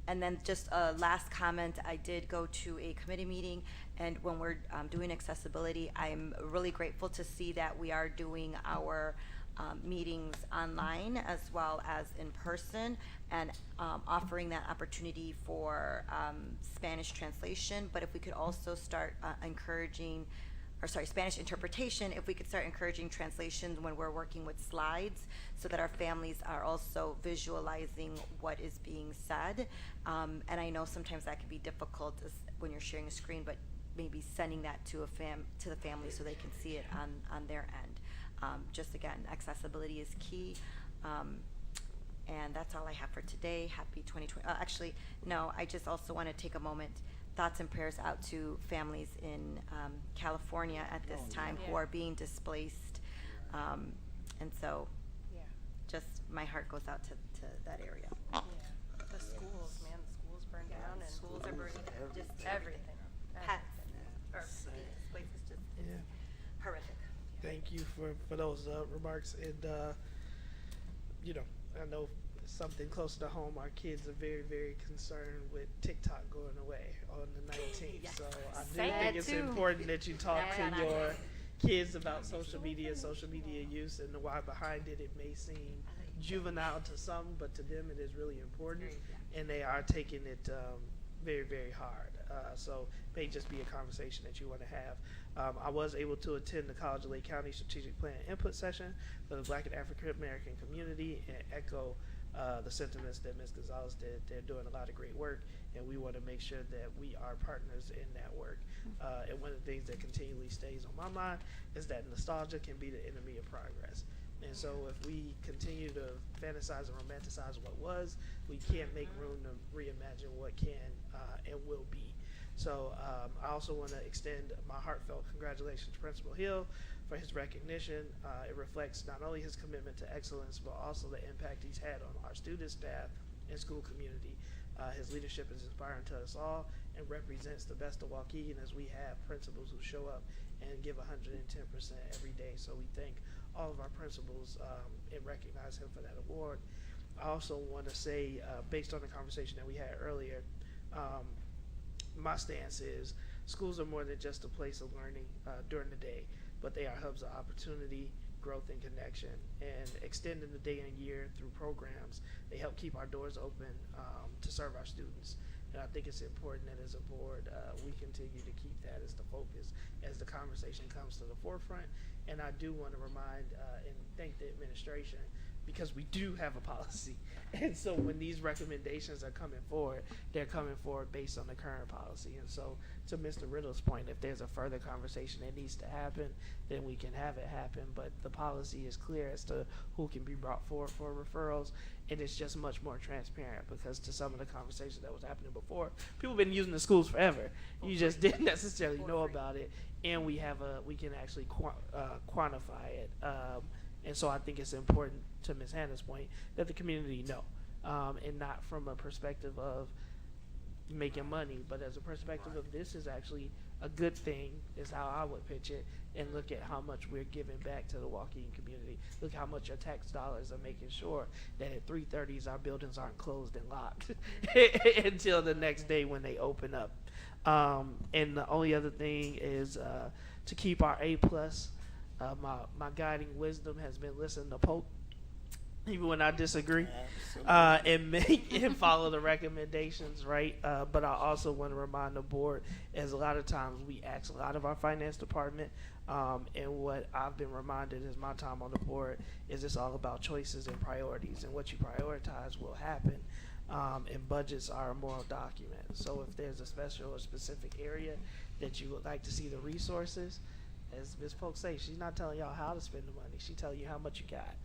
And then just a last comment, I did go to a committee meeting, and when we're doing accessibility, I'm really grateful to see that we are doing our meetings online as well as in person, and offering that opportunity for Spanish translation. But if we could also start Spanish interpretation, if we could start encouraging translations when we're working with slides, so that our families are also visualizing what is being said. And I know sometimes that can be difficult when you're sharing a screen, but maybe sending that to the family so they can see it on their end. Just again, accessibility is key. And that's all I have for today. Happy 2020. Actually, no, I just also want to take a moment. Thoughts and prayers out to families in California at this time who are being displaced. And so just my heart goes out to that area. The schools, man, the schools burned down, and Schools are burning down. just everything. Pets. Or This place is just Yeah. horrific. Thank you for those remarks. And you know, I know something close to home, our kids are very, very concerned with TikTok going away on the 19th. Yes. So I do Sad think it's too. important that you talk Yeah, to your kids about social media use, and the why behind it. It may seem juvenile to some, but to them it is really important, and they are taking it very, very hard. So it may just be a conversation that you want to have. I was able to attend the College of Lake County Strategic Plan Input Session for the Black and African American community, and echo the sentiments that Ms. Gonzalez did. They're doing a lot of great work, and we want to make sure that we are partners in that work. And one of the things that continually stays on my mind is that nostalgia can be the enemy of progress. And so if we continue to fantasize and romanticize what was, we can't make room to reimagine what can and will be. So I also want to extend my heartfelt congratulations to Principal Hill for his recognition. It reflects not only his commitment to excellence, but also the impact he's had on our student, staff, and school community. His leadership is inspiring to us all and represents the best of Waukegan, as we have principals who show up and give 110% every day. So we thank all of our principals and recognize him for that award. I also want to say, based on the conversation that we had earlier, my stance is schools are more than just a place of learning during the day, but they are hubs of opportunity, growth, and connection. And extending the day and year through programs, they help keep our doors open to serve our students. And I think it's important that as a board, we continue to keep that as the focus as the conversation comes to the forefront. And I do want to remind and thank the administration, because we do have a policy. And so when these recommendations are coming forward, they're coming forward based on the current policy. And so to Mr. Riddle's point, if there's a further conversation that needs to happen, then we can have it happen. But the policy is clear as to who can be brought forward for referrals. And it's just much more transparent, because to some of the conversations that was happening before, people have been using the schools forever. You just didn't necessarily know about it. And we can actually quantify it. And so I think it's important, to Ms. Hannah's point, that the community know, and not from a perspective of making money, but as a perspective of this is actually a good thing, is how I would pitch it, and look at how much we're giving back to the Waukegan community. Look how much our tax dollars are making sure that at 3:30s our buildings aren't closed and locked until the next day when they open up. And the only other thing is to keep our A+. My guiding wisdom has been listen to Pope, even when I disagree, and follow the recommendations, right? But I also want to remind the board, as a lot of times we ask a lot of our finance department, and what I've been reminded is my time on the board is it's all about choices and priorities, and what you prioritize will happen. And budgets are a moral document. So if there's a special or specific area that you would like to see the resources, as Ms. Polk says, she's not telling y'all how to spend the money. She's telling you how much you got.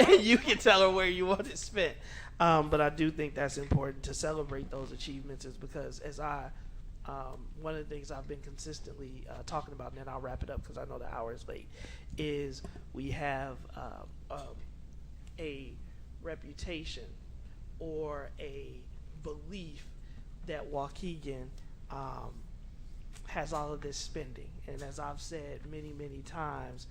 And you can tell her where you want it spent. But I do think that's important to celebrate those achievements, is because as one of the things I've been consistently talking about, and then I'll wrap it up because I know the hour is late, is we have a reputation or a belief that Waukegan has all of this spending. And as I've said many, many times,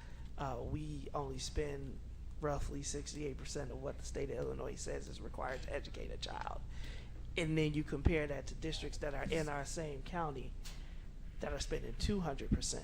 we only spend roughly 68% of what the state of Illinois says is required to educate a child. And then you compare that to districts that are in our same county that are spending 200%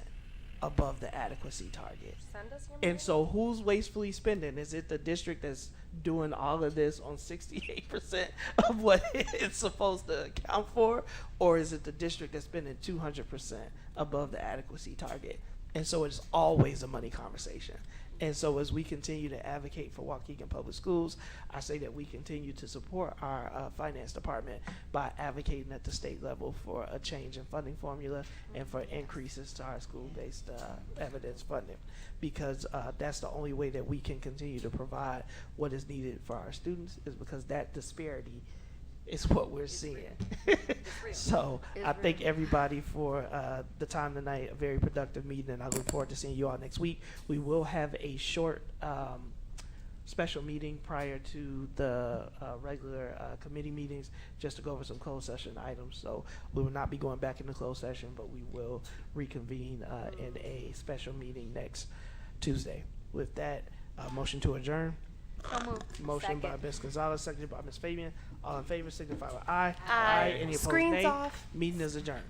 above the adequacy target. Send us your And money. so who's wastefully spending? Is it the district that's doing all of this on 68% of what it's supposed to account for? Or is it the district that's spending 200% above the adequacy target? And so it's always a money conversation. And so as we continue to advocate for Waukegan Public Schools, I say that we continue to support our finance department by advocating at the state level for a change in funding formula and for increases to our school-based evidence funding, because that's the only way that we can continue to provide what is needed for our students, is because that disparity is what we're seeing. So I thank everybody for the time tonight, a very productive meeting, and I look forward to seeing you all next week. We will have a short special meeting prior to the regular committee meetings, just to go over some closed session items. So we will not be going back into closed session, but we will reconvene in a special meeting next Tuesday. With that, motion to adjourn. Motion by Ms. Gonzalez, seconded by Ms. Fabian. All in favor signify by aye. Aye. Any opposed, Screens nay. off. Meeting is adjourned.